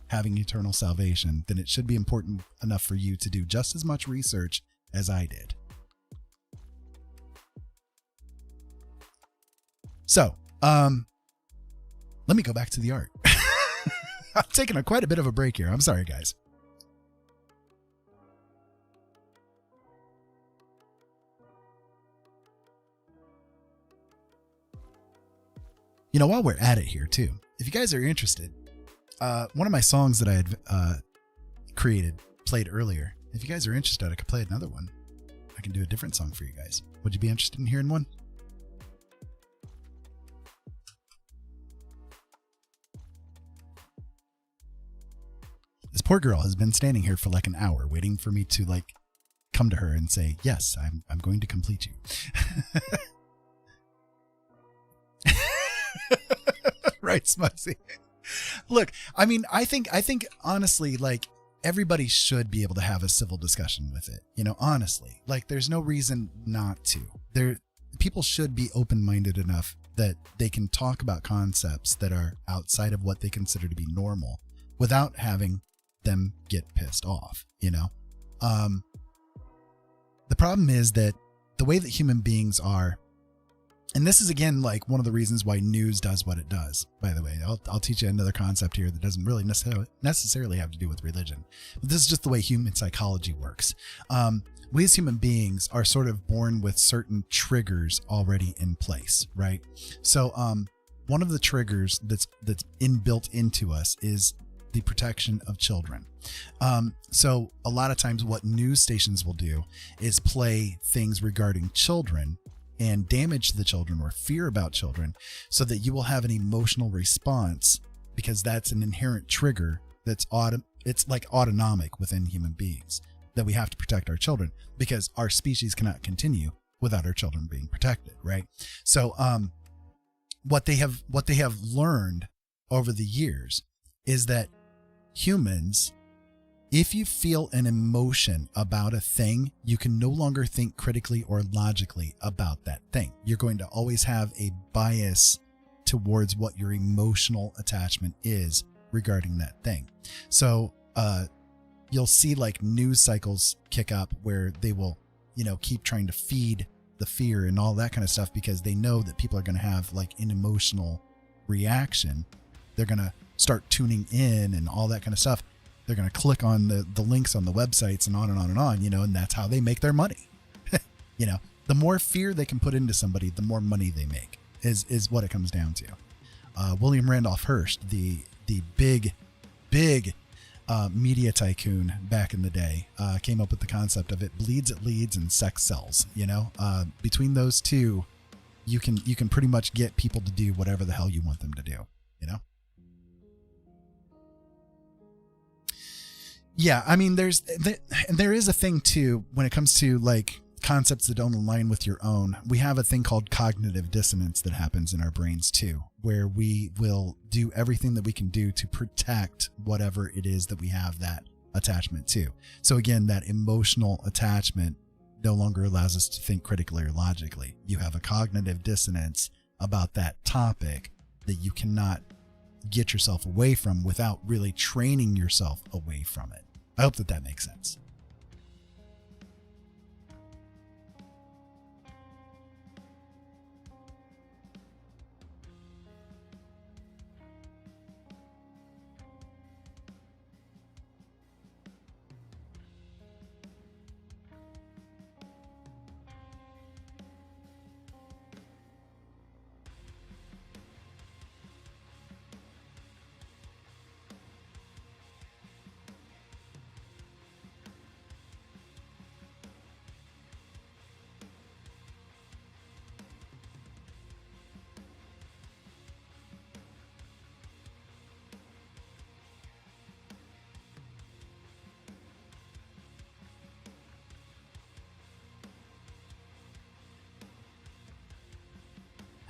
having eternal salvation, then it should be important enough for you to do just as much research as I did. So, let me go back to the art. I'm taking quite a bit of a break here. I'm sorry, guys. While we're at it here too, if you guys are interested, one of my songs that I had played earlier, if you guys are interested, I could play another one. I can do a different song for you guys. Would you be interested in hearing one? This poor girl has been standing here for like an hour waiting for me to come to her and say, yes, I'm going to complete you. Right, Smuzzy. Look, I mean, I think honestly, everybody should be able to have a civil discussion with it. Honestly, there's no reason not to. People should be open-minded enough that they can talk about concepts that are outside of what they consider to be normal without having them get pissed off. The problem is that the way that human beings are, and this is again one of the reasons why news does what it does. By the way, I'll teach you another concept here that doesn't really necessarily have to do with religion, but this is just the way human psychology works. We as human beings are sort of born with certain triggers already in place, right? So one of the triggers that's inbuilt into us is the protection of children. So a lot of times what news stations will do is play things regarding children and damage the children or fear about children so that you will have an emotional response, because that's an inherent trigger that's it's autonomic within human beings, that we have to protect our children because our species cannot continue without our children being protected, right? So what they have learned over the years is that humans, if you feel an emotion about a thing, you can no longer think critically or logically about that thing. You're going to always have a bias towards what your emotional attachment is regarding that thing. So you'll see news cycles kick up where they will, keep trying to feed the fear and all that kind of stuff because they know that people are going to have an emotional reaction. They're going to start tuning in and all that kind of stuff. They're going to click on the links on the websites and on and on and on, and that's how they make their money. The more fear they can put into somebody, the more money they make is what it comes down to. William Randolph Hearst, the big media tycoon back in the day, came up with the concept of it bleeds, it leads, and sex sells. Between those two, you can pretty much get people to do whatever the hell you want them to do, you know? Yeah, I mean, there is a thing too when it comes to like concepts that don't align with your own. We have a thing called cognitive dissonance that happens in our brains too, where we will do everything that we can do to protect whatever it is that we have that attachment to. So again, that emotional attachment no longer allows us to think critically or logically. You have a cognitive dissonance about that topic that you cannot get yourself away from without really training yourself away from it. I hope that makes sense.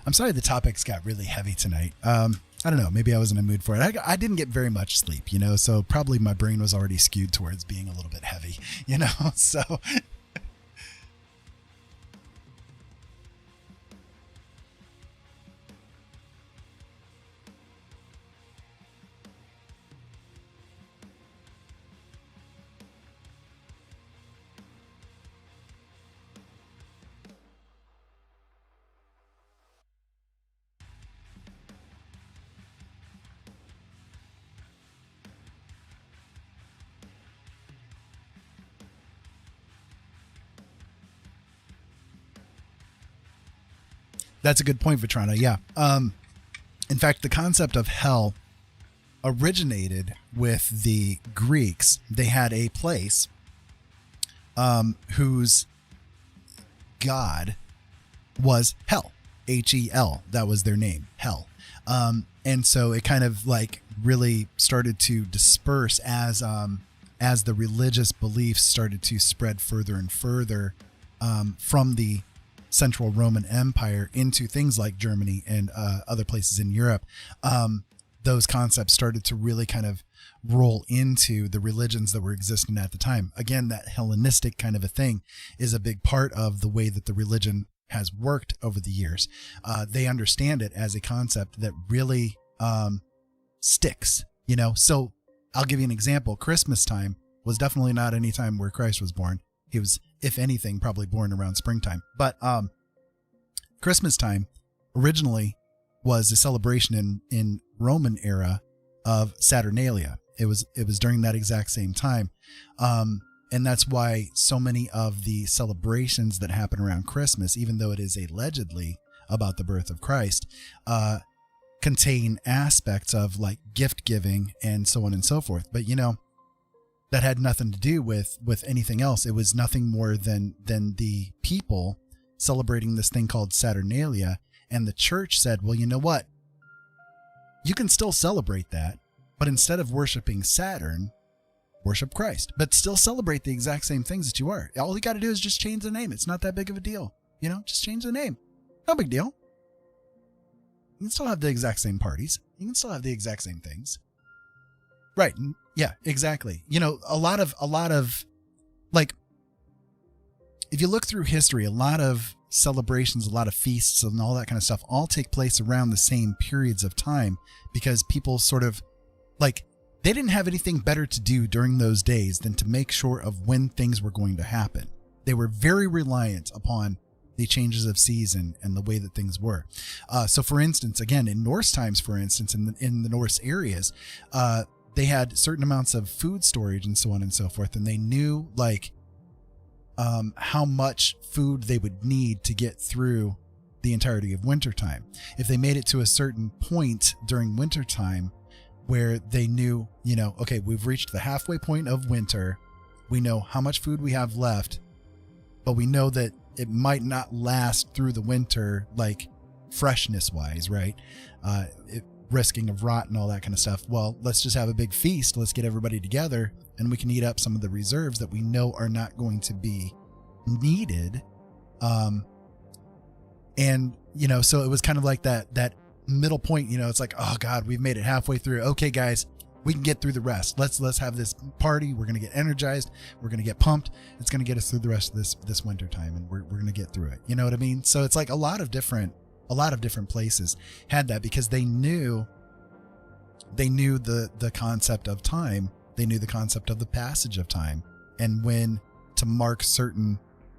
I'm sorry the topics got really heavy tonight. I don't know. Maybe I was in a mood for it. I didn't get very much sleep, you know, so probably my brain was already skewed towards being a little bit heavy, you know, so. That's a good point, Vitrana. Yeah. In fact, the concept of hell originated with the Greeks. They had a place whose god was Hell. Hel. That was their name, Hell. And so it kind of like really started to disperse as the religious beliefs started to spread further and further from the Central Roman Empire into things like Germany and other places in Europe. Those concepts started to really kind of roll into the religions that were existing at the time. Again, that Hellenistic kind of a thing is a big part of the way that the religion has worked over the years. They understand it as a concept that really sticks, you know? So I'll give you an example. Christmas time was definitely not any time where Christ was born. He was, if anything, probably born around springtime. But Christmas time originally was a celebration in Roman era of Saturnalia. It was during that exact same time. And that's why so many of the celebrations that happen around Christmas, even though it is allegedly about the birth of Christ, contain aspects of like gift giving and so on and so forth. But, you know, that had nothing to do with anything else. It was nothing more than the people celebrating this thing called Saturnalia. And the church said, well, you know what? You can still celebrate that, but instead of worshiping Saturn, worship Christ, but still celebrate the exact same things that you are. All you got to do is just change the name. It's not that big of a deal. You know, just change the name. No big deal. You can still have the exact same parties. You can still have the exact same things. Right. Yeah, exactly. You know, a lot of like, if you look through history, a lot of celebrations, a lot of feasts and all that kind of stuff all take place around the same periods of time because people sort of like, they didn't have anything better to do during those days than to make sure of when things were going to happen. They were very reliant upon the changes of season and the way that things were. So for instance, again, in Norse times, for instance, in the Norse areas, they had certain amounts of food storage and so on and so forth. And they knew like how much food they would need to get through the entirety of wintertime. If they made it to a certain point during wintertime where they knew, you know, okay, we've reached the halfway point of winter. We know how much food we have left, but we know that it might not last through the winter, like freshness wise, right? Risking of rot and all that kind of stuff. Well, let's just have a big feast. Let's get everybody together and we can eat up some of the reserves that we know are not going to be needed. And, you know, so it was kind of like that middle point, you know, it's like, oh God, we've made it halfway through. Okay, guys, we can get through the rest. Let's have this party. We're going to get energized. We're going to get pumped. It's going to get us through the rest of this winter time, and we're going to get through it. You know what I mean? So it's like a lot of different places had that because they knew the concept of time. They knew the concept of the passage of time and when to mark certain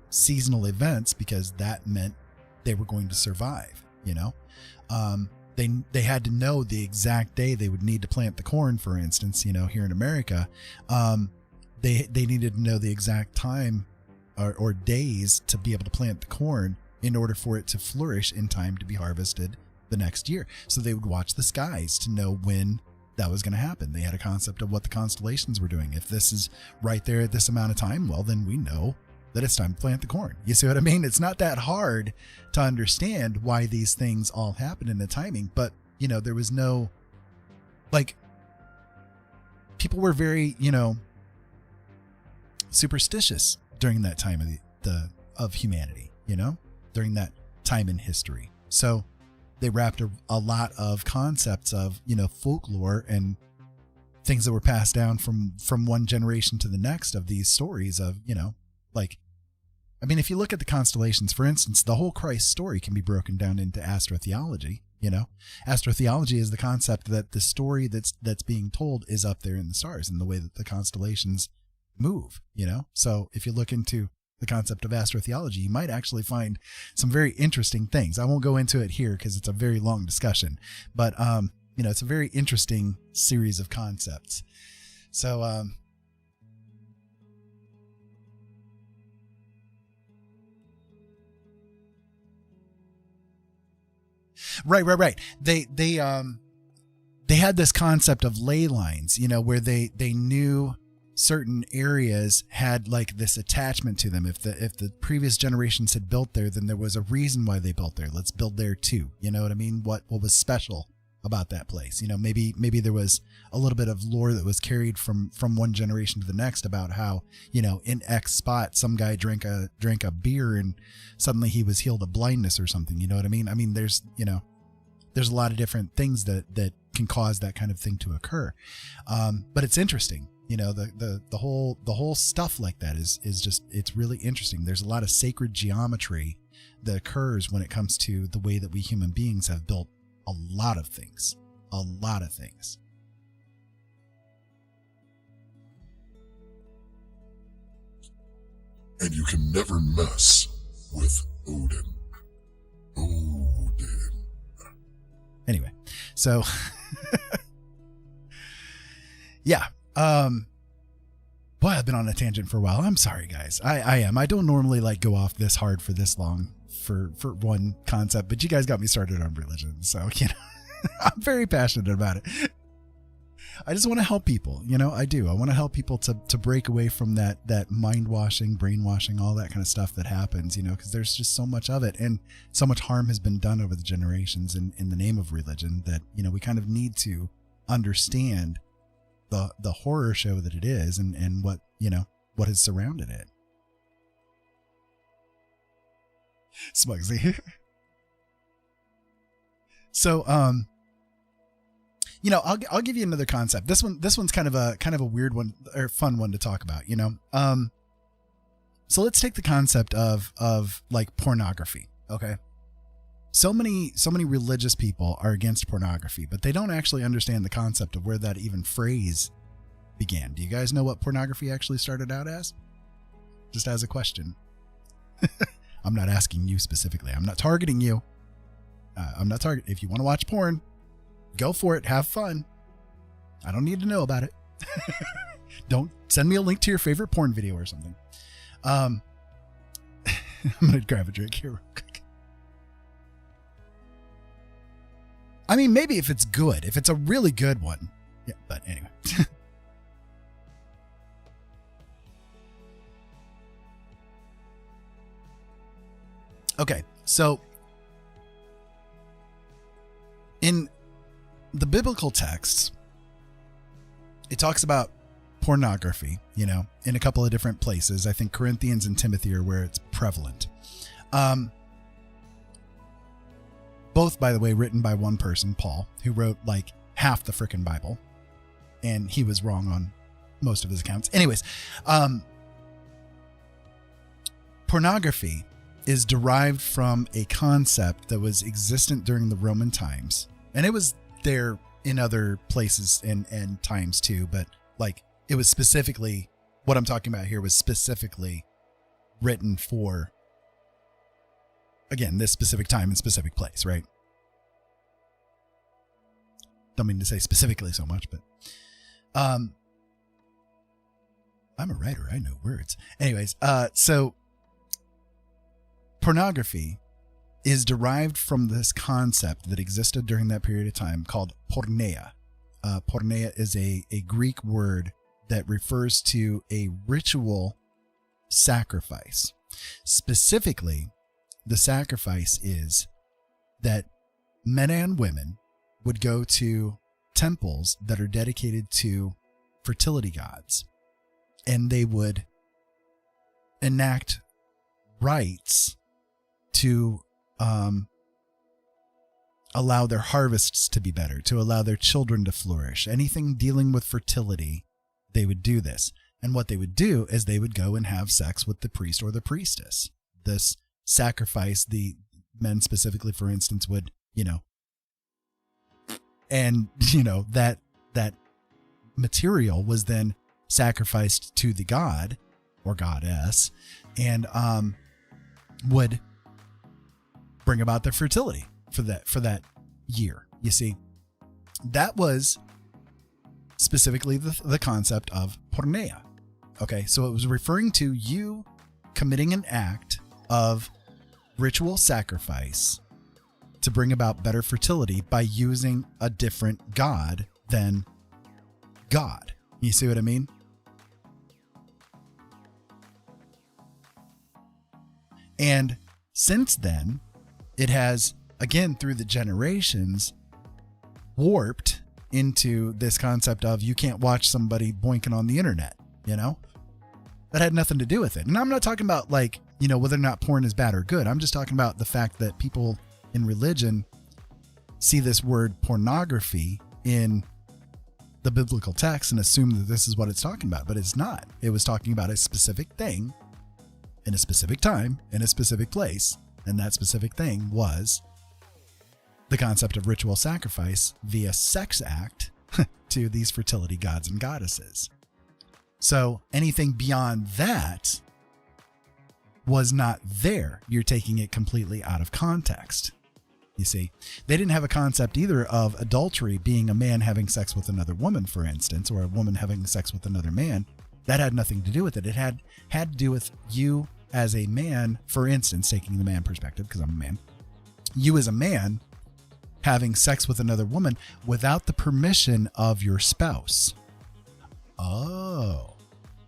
seasonal events, because that meant they were going to survive, you know? They had to know the exact day they would need to plant the corn, for instance, you know, here in America. They needed to know the exact time or days to be able to plant the corn in order for it to flourish in time to be harvested the next year. So they would watch the skies to know when that was going to happen. They had a concept of what the constellations were doing. If this is right there at this amount of time, well, then we know that it's time to plant the corn. You see what I mean? It's not that hard to understand why these things all happen in the timing, but you know, there was no, like, people were very, you know, superstitious during that time of humanity, you know, during that time in history. So they wrapped a lot of concepts of, you know, folklore and things that were passed down from one generation to the next of these stories of, you know, like, I mean, if you look at the constellations, for instance, the whole Christ story can be broken down into astrotheology. You know, astrotheology is the concept that the story that's being told is up there in the stars and the way that the constellations move, you know? So if you look into the concept of astrotheology, you might actually find some very interesting things. I won't go into it here because it's a very long discussion, but, you know, it's a very interesting series of concepts. So, Right. They had this concept of ley lines, you know, where they knew certain areas had like this attachment to them. If the previous generations had built there, then there was a reason why they built there. Let's build there too. You know what I mean? What was special about that place? You know, maybe there was a little bit of lore that was carried from one generation to the next about how, you know, in X spot, some guy drank a beer and suddenly he was healed of blindness or something. You know what I mean? I mean, there's a lot of different things that can cause that kind of thing to occur. But it's interesting, you know, the whole stuff like that is just, it's really interesting. There's a lot of sacred geometry that occurs when it comes to the way that we human beings have built a lot of things. And you can never mess with Odin. Anyway, so yeah. Boy, I've been on a tangent for a while. I'm sorry, guys. I am. I don't normally like go off this hard for this long for one concept, but you guys got me started on religion. So, you know, I'm very passionate about it. I just want to help people, you know, I do. I want to help people to break away from that mind washing, brainwashing, all that kind of stuff that happens, you know, because there's just so much of it and so much harm has been done over the generations in the name of religion that, you know, we kind of need to understand the horror show that it is and what, you know, what has surrounded it. Smugsy. So, you know, I'll give you another concept. This one's kind of a weird one or fun one to talk about, you know? So let's take the concept of like pornography. Okay. So many religious people are against pornography, but they don't actually understand the concept of where that even phrase began. Do you guys know what pornography actually started out as? Just as a question. I'm not asking you specifically. I'm not targeting you. If you want to watch porn, go for it. Have fun. I don't need to know about it. Don't send me a link to your favorite porn video or something. I'm going to grab a drink here real quick. I mean, maybe if it's good, if it's a really good one. Yeah, but anyway. Okay, so in the biblical texts, it talks about pornography, in a couple of different places. I think Corinthians and Timothy are where it's prevalent. Both, by the way, written by one person, Paul, who wrote like half the frickin' Bible, and he was wrong on most of his accounts. Anyways, pornography is derived from a concept that was existent during the Roman times, and it was there in other places and times too, but like it was specifically, what I'm talking about here was specifically written for, again, this specific time and specific place, right? Don't mean to say specifically so much, but I'm a writer. I know words. Anyways, so pornography is derived from this concept that existed during that period of time called porneia. Porneia is a Greek word that refers to a ritual sacrifice. Specifically, the sacrifice is that men and women would go to temples that are dedicated to fertility gods, and they would enact rites to allow their harvests to be better, to allow their children to flourish. Anything dealing with fertility, they would do this. And what they would do is they would go and have sex with the priest or the priestess. This sacrifice, the men specifically, for instance, would, and, that material was then sacrificed to the god or goddess and would bring about their fertility for that year. You see, that was specifically the concept of porneia. Okay, so it was referring to you committing an act of ritual sacrifice to bring about better fertility by using a different god than God. You see what I mean? And since then, it has, again, through the generations, warped into this concept of you can't watch somebody boinking on the internet, That had nothing to do with it. And I'm not talking about like, whether or not porn is bad or good. I'm just talking about the fact that people in religion see this word pornography in the biblical text and assume that this is what it's talking about, but it's not. It was talking about a specific thing in a specific time in a specific place, and that specific thing was the concept of ritual sacrifice via sex act to these fertility gods and goddesses. So anything beyond that was not there. You're taking it completely out of context. You see, they didn't have a concept either of adultery being a man having sex with another woman, for instance, or a woman having sex with another man. That had nothing to do with it. It had to do with you as a man, for instance, taking the man perspective, because I'm a man, you as a man having sex with another woman without the permission of your spouse. Oh,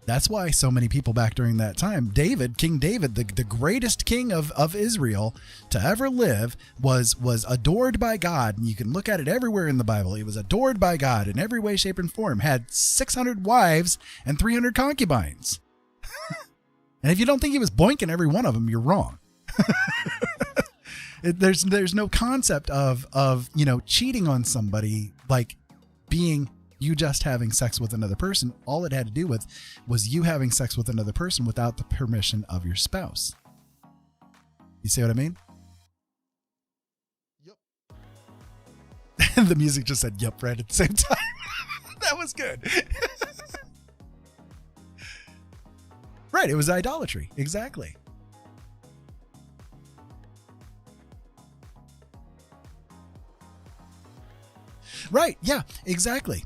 that's why so many people back during that time, King David, the greatest king of Israel to ever live, was adored by God. And you can look at it everywhere in the Bible. He was adored by God in every way, shape, and form. Had 600 wives and 300 concubines. And if you don't think he was boinking every one of them, you're wrong. There's no concept of cheating on somebody like being you just having sex with another person. All it had to do with was you having sex with another person without the permission of your spouse. You see what I mean? Yep. And the music just said yep right at the same time. That was good. Right, it was idolatry. Exactly. Right. Yeah, exactly.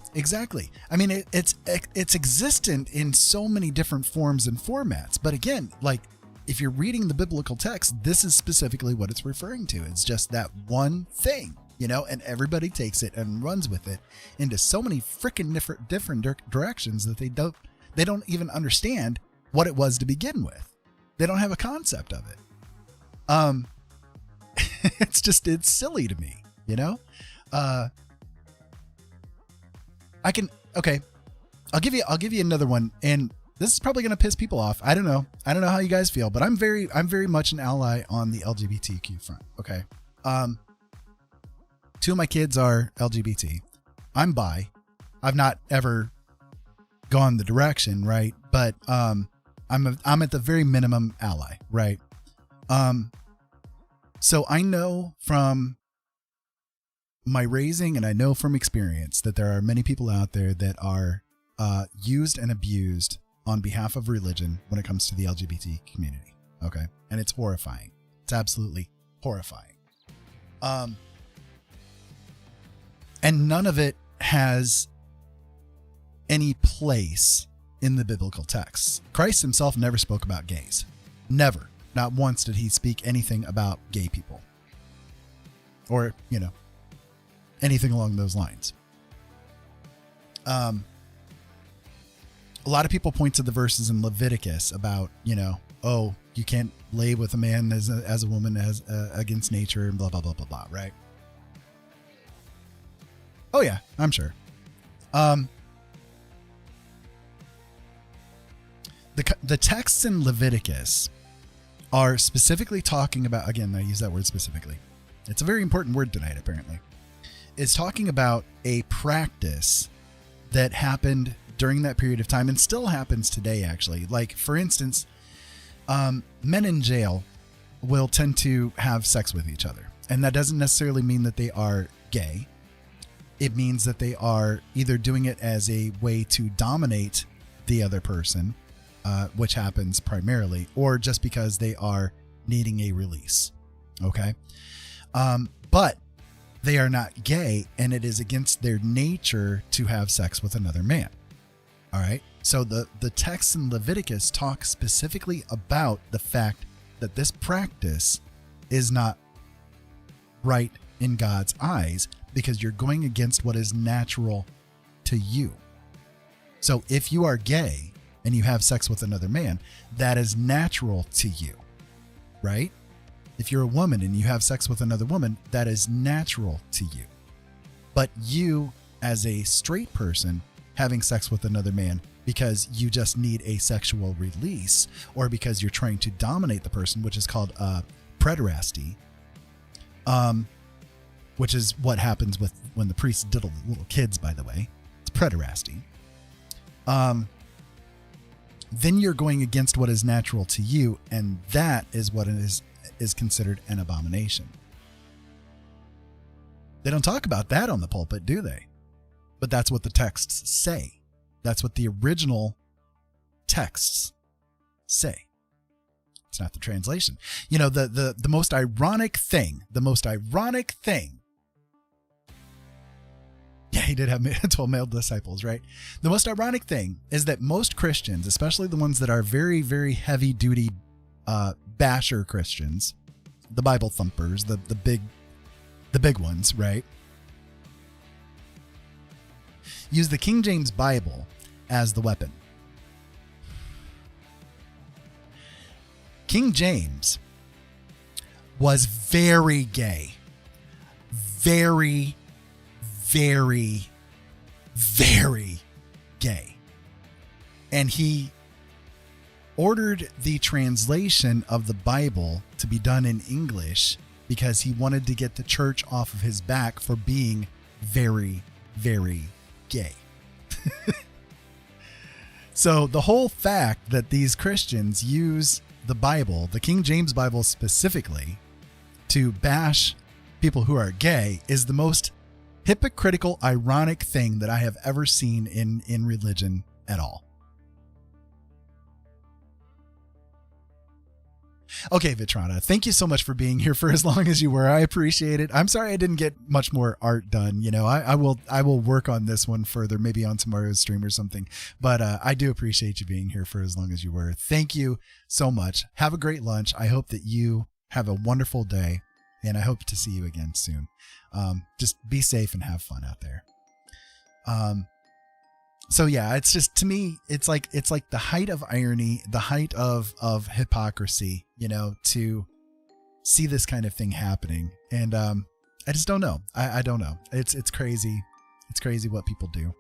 I mean, it's existent in so many different forms and formats. But again, like if you're reading the biblical text, this is specifically what it's referring to. It's just that one thing, and everybody takes it and runs with it into so many freaking different directions that they don't even understand what it was to begin with. They don't have a concept of it. It's silly to me, you know? Okay. I'll give you another one, and this is probably going to piss people off. I don't know how you guys feel, but I'm very much an ally on the LGBTQ front. Okay. 2 of my kids are LGBT. I'm bi. I've not ever gone the direction, right? But I'm at the very minimum ally, right? So I know from my raising, and I know from experience, that there are many people out there that are used and abused on behalf of religion when it comes to the LGBT community. Okay. And it's horrifying. It's absolutely horrifying. And none of it has any place in the biblical texts. Christ himself never spoke about gays. Never. Not once did he speak anything about gay people. Or, anything along those lines. A lot of people point to the verses in Leviticus about, oh, you can't lay with a man as a woman as against nature and blah, blah, blah, blah, blah, right? Oh, yeah, I'm sure. The texts in Leviticus are specifically talking about, again, I use that word specifically. It's a very important word tonight, apparently. It's talking about a practice that happened during that period of time and still happens today, actually. Like, for instance, men in jail will tend to have sex with each other. And that doesn't necessarily mean that they are gay. It means that they are either doing it as a way to dominate the other person, which happens primarily, or just because they are needing a release. Okay. But they are not gay, and it is against their nature to have sex with another man. All right. So the texts in Leviticus talk specifically about the fact that this practice is not right in God's eyes, because you're going against what is natural to you. So if you are gay and you have sex with another man, that is natural to you, right? If you're a woman and you have sex with another woman, that is natural to you. But you, as a straight person, having sex with another man because you just need a sexual release, or because you're trying to dominate the person, which is called pederasty, which is what happens with when the priests diddle the little kids, by the way. It's pederasty. Then you're going against what is natural to you, and that is what is considered an abomination. They don't talk about that on the pulpit, do they? But that's what the texts say. That's what the original texts say. It's not the translation. The most ironic thing. Yeah, he did have 12 male disciples, right? The most ironic thing is that most Christians, especially the ones that are very, very heavy duty basher Christians, the Bible thumpers, the big ones, right? Use the King James Bible as the weapon. King James was very gay. Very, very, very gay. And he ordered the translation of the Bible to be done in English because he wanted to get the church off of his back for being very, very gay. So the whole fact that these Christians use the Bible, the King James Bible specifically, to bash people who are gay is the most hypocritical, ironic thing that I have ever seen in religion at all. Okay, Vitrana, thank you so much for being here for as long as you were. I appreciate it. I'm sorry I didn't get much more art done. I will work on this one further, maybe on tomorrow's stream or something. But I do appreciate you being here for as long as you were. Thank you so much. Have a great lunch. I hope that you have a wonderful day, and I hope to see you again soon. Just be safe and have fun out there. So yeah, it's just, to me, it's like the height of irony, the height of hypocrisy, to see this kind of thing happening. And I just don't know. I don't know. It's crazy. It's crazy what people do.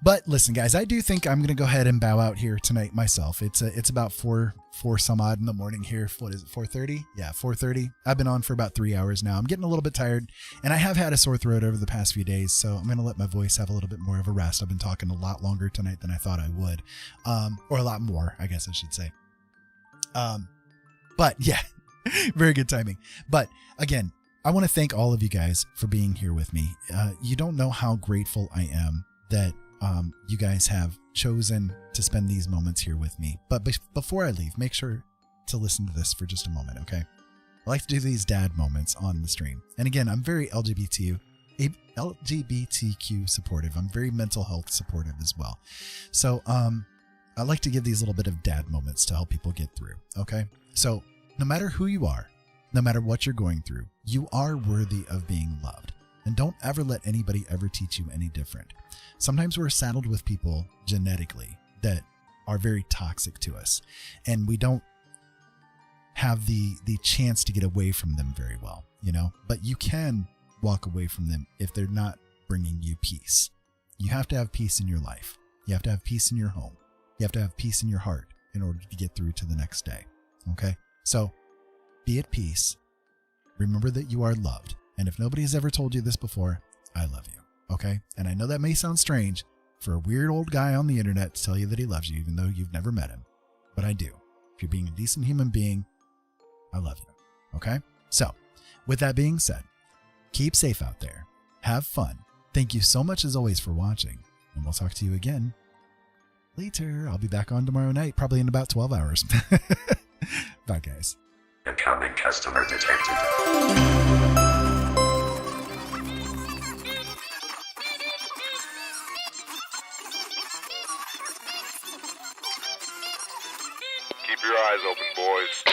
But listen, guys, I do think I'm going to go ahead and bow out here tonight myself. It's about 4 some odd in the morning here. What is it, 4:30? Yeah, 4:30. I've been on for about 3 hours now. I'm getting a little bit tired, and I have had a sore throat over the past few days, so I'm going to let my voice have a little bit more of a rest. I've been talking a lot longer tonight than I thought I would, or a lot more, I guess I should say. But yeah, very good timing. But again, I want to thank all of you guys for being here with me. You don't know how grateful I am that you guys have chosen to spend these moments here with me. But before I leave, make sure to listen to this for just a moment, okay? I like to do these dad moments on the stream. And again, I'm very LGBTQ supportive. I'm very mental health supportive as well. So I like to give these little bit of dad moments to help people get through, okay? So no matter who you are, no matter what you're going through, you are worthy of being loved. And don't ever let anybody ever teach you any different. Sometimes we're saddled with people genetically that are very toxic to us, and we don't have the chance to get away from them very well, you know, but you can walk away from them if they're not bringing you peace. You have to have peace in your life. You have to have peace in your home. You have to have peace in your heart in order to get through to the next day. Okay. So be at peace. Remember that you are loved. And if nobody has ever told you this before, I love you. Okay. And I know that may sound strange for a weird old guy on the internet to tell you that he loves you, even though you've never met him, but I do. If you're being a decent human being, I love you. Okay. So with that being said, keep safe out there. Have fun. Thank you so much as always for watching, and we'll talk to you again later. I'll be back on tomorrow night, probably in about 12 hours. Bye, guys. Incoming customer detected. Keep your eyes open, boys.